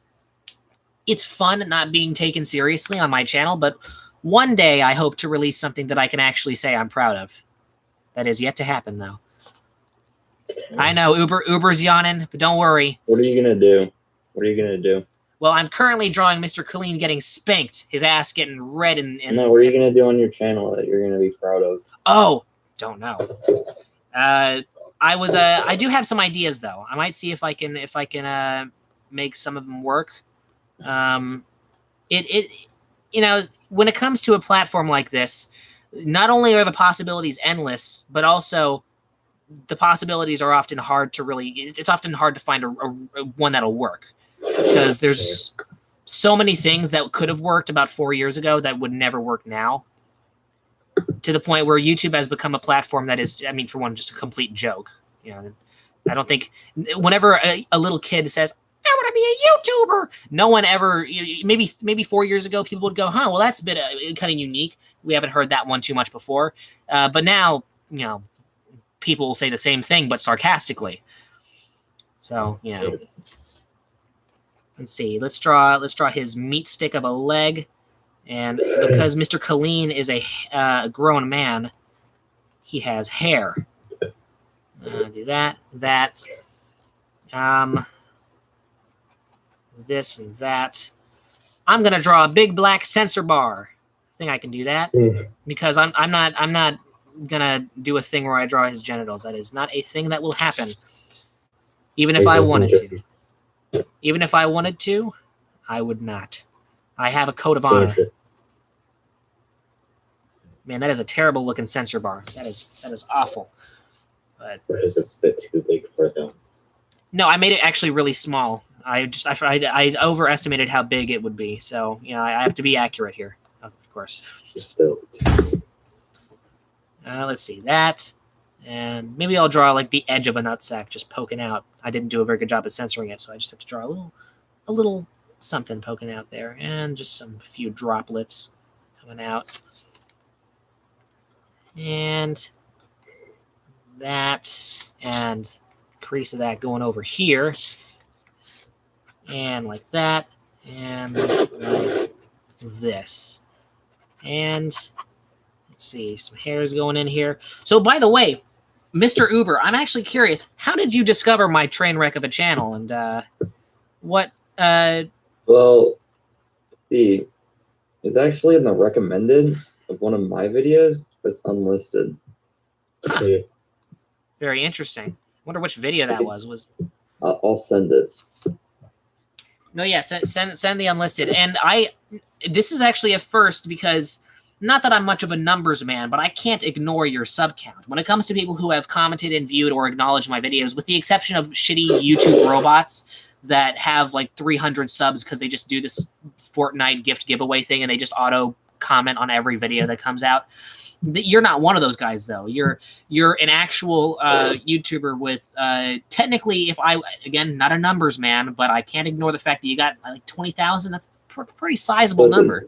it's fun not being taken seriously on my channel, but one day I hope to release something that I can actually say I'm proud of. That is yet to happen, though. I know Uber's yawning, but don't worry. What are you gonna do? What are you gonna do? Well, I'm currently drawing Mr. Colleen getting spanked, his ass getting red and. No, what are you gonna do on your channel that you're gonna be proud of? Oh, don't know. I do have some ideas though. I might see if I can make some of them work. When it comes to a platform like this, not only are the possibilities endless, but also the possibilities are often hard to really. It's often hard to find a one that'll work, because there's so many things that could have worked about 4 years ago that would never work now. To the point where YouTube has become a platform that is, I mean, for one, just a complete joke. I don't think whenever a little kid says, I want to be a YouTuber, no one ever, maybe 4 years ago, people would go, huh, well, that's a bit kind of unique. We haven't heard that one too much before. But now, people will say the same thing, but sarcastically. So, let's see. Let's draw his meat stick of a leg. And because Mr. Colleen is a grown man, he has hair. Do that. This and that. I'm gonna draw a big black censor bar. I think I can do that because I'm not gonna do a thing where I draw his genitals. That is not a thing that will happen. Even if I wanted to. Even if I wanted to, I would not. I have a code of honor. Man, that is a terrible looking censor bar. That is awful. But it's a bit too big for them. No, I made it actually really small. I overestimated how big it would be. So, I have to be accurate here, of course. Still. Let's see that. And maybe I'll draw like the edge of a nutsack just poking out. I didn't do a very good job at censoring it, so I just have to draw a little something poking out there, and just a few droplets coming out. And that, and crease of that going over here. And like that, and like this. And let's see, some hairs going in here. So, by the way, Mr. Uber, I'm actually curious. How did you discover my train wreck of a channel, and what? Well, see, it's actually in the recommended of one of my videos that's unlisted. Very interesting. Wonder which video that was. I'll send it. No, yeah, send the unlisted. And this is actually a first because, not that I'm much of a numbers man, but I can't ignore your sub count. When it comes to people who have commented and viewed or acknowledged my videos, with the exception of shitty YouTube robots that have like 300 subs because they just do this Fortnite gift giveaway thing and they just auto comment on every video that comes out. You're not one of those guys, though. You're an actual YouTuber with technically, if I, again, not a numbers man, but I can't ignore the fact that you got like 20,000. That's a pretty sizable number.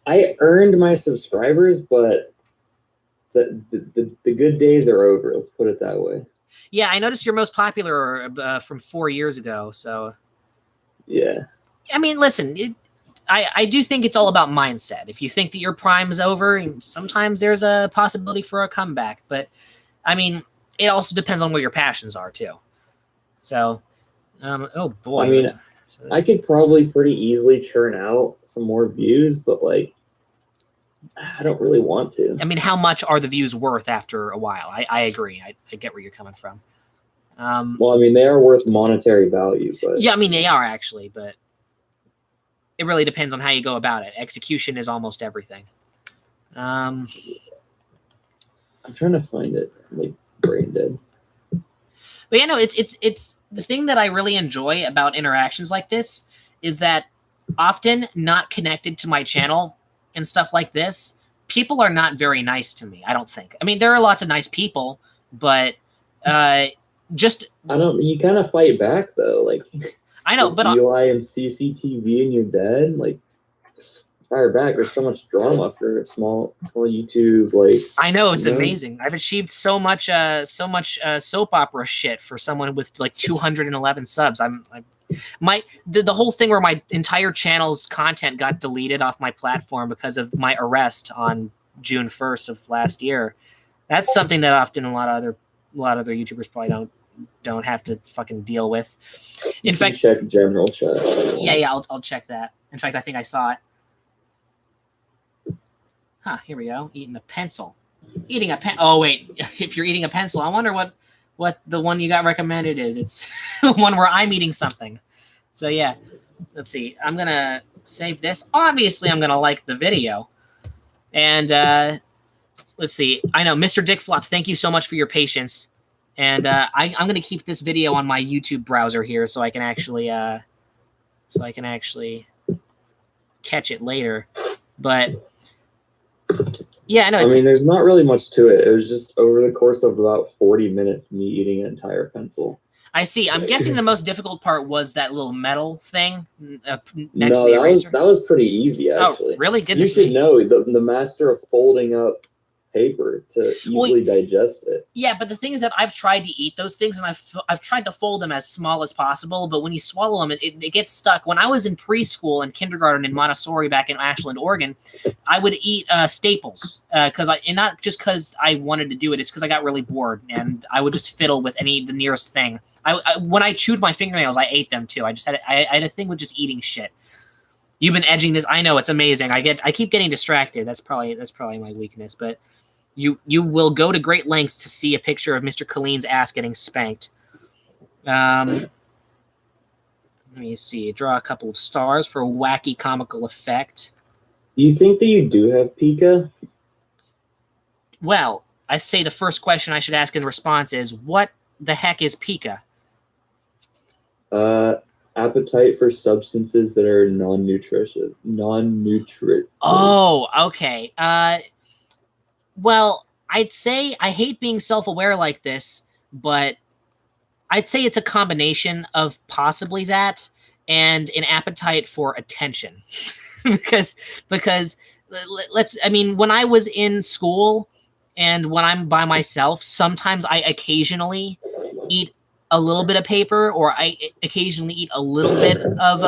I earned my subscribers, but the good days are over. Let's put it that way. Yeah, I noticed you're most popular from 4 years ago. So, yeah. I mean, listen, I do think it's all about mindset. If you think that your prime's over, sometimes there's a possibility for a comeback. But, I mean, it also depends on where your passions are, too. So, oh, boy. I mean, so I could probably pretty easily churn out some more views, but, like, I don't really want to. I mean, how much are the views worth after a while? I agree. I get where you're coming from. Well, I mean, they are worth monetary value, but... Yeah, I mean, they are, actually, but it really depends on how you go about it. Execution is almost everything. I'm trying to find it. I'm, like, brain dead. But yeah, no, it's the thing that I really enjoy about interactions like this is that often not connected to my channel and stuff like this, people are not very nice to me, I don't think. I mean, there are lots of nice people, but just... you kind of fight back, though. Like, I know, but... UI and CCTV and you're dead. Like, fire back. There's so much drama for a small YouTube. Like, I know, it's amazing. I've achieved so much soap opera shit for someone with like 211 subs. The whole thing where my entire channel's content got deleted off my platform because of my arrest on June 1st of last year. That's something that often a lot of other YouTubers probably don't have to fucking deal with. In fact, check general chat. Yeah, I'll check that. In fact, I think I saw it. Huh, here we go. Eating a pencil. Oh wait, if you're eating a pencil, I wonder what the one you got recommended is. It's one where I'm eating something. So yeah, let's see. I'm gonna save this. Obviously, I'm gonna like the video. And let's see. I know, Mr. Dickflop, thank you so much for your patience. And I'm gonna keep this video on my YouTube browser here so I can actually catch it later. But yeah, no. I mean, there's not really much to it. It was just over the course of about 40 minutes, me eating an entire pencil. I see. I'm guessing the most difficult part was that little metal thing next to the No, eraser. that was pretty easy, actually. Oh, really? You Goodness should me. know the master of folding up paper to easily digest it. Yeah, but the thing is that I've tried to eat those things, and I've tried to fold them as small as possible, but when you swallow them, it gets stuck. When I was in preschool and kindergarten in Montessori back in Ashland, Oregon, I would eat staples and not just because I wanted to do it, it's because I got really bored, and I would just fiddle with the nearest thing. When I chewed my fingernails, I ate them too. I had a thing with just eating shit. You've been edging this. I know, it's amazing. I keep getting distracted. That's probably my weakness, but you will go to great lengths to see a picture of Mr. Colleen's ass getting spanked. Let me see. Draw a couple of stars for a wacky comical effect. Do you think that you do have Pika? Well, I'd say the first question I should ask in response is, what the heck is Pika? Appetite for substances that are non-nutritious. Oh, okay. Well, I'd say I hate being self-aware like this, but I'd say it's a combination of possibly that and an appetite for attention. because when I was in school and when I'm by myself, sometimes I occasionally eat a little bit of paper, or I occasionally eat a little bit of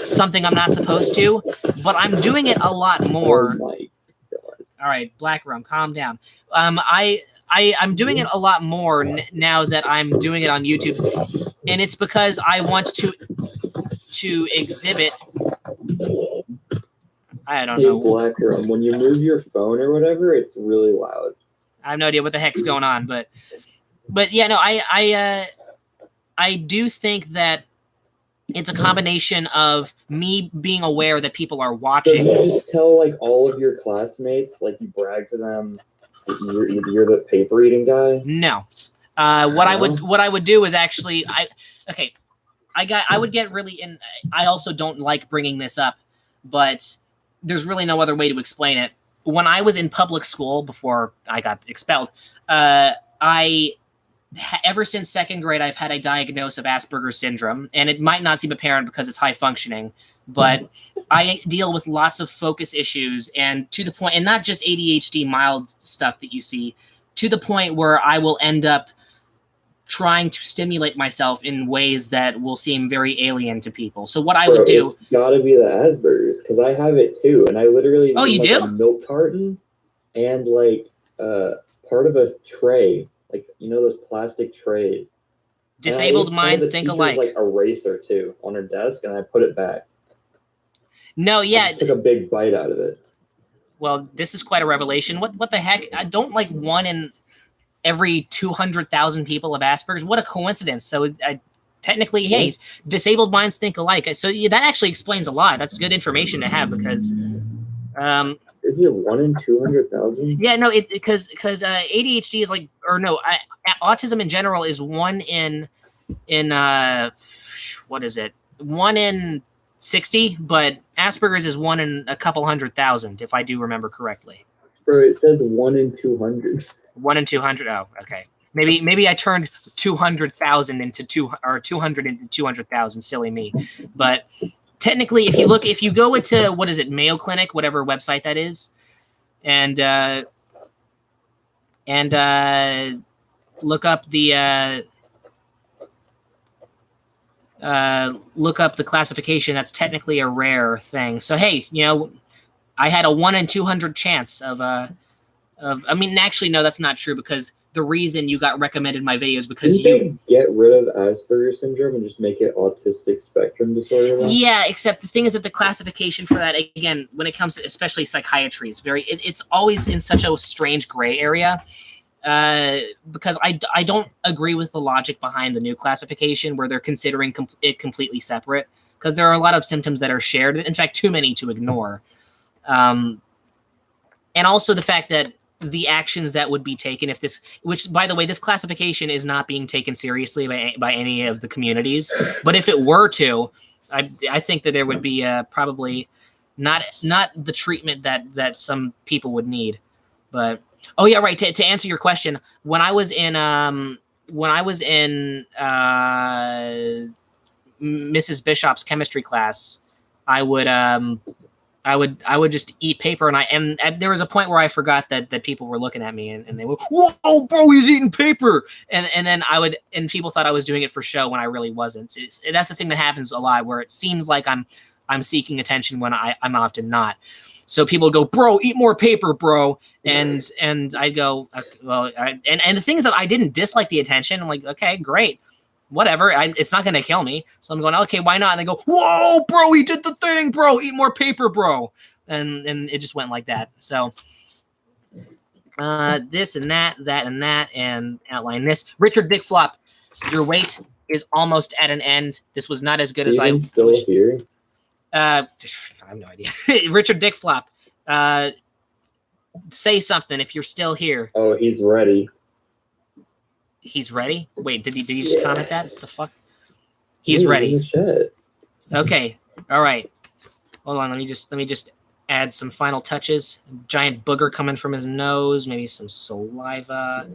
something I'm not supposed to, but I'm doing it a lot more. Oh my God. All right, Black Rum, calm down. I'm doing it a lot more now that I'm doing it on YouTube, and it's because I want to exhibit. I don't Hey, know. Black Rum, when you move your phone or whatever, it's really loud. I have no idea what the heck's going on, but yeah, no, I do think that it's a combination of me being aware that people are So watching. you just tell like all of your classmates, like you brag to them, that you're the paper eating guy. No, what I would do is actually I would get really in. I also don't like bringing this up, but there's really no other way to explain it. When I was in public school before I got expelled, ever since second grade, I've had a diagnosis of Asperger's syndrome, and it might not seem apparent because it's high functioning, but I deal with lots of focus issues, and to the point, and not just ADHD mild stuff that you see, to the point where I will end up trying to stimulate myself in ways that will seem very alien to people. So what I would do, It's gotta be the Asperger's, because I have it too, and I literally Oh, you like, do? a milk carton and like part of a tray, like you know those plastic trays. disabled And I ate minds one of the think teacher's, alike. like eraser too on her desk, and I put it back. No, I yeah. just took a big bite out of it. Well, this is quite a revelation. What the heck? I don't like one in every 200,000 people have Asperger's. What a coincidence. So technically, hey, disabled minds think alike. So yeah, that actually explains a lot. That's good information to have because Is it 1 in 200,000? yeah, no, because ADHD is like, or no, autism in general is 1 in what is it? 1 in 60, but Asperger's is 1 in a couple 100,000, if I do remember correctly. Bro, it says 1 in 200. 1 in 200. Oh, okay. Maybe I turned 200,000 into 200 into 200,000. Silly me. But technically, if you go into what is it, Mayo Clinic, whatever website that is, and look up the classification, that's technically a rare thing. So hey, I had a 1 in 200 chance of I mean, actually, no, that's not true because the reason you got recommended my videos because Didn't they get rid of Asperger's syndrome and just make it autistic spectrum disorder now? Yeah, except the thing is that the classification for that, again, when it comes to especially psychiatry, is it's always in such a strange gray area because I don't agree with the logic behind the new classification where they're considering it completely separate because there are a lot of symptoms that are shared, in fact, too many to ignore. And also the fact that the actions that would be taken if this, which by the way, this classification is not being taken seriously by any of the communities, but if it were to, I think that there would be probably not the treatment that some people would need. But oh yeah, right. To answer your question, when I was in Mrs. Bishop's chemistry class, I would just eat paper, and there was a point where I forgot that people were looking at me, and they were, whoa, bro, he's eating paper, and then and people thought I was doing it for show when I really wasn't. That's the thing that happens a lot, where it seems like I'm seeking attention when I'm often not. So people go, bro, eat more paper, bro, and I go, well, and the thing is that I didn't dislike the attention. I'm like, okay, great. Whatever, it's not going to kill me. So I'm going, okay, why not? And they go, whoa, bro, he did the thing, bro. Eat more paper, bro. And it just went like that. So this and that, and outline this. Richard Dick Flop, your wait is almost at an end. This was not as good as I still wished. here? I have no idea. Richard Dick Flop, say something if you're still here. Oh, he's ready. He's ready? Wait, did he just comment that? The fuck? He's ready. Okay. All right. Hold on. Let me just add some final touches. Giant booger coming from his nose. Maybe some saliva.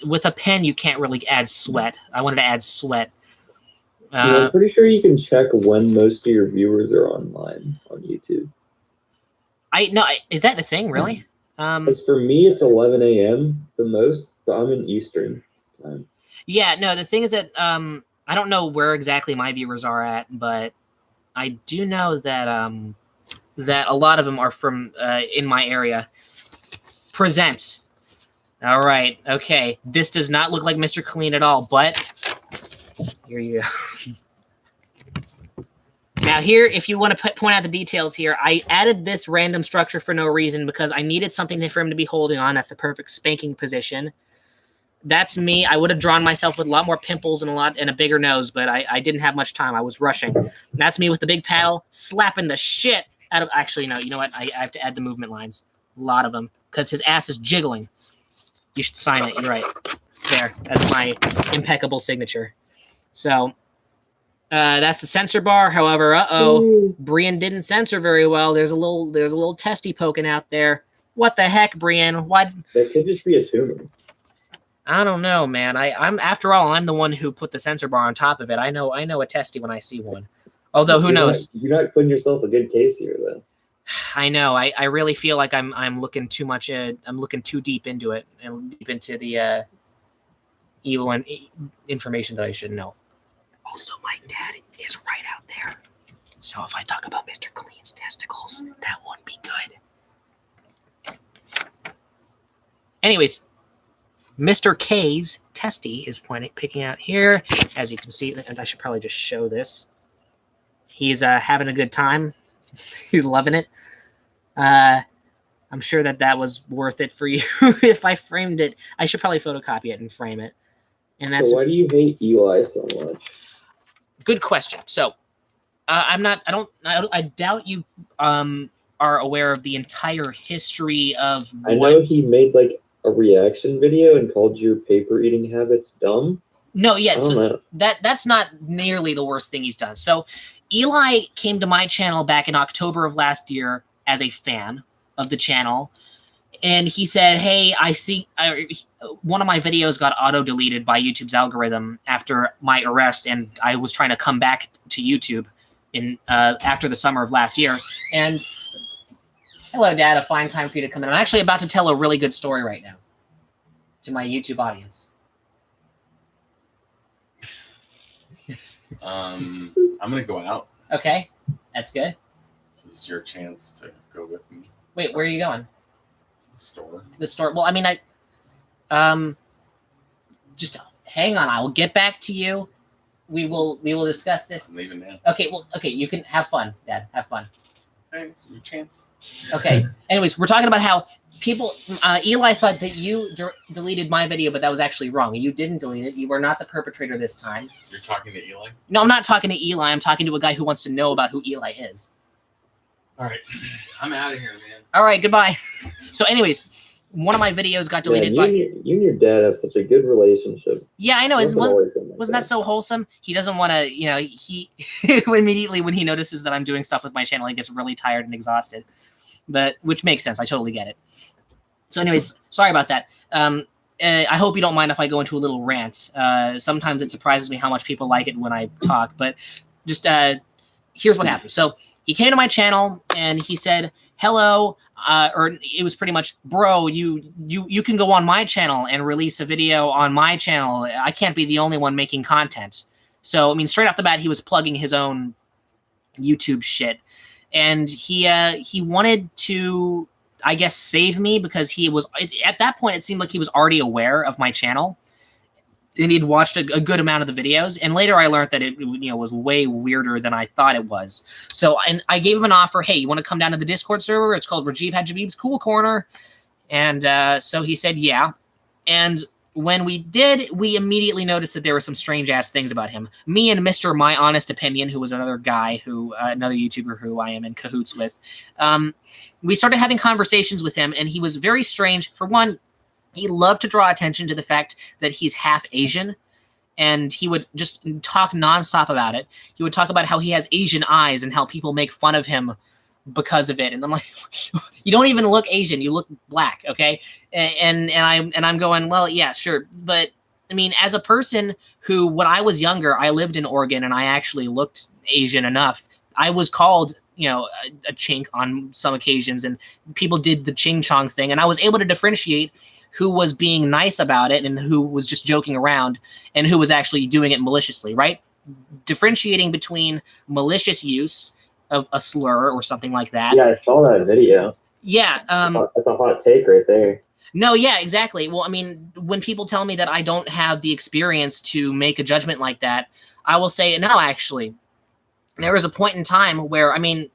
With a pen, you can't really add sweat. I wanted to add sweat. I'm pretty sure you can check when most of your viewers are online on YouTube. Is that the thing? Really? As for me, it's 11 a.m. the most, but I'm in Eastern time. Yeah, no, the thing is that I don't know where exactly my viewers are at, but I do know that that a lot of them are from in my area. Present. All right. Okay. This does not look like Mr. Clean at all, but here you go. Now here, if you want to point out the details here, I added this random structure for no reason because I needed something for him to be holding on. That's the perfect spanking position. That's me. I would have drawn myself with a lot more pimples and a bigger nose, but I didn't have much time. I was rushing. And that's me with the big paddle, slapping the shit out of... Actually, no, you know what? I have to add the movement lines. A lot of them, because his ass is jiggling. You should sign it. You're right. There. That's my impeccable signature. So, that's the censor bar. However, Brian didn't censor very well. There's a little testy poking out there. What the heck, Brian? Why? That could just be a tumor. I don't know, man. I'm after all, I'm the one who put the censor bar on top of it. I know a testy when I see one. Although who knows? You're not putting yourself a good case here, though. I know. I really feel like I'm looking too much. I'm looking too deep into it and deep into the evil and information that I should know. Also, my dad is right out there. So if I talk about Mr. Clean's testicles, that won't be good. Anyways, Mr. K's testy is picking out here. As you can see, and I should probably just show this. He's having a good time. He's loving it. I'm sure that was worth it for you if I framed it. I should probably photocopy it and frame it. And that's... So why do you hate Eli so much? Good question. So, I doubt you are aware of the entire history of... I know he made like a reaction video and called your paper eating habits dumb. No, yeah, so that's not nearly the worst thing he's done. So Eli came to my channel back in October of last year as a fan of the channel, and he said, hey, I see one of my videos got auto-deleted by YouTube's algorithm after my arrest, and I was trying to come back to YouTube in after the summer of last year. And hello, Dad, a fine time for you to come in. I'm actually about to tell a really good story right now to my YouTube audience. I'm gonna go out. Okay, that's good. This is your chance to go with me. Wait, where are you going? To the store. The store. Well, I mean, just hang on. I will get back to you. We will discuss this. I'm leaving now. Okay. Well, okay. You can have fun, Dad. Have fun. Okay, it's your chance. Okay. Anyways, we're talking about how people. Eli thought that you deleted my video, but that was actually wrong. You didn't delete it. You were not the perpetrator this time. You're talking to Eli? No, I'm not talking to Eli. I'm talking to a guy who wants to know about who Eli is. All right. I'm out of here, man. All right. Goodbye. So, anyways, one of my videos got deleted by... You and your dad have such a good relationship. Yeah, I know. Wasn't that so wholesome? He doesn't want to, he immediately when he notices that I'm doing stuff with my channel, he gets really tired and exhausted. But which makes sense. I totally get it. So anyways, sorry about that. I hope you don't mind if I go into a little rant. Sometimes it surprises me how much people like it when I talk, but just here's what happened. So he came to my channel and he said, hello, or it was pretty much, bro, you can go on my channel and release a video on my channel. I can't be the only one making content. So, I mean, straight off the bat, he was plugging his own YouTube shit. And he wanted to, I guess, save me because he was, at that point, it seemed like he was already aware of my channel. And he'd watched a good amount of the videos. And later I learned that it was way weirder than I thought it was. So and I gave him an offer. Hey, you want to come down to the Discord server? It's called Rajiv Hajib's Cool Corner. And so he said, yeah. And when we did, we immediately noticed that there were some strange ass things about him. Me and Mr. My Honest Opinion, who was another guy another YouTuber who I am in cahoots with, we started having conversations with him, and he was very strange. For one, he loved to draw attention to the fact that he's half Asian, and he would just talk nonstop about it. He would talk about how he has Asian eyes and how people make fun of him because of it. And I'm like, you don't even look Asian, you look black, okay? And I'm going, well, yeah, sure. But I mean, as a person who, when I was younger, I lived in Oregon and I actually looked Asian enough. I was called, a chink on some occasions, and people did the ching chong thing, and I was able to differentiate who was being nice about it and who was just joking around and who was actually doing it maliciously, right? Differentiating between malicious use of a slur or something like that. Yeah, I saw that video. Yeah. That's a hot take right there. No, yeah, exactly. Well, I mean, when people tell me that I don't have the experience to make a judgment like that, I will say, no, actually. There was a point in time where, I mean,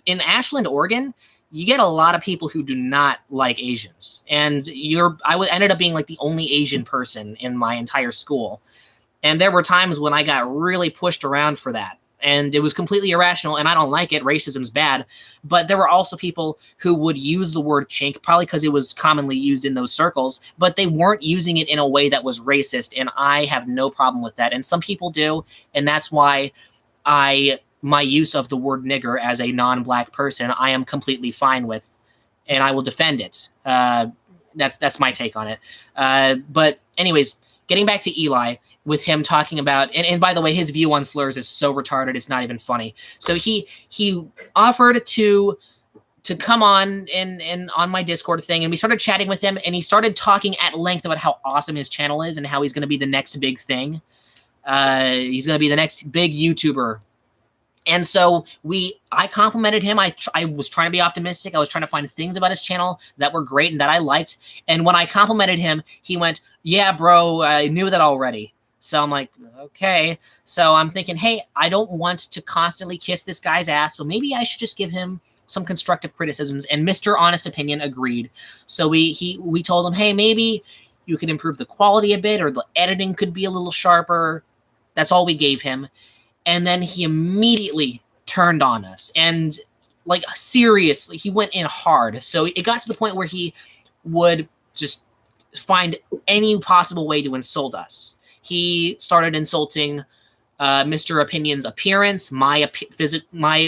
in Ashland, Oregon, you get a lot of people who do not like Asians. And I ended up being like the only Asian person in my entire school. And there were times when I got really pushed around for that. And it was completely irrational, and I don't like it. Racism's bad. But there were also people who would use the word chink, probably because it was commonly used in those circles, but they weren't using it in a way that was racist, and I have no problem with that. And some people do, and that's why my use of the word nigger as a non-black person, I am completely fine with, and I will defend it. That's my take on it. But anyways, getting back to Eli, with him talking about, and by the way, his view on slurs is so retarded, it's not even funny. So he offered to come on on my Discord thing, and we started chatting with him, and he started talking at length about how awesome his channel is and how he's going to be the next big thing. He's going to be the next big YouTuber. And so I complimented him. I was trying to be optimistic. I was trying to find things about his channel that were great and that I liked. And when I complimented him, he went, "Yeah, bro, I knew that already." So I'm like, okay. So I'm thinking, hey, I don't want to constantly kiss this guy's ass, so maybe I should just give him some constructive criticisms. And Mr. Honest Opinion agreed. So we told him, hey, maybe you could improve the quality a bit, or the editing could be a little sharper. That's all we gave him. And then he immediately turned on us. And like, seriously, he went in hard. So it got to the point where he would just find any possible way to insult us. He started insulting Mr. Opinion's appearance, my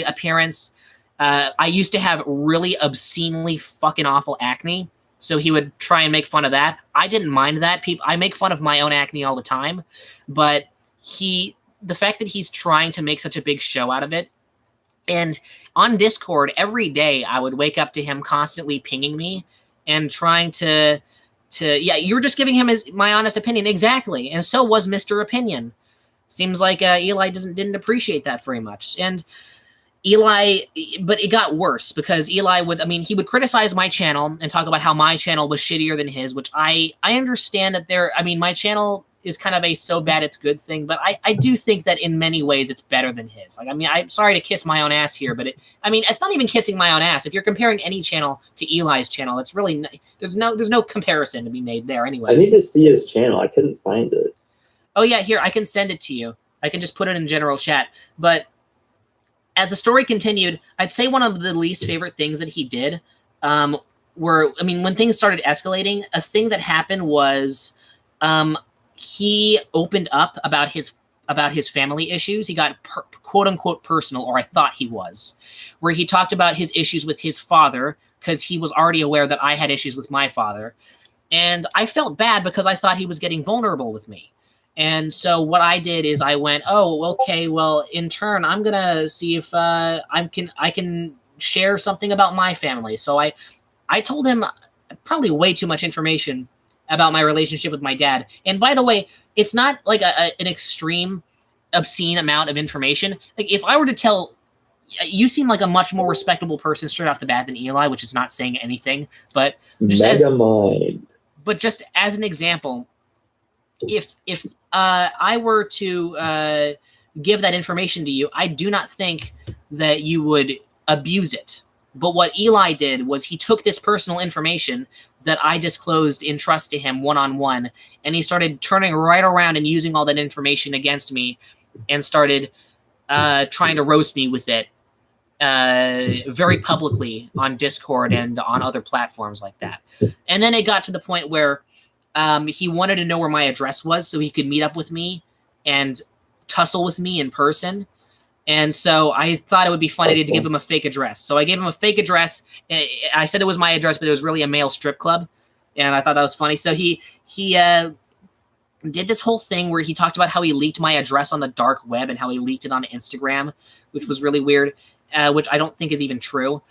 appearance. I used to have really obscenely fucking awful acne, so he would try and make fun of that. I didn't mind that. I make fun of my own acne all the time, but the fact that he's trying to make such a big show out of it, and on Discord every day I would wake up to him constantly pinging me and trying to yeah, you were just giving him my honest opinion. Exactly. And so was Mr. Opinion. Seems like Eli didn't appreciate that very much. And Eli, but it got worse because Eli he would criticize my channel and talk about how my channel was shittier than his, which I understand that my channel is kind of a so bad it's good thing, but I do think that in many ways it's better than his. Like, I'm sorry to kiss my own ass here, but it's not even kissing my own ass. If you're comparing any channel to Eli's channel, it's really there's no comparison to be made there anyway. I need to see his channel. I couldn't find it. Oh yeah, here, I can send it to you. I can just put it in general chat. But as the story continued, I'd say one of the least favorite things that he did when things started escalating, a thing that happened was he opened up about his family issues. He got quote unquote personal, or I thought he was, where he talked about his issues with his father because he was already aware that I had issues with my father. And I felt bad because I thought he was getting vulnerable with me. And so what I did is I went, oh, okay, well, in turn, I'm going to see if I can share something about my family. So I told him probably way too much information about my relationship with my dad. And by the way, it's not like an extreme, obscene amount of information. Like, if I were to tell, you seem like a much more respectable person straight off the bat than Eli, which is not saying anything, but just as an example, if I were to give that information to you, I do not think that you would abuse it. But what Eli did was he took this personal information that I disclosed in trust to him one-on-one, and he started turning right around and using all that information against me and started trying to roast me with it very publicly on Discord and on other platforms like that. And then it got to the point where he wanted to know where my address was so he could meet up with me and tussle with me in person. And so I thought it would be funny to give him a fake address. So I gave him a fake address. I said it was my address, but it was really a male strip club. And I thought that was funny. So he did this whole thing where he talked about how he leaked my address on the dark web and how he leaked it on Instagram, which was really weird, which I don't think is even true.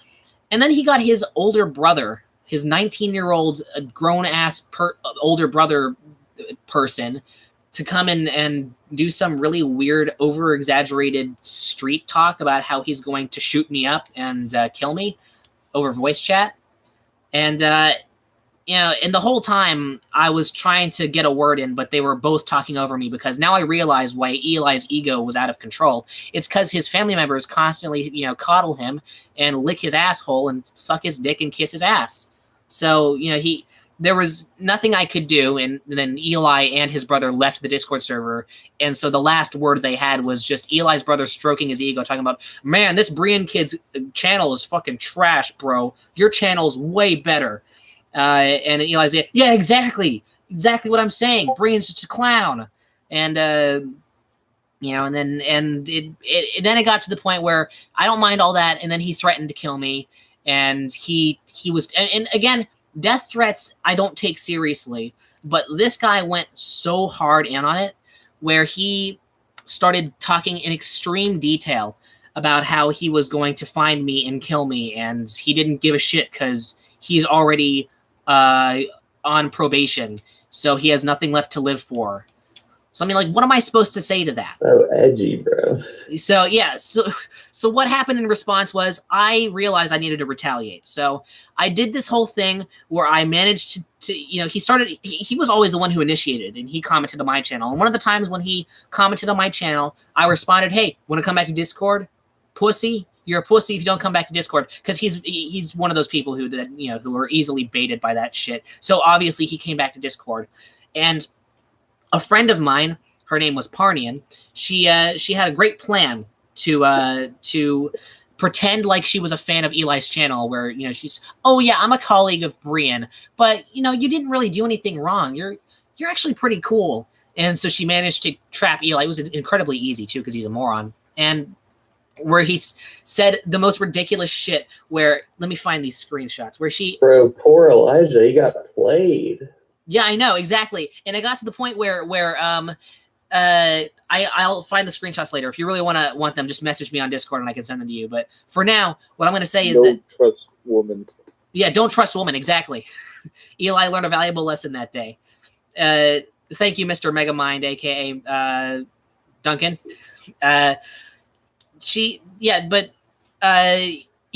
And then he got his older brother, his 19-year-old grown-ass older brother person, to come in and do some really weird, over-exaggerated street talk about how he's going to shoot me up and kill me over voice chat. And, you know, and the whole time I was trying to get a word in, but they were both talking over me because now I realize why Eli's ego was out of control. It's because his family members constantly, you know, coddle him and lick his asshole and suck his dick and kiss his ass. So, you know, there was nothing I could do, and then Eli and his brother left the Discord server, and so the last word they had was just Eli's brother stroking his ego, talking about, man, this Brian kid's channel is fucking trash, bro. Your channel's way better. And Eli's like, yeah, exactly what I'm saying. Brian's just a clown. And you know, and then it got to the point where I don't mind all that, and then he threatened to kill me, and he was, and again, death threats I don't take seriously, but this guy went so hard in on it where he started talking in extreme detail about how he was going to find me and kill me, and he didn't give a shit because he's already on probation, so he has nothing left to live for. So I mean, like, what am I supposed to say to that? So edgy, bro. So yeah, so what happened in response was I realized I needed to retaliate. So I did this whole thing where I managed to you know, he was always the one who initiated, and he commented on my channel. And one of the times when he commented on my channel, I responded, "Hey, want to come back to Discord? Pussy, you're a pussy if you don't come back to Discord." Because he's one of those people who are easily baited by that shit. So obviously he came back to Discord, and a friend of mine, her name was Parnian, she had a great plan to pretend like she was a fan of Eli's channel, where, you know, she's, oh yeah, I'm a colleague of Brian, but you know, you didn't really do anything wrong. You're actually pretty cool. And so she managed to trap Eli. It was incredibly easy too, because he's a moron. And where he said the most ridiculous shit, where, let me find these screenshots, where she... Bro, poor Elijah, he got played. Yeah, I know, exactly. And it got to the point where I'll find the screenshots later. If you really want them, just message me on Discord and I can send them to you. But for now, what I'm going to say is that... Don't trust women. Yeah, don't trust women, exactly. Eli learned a valuable lesson that day. Thank you, Mr. Megamind, a.k.a. Duncan.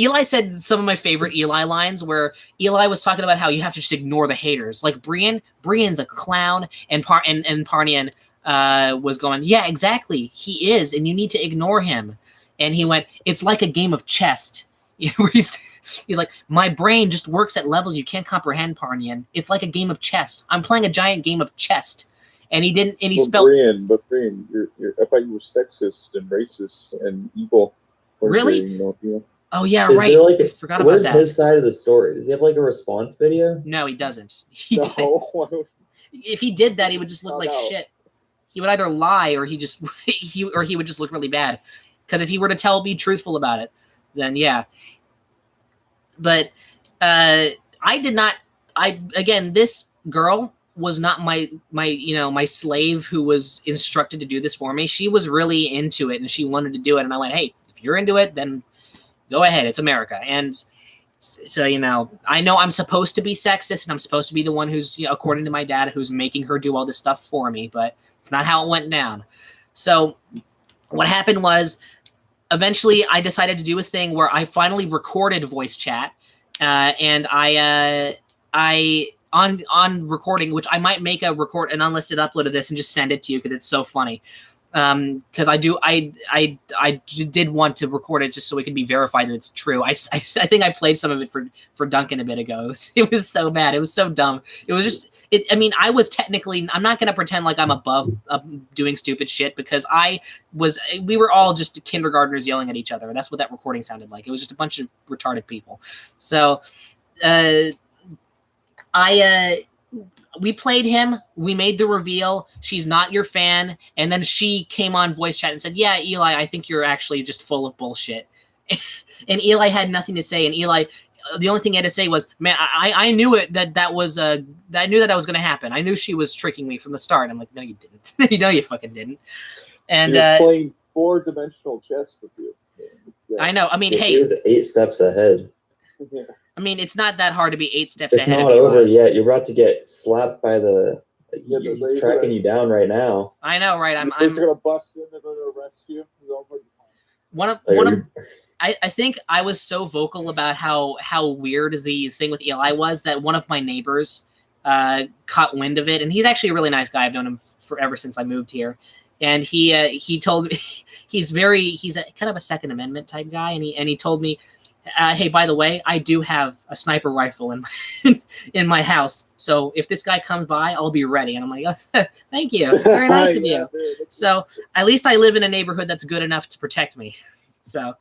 Eli said some of my favorite Eli lines, where Eli was talking about how you have to just ignore the haters. Like Brian's a clown, and Parnian was going, yeah, exactly, he is, and you need to ignore him. And he went, it's like a game of chess. He's like, my brain just works at levels you can't comprehend, Parnian. It's like a game of chess. I'm playing a giant game of chess. And he didn't, and he spelled... Brian, I thought you were sexist and racist and evil. Really? Oh yeah, Is right. there, like, I forgot about that. What is his side of the story? Does he have like a response video? No, he doesn't. If he did that, he would just look like shit. He would either lie, or he would just look really bad. Because if he were to be truthful about it, then yeah. But again, this girl was not my slave who was instructed to do this for me. She was really into it, and she wanted to do it. And I went, hey, if you're into it, then go ahead. It's America. And so, you know I'm supposed to be sexist, and I'm supposed to be the one who's, you know, according to my dad, who's making her do all this stuff for me, but it's not how it went down. So what happened was, eventually I decided to do a thing where I finally recorded voice chat, and I on recording, which I might make an unlisted upload of this and just send it to you, because it's so funny. Because I did want to record it just so it could be verified that it's true. I think I played some of it for Duncan a bit ago. It was so bad. It was so dumb. It was just I mean, I was technically, I'm not gonna pretend like I'm above doing stupid shit, because we were all just kindergartners yelling at each other. That's what that recording sounded like. It was just a bunch of retarded people. So we played him, we made the reveal, she's not your fan, and then she came on voice chat and said, yeah, Eli, I think you're actually just full of bullshit. And Eli had nothing to say, and Eli, the only thing he had to say was, man, I knew it, I knew that was going to happen. I knew she was tricking me from the start. I'm like, no, you didn't. No, you fucking didn't. And you're playing 4-dimensional chess with you. Yeah. I know. I mean, hey, he was 8 steps ahead. Yeah. I mean, it's not that hard to be 8 steps It's ahead not of you. over yet. You're about to get slapped by the Yeah, He's tracking you down right now. I know, right? I'm gonna bust in. They're gonna arrest you. one of I think I was so vocal about how weird the thing with Eli was that one of my neighbors caught wind of it, and he's actually a really nice guy. I've known him forever since I moved here, and he told me he's a kind of a Second Amendment type guy, and he told me, hey, by the way, I do have a sniper rifle in my house, so if this guy comes by, I'll be ready. And I'm like, oh, thank you, it's very nice of you. So at least I live in a neighborhood that's good enough to protect me. So,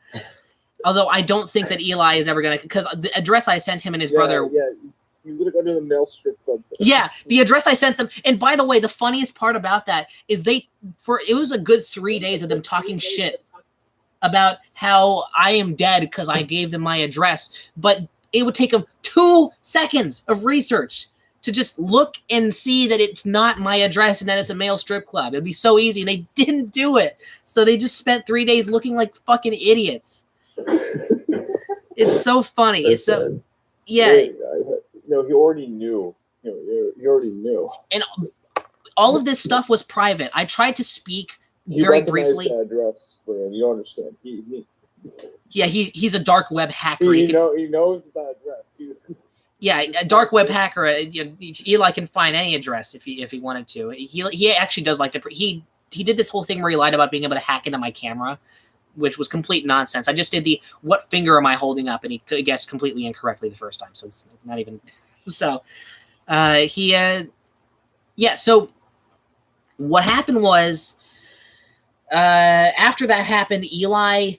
although I don't think that Eli is ever gonna, because the address I sent him and his brother. Yeah, you would have gone to the mail strip club. Yeah, the address I sent them. And by the way, the funniest part about that is it was a good 3 days of them talking shit about how I am dead because I gave them my address, but it would take them 2 seconds of research to just look and see that it's not my address and that it's a male strip club. It'd be so easy. They didn't do it. So they just spent 3 days looking like fucking idiots. It's so funny. So, yeah. He already knew. He already knew. And all of this stuff was private. I tried to speak very briefly. The address, Brian. You understand? He's a dark web hacker. He knows the address. Yeah, a dark web hacker. Eli can find any address if he wanted to. He actually does like to. He did this whole thing where he lied about being able to hack into my camera, which was complete nonsense. I just did the what finger am I holding up, and he guessed completely incorrectly the first time. So it's not even. So So what happened was after that happened, Eli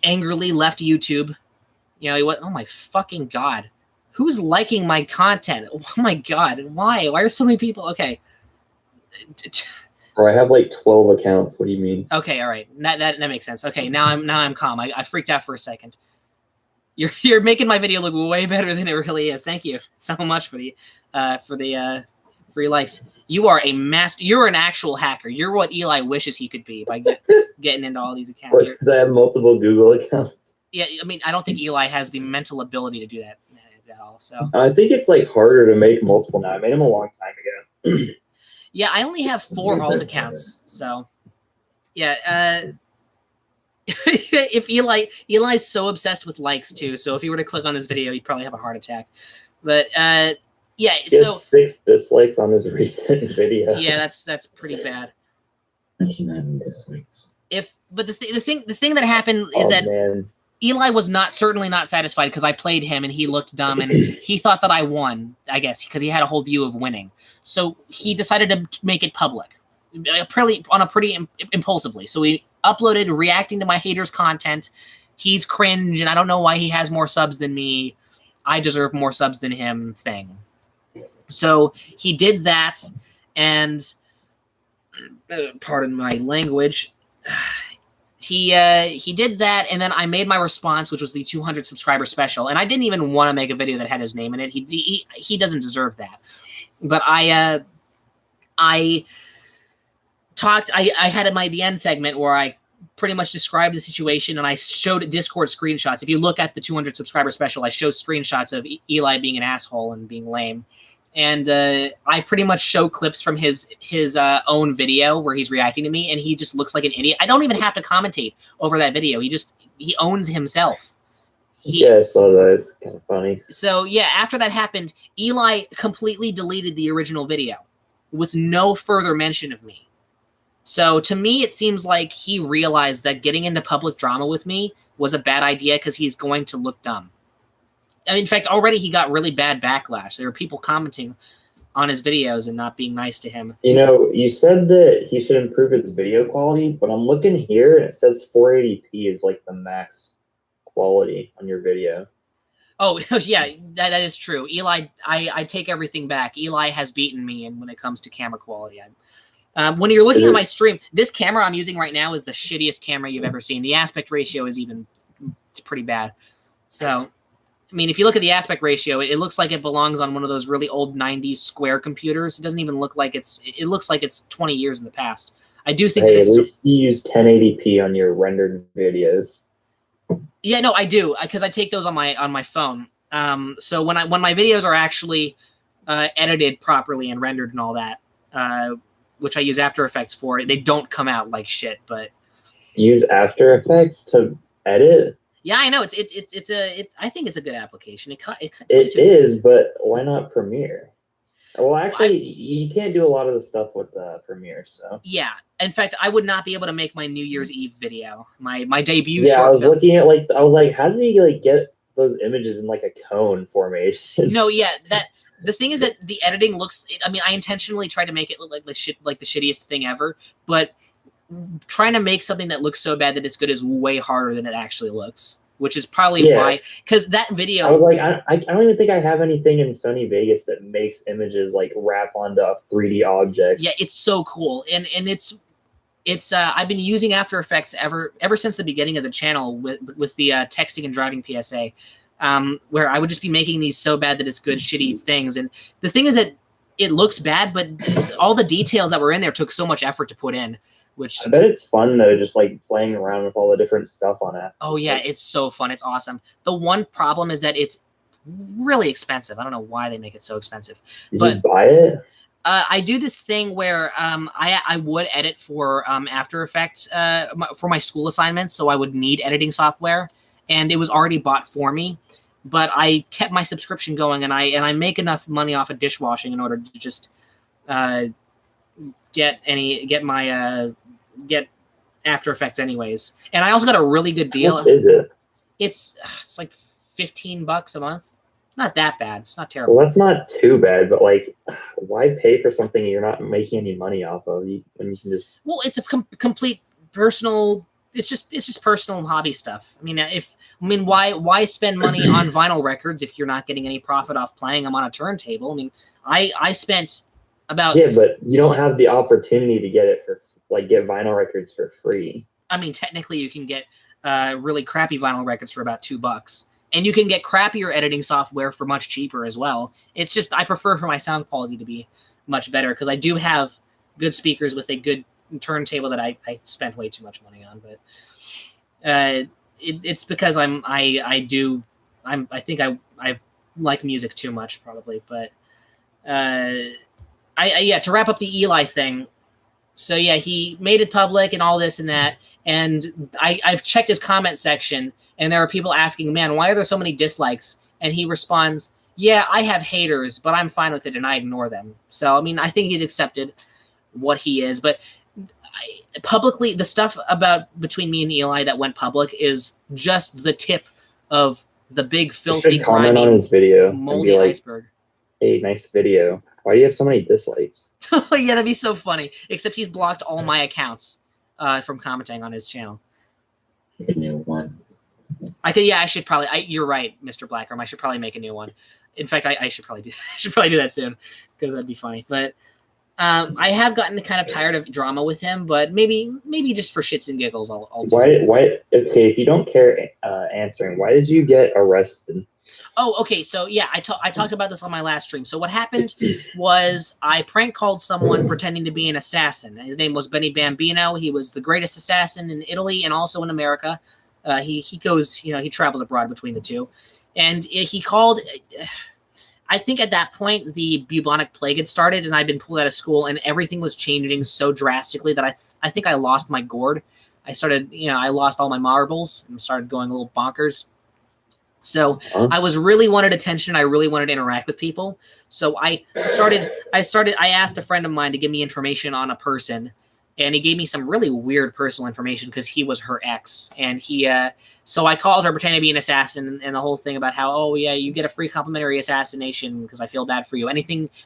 angrily left YouTube. He went, oh my fucking God. Who's liking my content? Oh my God. Why? Why are so many people? Okay. Bro, I have like 12 accounts. What do you mean? Okay, all right. That makes sense. Okay, now I'm calm. I freaked out for a second. You're making my video look way better than it really is. Thank you so much for the free likes. You are a master. You're an actual hacker. You're what Eli wishes he could be by getting into all these accounts. Because I have multiple Google accounts. Yeah, I mean, I don't think Eli has the mental ability to do that at all. So I think it's like harder to make multiple now. I made them a long time ago. Yeah, I only have 4 alt accounts. So yeah, if Eli's so obsessed with likes too. So if he were to click on this video, he'd probably have a heart attack. But yeah, he so has 6 dislikes on his recent video. Yeah, that's pretty bad. Dislikes. But the thing that happened is that man. Eli was certainly not satisfied because I played him and he looked dumb and he thought that I won, I guess, because he had a whole view of winning. So he decided to make it public, pretty impulsively. So he uploaded reacting to my haters' content. He's cringe and I don't know why he has more subs than me. I deserve more subs than him thing. So he did that, and pardon my language. He did that, and then I made my response, which was the 200 subscriber special. And I didn't even want to make a video that had his name in it. He doesn't deserve that. But I talked. I had the end segment where I pretty much described the situation, and I showed Discord screenshots. If you look at the 200 subscriber special, I show screenshots of Eli being an asshole and being lame. And I pretty much show clips from his own video where he's reacting to me, and he just looks like an idiot. I don't even have to commentate over that video. He owns himself. Yeah, I saw that. It's kind of funny. So yeah, after that happened, Eli completely deleted the original video with no further mention of me. So to me, it seems like he realized that getting into public drama with me was a bad idea because he's going to look dumb. I mean, in fact, already he got really bad backlash. There were people commenting on his videos and not being nice to him. You said that he should improve his video quality, but I'm looking here and it says 480p is like the max quality on your video. Oh, yeah, that is true. Eli, I take everything back. Eli has beaten me when it comes to camera quality. When you're looking at my stream, this camera I'm using right now is the shittiest camera you've ever seen. The aspect ratio is it's pretty bad. So, I mean, if you look at the aspect ratio, it looks like it belongs on one of those really old 90s square computers. It doesn't even look like it looks like it's 20 years in the past. I do think at least you use 1080p on your rendered videos. Yeah, no, I do, because I take those on my phone. So when my videos are actually edited properly and rendered and all that, which I use After Effects for. They don't come out like shit, but Use After Effects to edit? yeah, I know it's I think it's a good application. It is, but why not Premiere? Well, actually, you can't do a lot of the stuff with Premiere, so. Yeah, in fact, I would not be able to make my New Year's Eve video, my debut Yeah, I short was film. looking at I was like, how did he get those images in a cone formation? No, yeah, the thing is that the editing looks. I mean, I intentionally tried to make it look like the shittiest thing ever, but trying to make something that looks so bad that it's good is way harder than it actually looks. Which is probably why, because that video. I was like, I don't even think I have anything in Sony Vegas that makes images wrap onto a 3D object. Yeah, it's so cool, and it's I've been using After Effects ever since the beginning of the channel with the texting and driving PSA, where I would just be making these so bad that it's good shitty things, and the thing is that it looks bad, but all the details that were in there took so much effort to put in. Which I bet it's fun though, just playing around with all the different stuff on it. Oh yeah, it's so fun. It's awesome. The one problem is that it's really expensive. I don't know why they make it so expensive. Did you buy it? I do this thing where I would edit for After Effects for my school assignments, so I would need editing software, and it was already bought for me. But I kept my subscription going, and I make enough money off of dishwashing in order to just get After Effects anyways. And I also got a really good deal. What is it? It's like $15 a month. Not that bad. It's not terrible. Well, that's not too bad, but why pay for something you're not making any money off of when you can just? Well, it's a complete personal. It's just personal hobby stuff. I mean, why spend money on vinyl records if you're not getting any profit off playing them on a turntable? I mean, I spent about but you don't have the opportunity to get it for get vinyl records for free. I mean, technically, you can get really crappy vinyl records for about $2, and you can get crappier editing software for much cheaper as well. It's just I prefer for my sound quality to be much better because I do have good speakers with a good turntable that I spent way too much money on. But it's because I think I like music too much probably. But to wrap up the Eli thing. So yeah, he made it public and all this and that, and I've checked his comment section, and there are people asking, "Man, why are there so many dislikes?" And he responds, "Yeah, I have haters, but I'm fine with it, and I ignore them." So I mean, I think he's accepted what he is, but publicly, the stuff about between me and Eli that went public is just the tip of the big filthy, comment grimy, on his video, moldy iceberg. Hey, nice video. Why do you have so many dislikes? Yeah, that'd be so funny. Except he's blocked all my accounts from commenting on his channel. A new one. I should probably. You're right, Mr. Blackarm. I should probably make a new one. In fact, I should probably do. I should probably do that soon because that'd be funny. But I have gotten kind of tired of drama with him. But maybe just for shits and giggles, I'll do it. Why? Okay, if you don't care answering, why did you get arrested? Oh, okay. So yeah, I talked about this on my last stream. So what happened was I prank called someone pretending to be an assassin. His name was Benny Bambino. He was the greatest assassin in Italy and also in America. He goes, he travels abroad between the two, and he called. I think at that point the bubonic plague had started, and I'd been pulled out of school, and everything was changing so drastically that I think I lost my gourd. I started, I lost all my marbles and started going a little bonkers. So I really wanted attention, and I really wanted to interact with people. So I asked a friend of mine to give me information on a person, and he gave me some really weird personal information because he was her ex. And so I called her pretending to be an assassin, and the whole thing about how, oh yeah, you get a free complimentary assassination because I feel bad for you.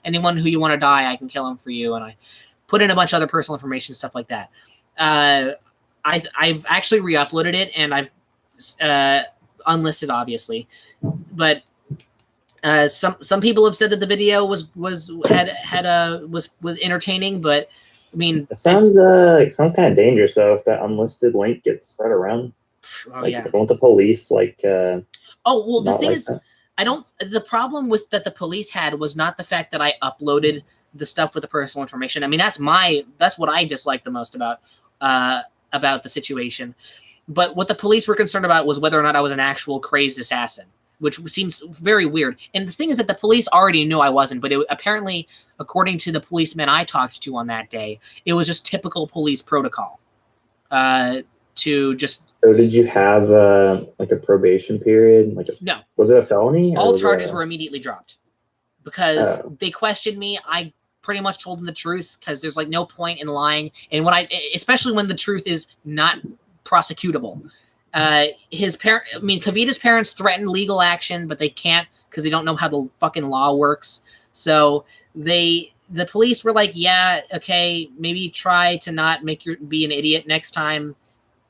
Anyone who you want to die, I can kill him for you. And I put in a bunch of other personal information, stuff like that. I've actually re-uploaded it, and I've unlisted, obviously, but some people have said that the video was entertaining, but I mean, it sounds kind of dangerous though if that unlisted link gets spread around. Oh yeah, don't the police the thing is that? The problem with that the police had was not the fact that I uploaded the stuff with the personal information. I mean, that's what I dislike the most about the situation. But what the police were concerned about was whether or not I was an actual crazed assassin. which seems very weird. And the thing is that the police already knew I wasn't, but apparently, according to the policeman I talked to on that day, it was just typical police protocol to just. So did you have like a probation period? No. Was it a felony? All charges were immediately dropped because Oh. they questioned me. I pretty much told them the truth because there's like no point in lying. And especially when the truth is not prosecutable. Kavita's parents threatened legal action, but they can't because they don't know how the fucking law works. So the police were like, yeah, okay, maybe try to not be an idiot next time.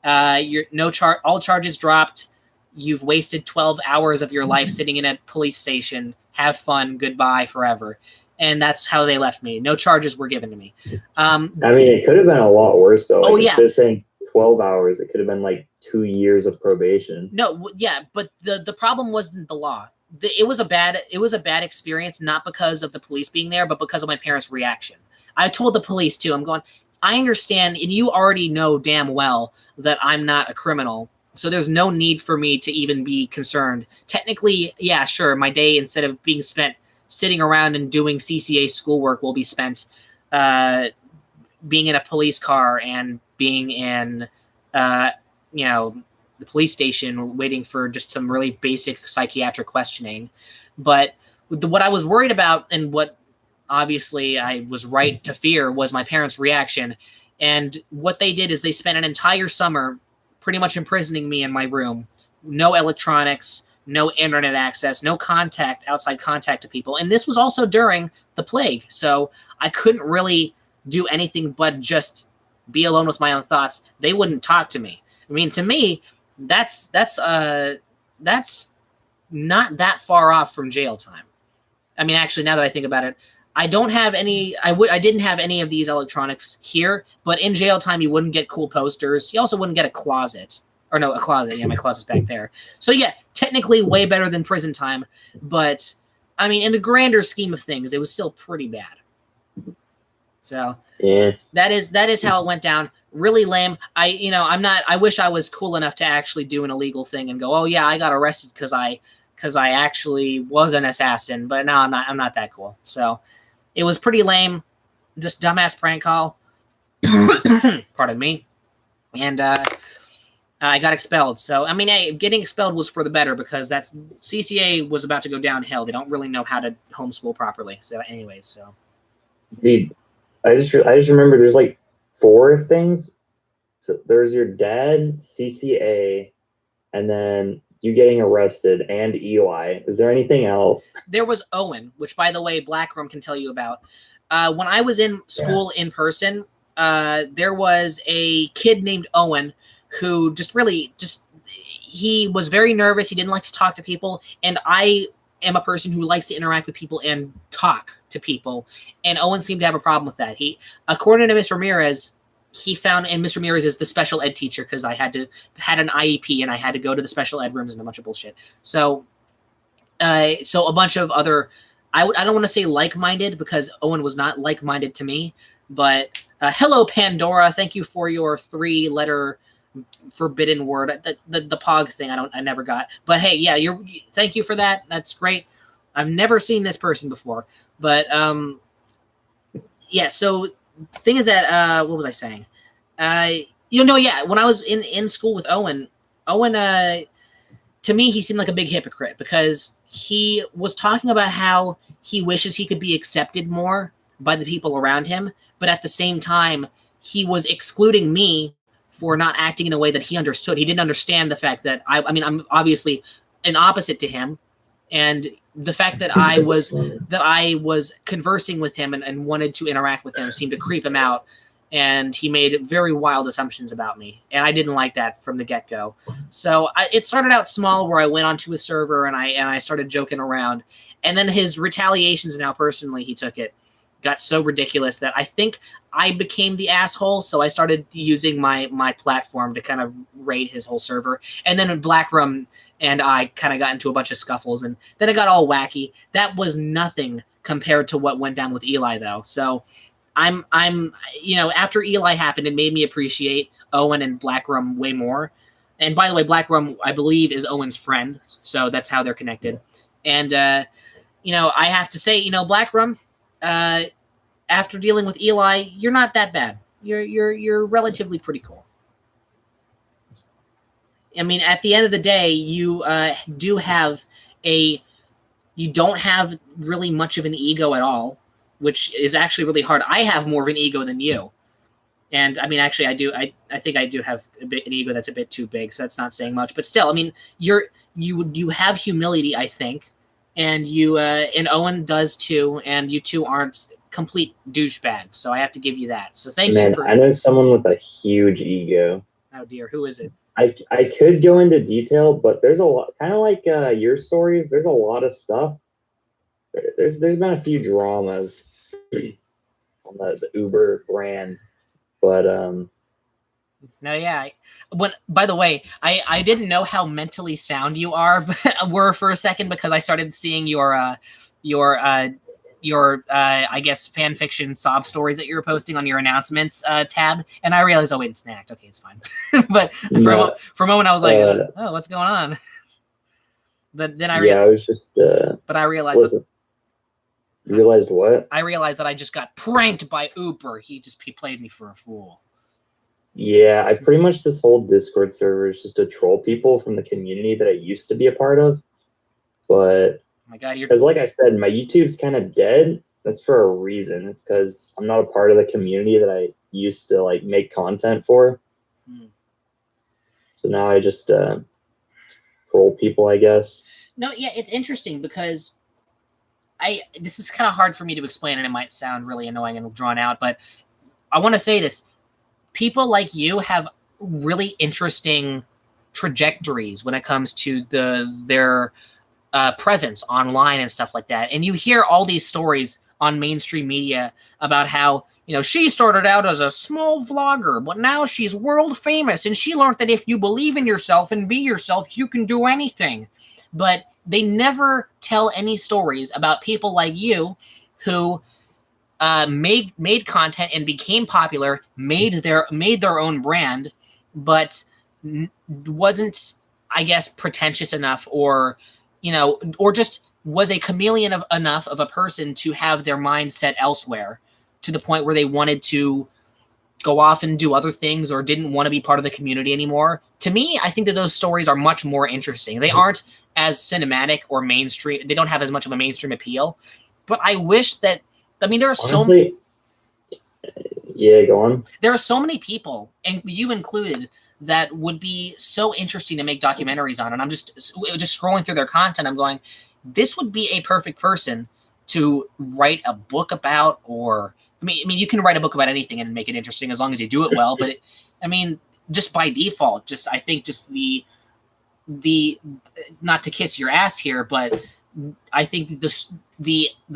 All charges dropped. You've wasted 12 hours of your life sitting in a police station. Have fun. Goodbye forever. And that's how they left me. No charges were given to me. It could have been a lot worse though. Yeah. Instead of saying 12 hours, it could have been like 2 years of probation. No, yeah, but the problem wasn't the law. It was a bad experience, not because of the police being there, but because of my parents' reaction. I told the police too. I'm going, I understand, and you already know damn well that I'm not a criminal, so there's no need for me to even be concerned. Technically, yeah, sure, my day, instead of being spent sitting around and doing CCA schoolwork, will be spent being in a police car and being in, the police station waiting for just some really basic psychiatric questioning. But what I was worried about, and what obviously I was right to fear, was my parents' reaction. And what they did is they spent an entire summer pretty much imprisoning me in my room. No electronics, no internet access, no outside contact to people. And this was also during the plague. So I couldn't really do anything but just be alone with my own thoughts. They wouldn't talk to me. I mean, to me, that's not that far off from jail time. I mean, actually, now that I think about it, I don't have any. I didn't have any of these electronics here, but in jail time, you wouldn't get cool posters. You also wouldn't get a closet, or no, a closet. Yeah, my closet's back there. So yeah, technically way better than prison time, but I mean, in the grander scheme of things, it was still pretty bad. So yeah, that is how it went down. Really lame. I wish I was cool enough to actually do an illegal thing and go, oh yeah, I got arrested because I actually was an assassin. But no, I'm not that cool. So it was pretty lame, just dumbass prank call. Pardon me. And I got expelled. So I mean, getting expelled was for the better because that's CCA was about to go downhill. They don't really know how to homeschool properly. So anyways, so. Dude, I just remember there's like 4 things. So there's your dad, CCA, and then you getting arrested, and Eli. Is there anything else? There was Owen, which, by the way, Blackroom can tell you about. When I was in school in person, there was a kid named Owen who he was very nervous. He didn't like to talk to people, and I am a person who likes to interact with people and talk to people, and Owen seemed to have a problem with that. According to Mr. Ramirez, he found, and Mr. Ramirez is the special ed teacher because I had an IEP and I had to go to the special ed rooms and a bunch of bullshit. So a bunch of other, I don't want to say like-minded because Owen was not like-minded to me, but hello Pandora, thank you for your 3-letter forbidden word. The pog thing I never got, but hey, yeah, thank you for that. That's great. I've never seen this person before, but yeah. So the thing is that what was I saying? When I was in school with Owen, to me he seemed like a big hypocrite because he was talking about how he wishes he could be accepted more by the people around him, but at the same time he was excluding me for not acting in a way that he understood. He didn't understand the fact that I'm obviously an opposite to him, and the fact that I was conversing with him and wanted to interact with him seemed to creep him out, and he made very wild assumptions about me, and I didn't like that from the get-go. So it started out small, where I went onto his server and I started joking around, and then his retaliations and how personally he took it got so ridiculous that I think I became the asshole. So I started using my platform to kind of raid his whole server. And then Blackroom and I kind of got into a bunch of scuffles, and then it got all wacky. That was nothing compared to what went down with Eli though. So I'm after Eli happened, it made me appreciate Owen and Blackroom way more. And by the way, Black Rum, I believe, is Owen's friend, so that's how they're connected. And you know, I have to say, you know, Black Rum, after dealing with Eli, you're not that bad. You're relatively pretty cool. I mean, at the end of the day, you don't have really much of an ego at all, which is actually really hard. I have more of an ego than you. And I mean, actually, I do. I think I do have an ego that's a bit too big, so that's not saying much. But still, I mean, you have humility, I think, and and Owen does too. And you two aren't complete douchebags, so I have to give you that. So thank you for. I know someone with a huge ego. Oh dear, who is it? I could go into detail, but there's a lot, kind of like your stories. There's a lot of stuff. There's been a few dramas on the Uber brand. But no, yeah. By the way, I didn't know how mentally sound you were for a second because I started seeing your I guess fan fiction sob stories that you were posting on your announcements tab, and I realized, oh wait, it's an act. Okay, it's fine. But for a moment, I was like, oh, what's going on? But then I realized. Yeah, I was just. But I realized. Listen, you realized what? I realized that I just got pranked by Uber. He played me for a fool. Yeah, I pretty much this whole Discord server is just to troll people from the community that I used to be a part of. But oh my God, because like I said, my YouTube's kind of dead. That's for a reason. It's because I'm not a part of the community that I used to like make content for. So now I just troll people, I guess. No, yeah, it's interesting because this is kind of hard for me to explain, and it might sound really annoying and drawn out, but I want to say this. People like you have really interesting trajectories when it comes to their presence online and stuff like that. And you hear all these stories on mainstream media about how, you know, she started out as a small vlogger, but now she's world famous, and she learned that if you believe in yourself and be yourself, you can do anything. But they never tell any stories about people like you who made content and became popular, made their own brand, but wasn't, I guess, pretentious enough, or you know, or just was a chameleon enough of a person to have their mind set elsewhere, to the point where they wanted to go off and do other things or didn't want to be part of the community anymore. To me, I think that those stories are much more interesting. They aren't as cinematic or mainstream. They don't have as much of a mainstream appeal. But I wish that, I mean, there are Honestly, yeah, go on. There are so many people, and you included, that would be so interesting to make documentaries on. And I'm just scrolling through their content. I'm going, this would be a perfect person to write a book about, or I mean, you can write a book about anything and make it interesting as long as you do it well. But I mean, just by default, I think the not to kiss your ass here, but I think the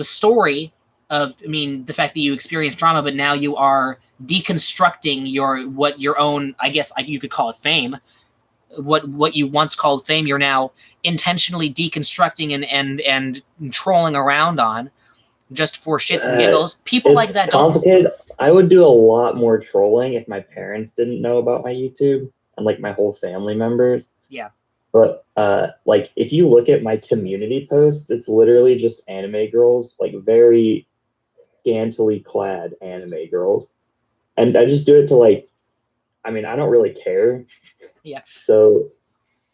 story of, I mean, the fact that you experienced drama, but now you are deconstructing your own, I guess you could call it fame. What you once called fame, you're now intentionally deconstructing and trolling around on, just for shits and giggles. People like that don't. Complicated. I would do a lot more trolling if my parents didn't know about my YouTube, and like my whole family members. Yeah. But like if you look at my community posts, it's literally just anime girls, like very scantily clad anime girls. And I just do it to like, I mean, I don't really care. Yeah. So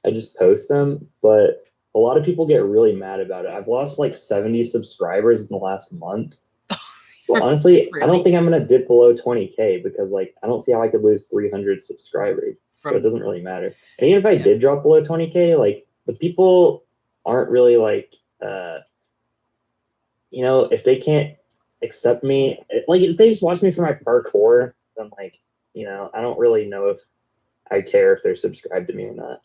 I just post them, but a lot of people get really mad about it. I've lost like 70 subscribers in the last month. Well, honestly, Really? I don't think I'm going to dip below 20K because like, I don't see how I could lose 300 subscribers. So it doesn't really matter. And even if I did drop below 20K, like the people aren't really like, you know, if they can't accept me, like if they just watch me for my parkour, then like, you know, I don't really know if I care if they're subscribed to me or not.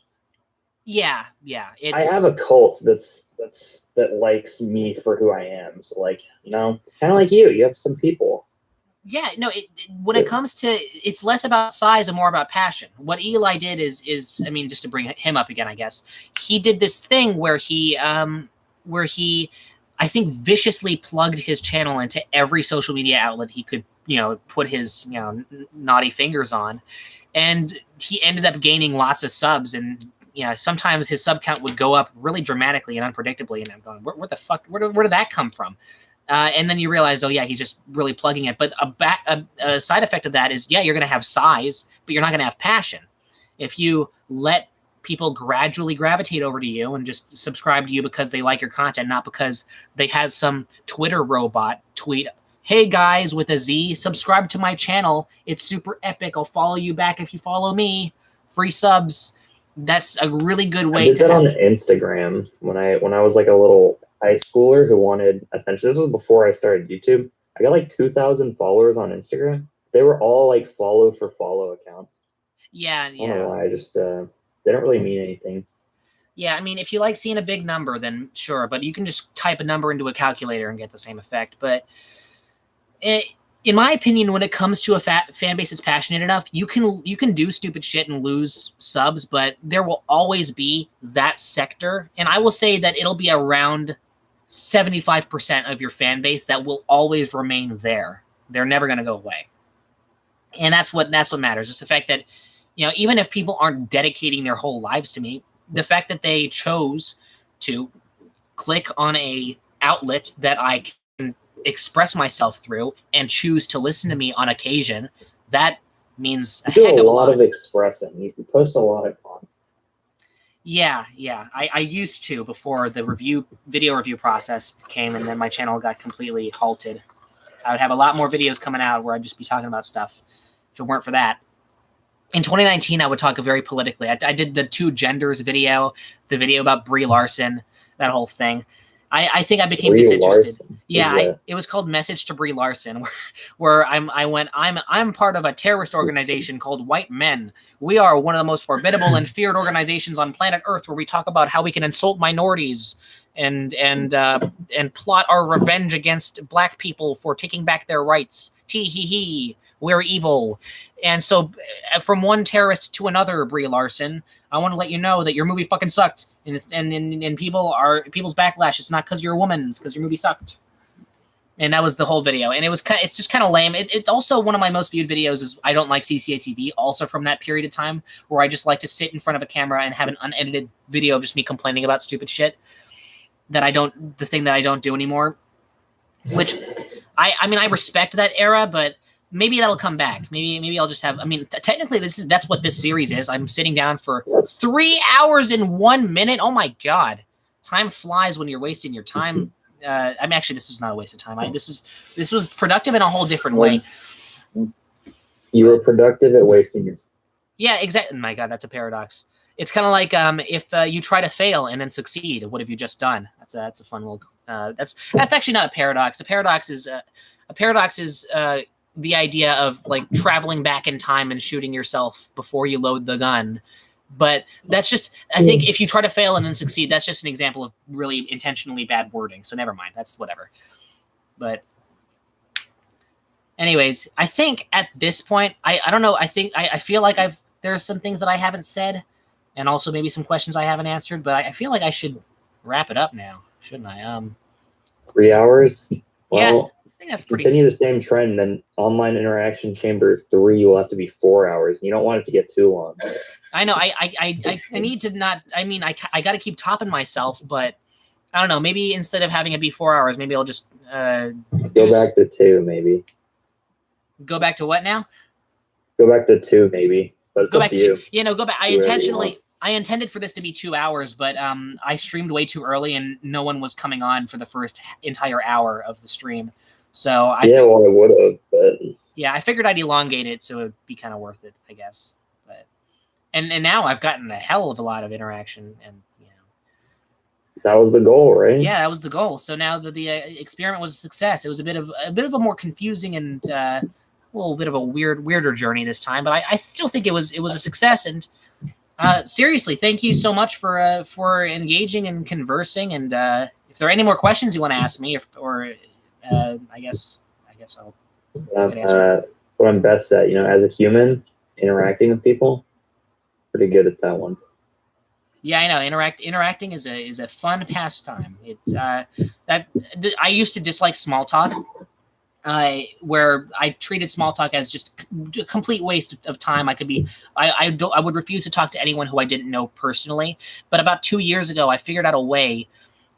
Yeah. I have a cult that likes me for who I am. So like, you know, kind of like you have some people. Yeah, no, when it comes to, it's less about size and more about passion. What Eli did is, I mean, just to bring him up again, I guess, he did this thing where he, I think, viciously plugged his channel into every social media outlet he could put his naughty fingers on, and he ended up gaining lots of subs, and sometimes his sub count would go up really dramatically and unpredictably, and I'm going, where the fuck, where did that come from? And then you realize, oh yeah, he's just really plugging it. But a side effect of that is, yeah, you're going to have size, but you're not going to have passion. If you let people gradually gravitate over to you and just subscribe to you because they like your content, not because they had some Twitter robot tweet, "Hey guys," with a Z, "subscribe to my channel. It's super epic. I'll follow you back if you follow me. Free subs." That's a really good way I did to that have... on Instagram when I was like a little high schooler who wanted attention. This was before I started YouTube. I got like 2,000 followers on Instagram. They were all like follow for follow accounts. Yeah, I don't know why. I just they don't really mean anything. Yeah, I mean, if you like seeing a big number, then sure. But you can just type a number into a calculator and get the same effect. But in my opinion, when it comes to a fan base that's passionate enough, you can do stupid shit and lose subs, but there will always be that sector. And I will say that it'll be around 75% of your fan base that will always remain there. They're never going to go away. And that's what matters. It's the fact that, even if people aren't dedicating their whole lives to me, the fact that they chose to click on a outlet that I can express myself through and choose to listen to me on occasion, that means a You heck do of a a lot lot. of expressing. You post a lot of content. Yeah. I used to before the video review process came, and then my channel got completely halted. I would have a lot more videos coming out where I'd just be talking about stuff if it weren't for that. In 2019, I would talk very politically. I did the 2 genders video, the video about Brie Larson, that whole thing. I think I became Brie disinterested. Larson? Yeah, it was called Message to Brie Larson, where I'm part of a terrorist organization called White Men. We are one of the most formidable and feared organizations on planet Earth, where we talk about how we can insult minorities and plot our revenge against black people for taking back their rights. Tee hee hee. We're evil. And so from one terrorist to another, Brie Larson, I want to let you know that your movie fucking sucked. And people's backlash, it's not because you're a woman, it's because your movie sucked. And that was the whole video. And it's just kind of lame. It's also one of my most viewed videos is I Don't Like CCA TV, also from that period of time, where I just like to sit in front of a camera and have an unedited video of just me complaining about stupid shit the thing that I don't do anymore. Which I mean, I respect that era, but maybe that'll come back. Maybe I'll just have. I mean, technically, that's what this series is. I'm sitting down for 3 hours and 1 minute. Oh my god, time flies when you're wasting your time. I mean, actually, this is not a waste of time. This was productive in a whole different way. You were productive at wasting your time. Yeah, exactly. My god, that's a paradox. It's kind of like if you try to fail and then succeed, what have you just done? That's a fun little. That's actually not a paradox. A paradox is the idea of like traveling back in time and shooting yourself before you load the gun. But that's just, I think if you try to fail and then succeed, that's just an example of really intentionally bad wording. So never mind. That's whatever. But anyways, I think at this point, I don't know. I feel like there's some things that I haven't said and also maybe some questions I haven't answered, but I feel like I should wrap it up now, shouldn't I? 3 hours? Well, yeah. I think that's pretty. Continue the same trend, then Online Interaction Chamber 3 will have to be 4 hours. You don't want it to get too long. I know. I need to not. I mean, I got to keep topping myself, but I don't know. Maybe instead of having it be 4 hours, maybe I'll just go back to 2, maybe. Go back to what now? Go back to 2, maybe. But it's go up back to you. Yeah, no, go back. I intended for this to be 2 hours, but I streamed way too early, and no one was coming on for the first entire hour of the stream. So I would have, but yeah, I figured I'd elongate it so it'd be kind of worth it, I guess. But and now I've gotten a hell of a lot of interaction, and that was the goal, right? Yeah, that was the goal. So now that the experiment was a success, it was a bit of a more confusing and a little bit of a weirder journey this time, but I still think it was a success. And seriously, thank you so much for engaging and conversing. And if there are any more questions you want to ask me, I guess I'll. What I'm best at, as a human, interacting with people, pretty good at that one. Yeah, I know. Interacting is a fun pastime. It's I used to dislike small talk. where I treated small talk as just a complete waste of time. I would refuse to talk to anyone who I didn't know personally. But about 2 years ago, I figured out a way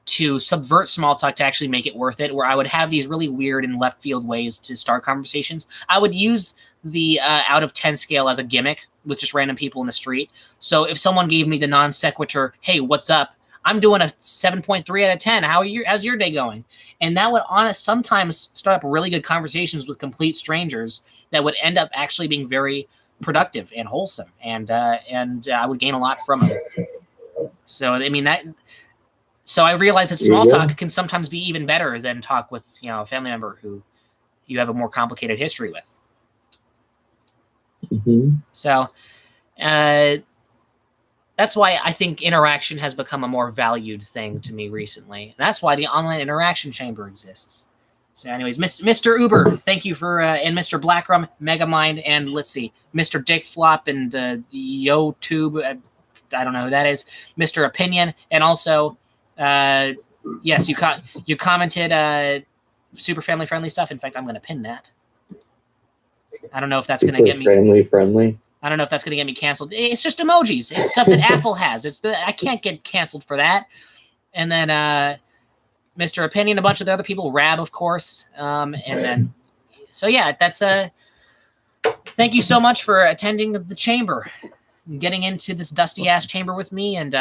to subvert small talk to actually make it worth it, where I would have these really weird and left field ways to start conversations. I would use the out of 10 scale as a gimmick with just random people in the street. So if someone gave me the non sequitur, hey, what's up? I'm doing a 7.3 out of 10. How's your day going? And that would sometimes start up really good conversations with complete strangers that would end up actually being very productive and wholesome. And I would gain a lot from it. So, I mean, so I realized that small talk can sometimes be even better than talk with, a family member who you have a more complicated history with. Mm-hmm. So, that's why I think interaction has become a more valued thing to me recently. That's why the online interaction chamber exists. So anyways, Mr. Uber, thank you for, and Mr. Blackrum, Megamind, and let's see, Mr. Dick Flop and YoTube, I don't know who that is, Mr. Opinion, and also, yes, you commented super family friendly stuff. In fact, I'm going to pin that. I don't know if that's going to get me family friendly. I don't know if that's going to get me canceled. It's just emojis. It's stuff that Apple has. I can't get canceled for that. And then Mr. Opinion, a bunch of the other people, Rab, of course. And then, so yeah, that's thank you so much for attending the chamber, getting into this dusty ass chamber with me, and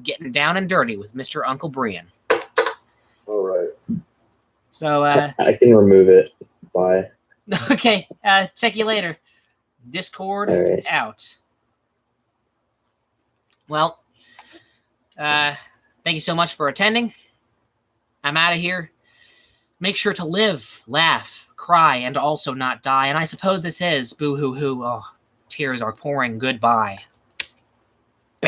getting down and dirty with Mr. Uncle Brian. All right. So I can remove it. Bye. Okay. Check you later. Discord out. Well, thank you so much for attending. I'm out of here. Make sure to live, laugh, cry, and also not die. And I suppose this is boo hoo hoo. Oh, tears are pouring goodbye.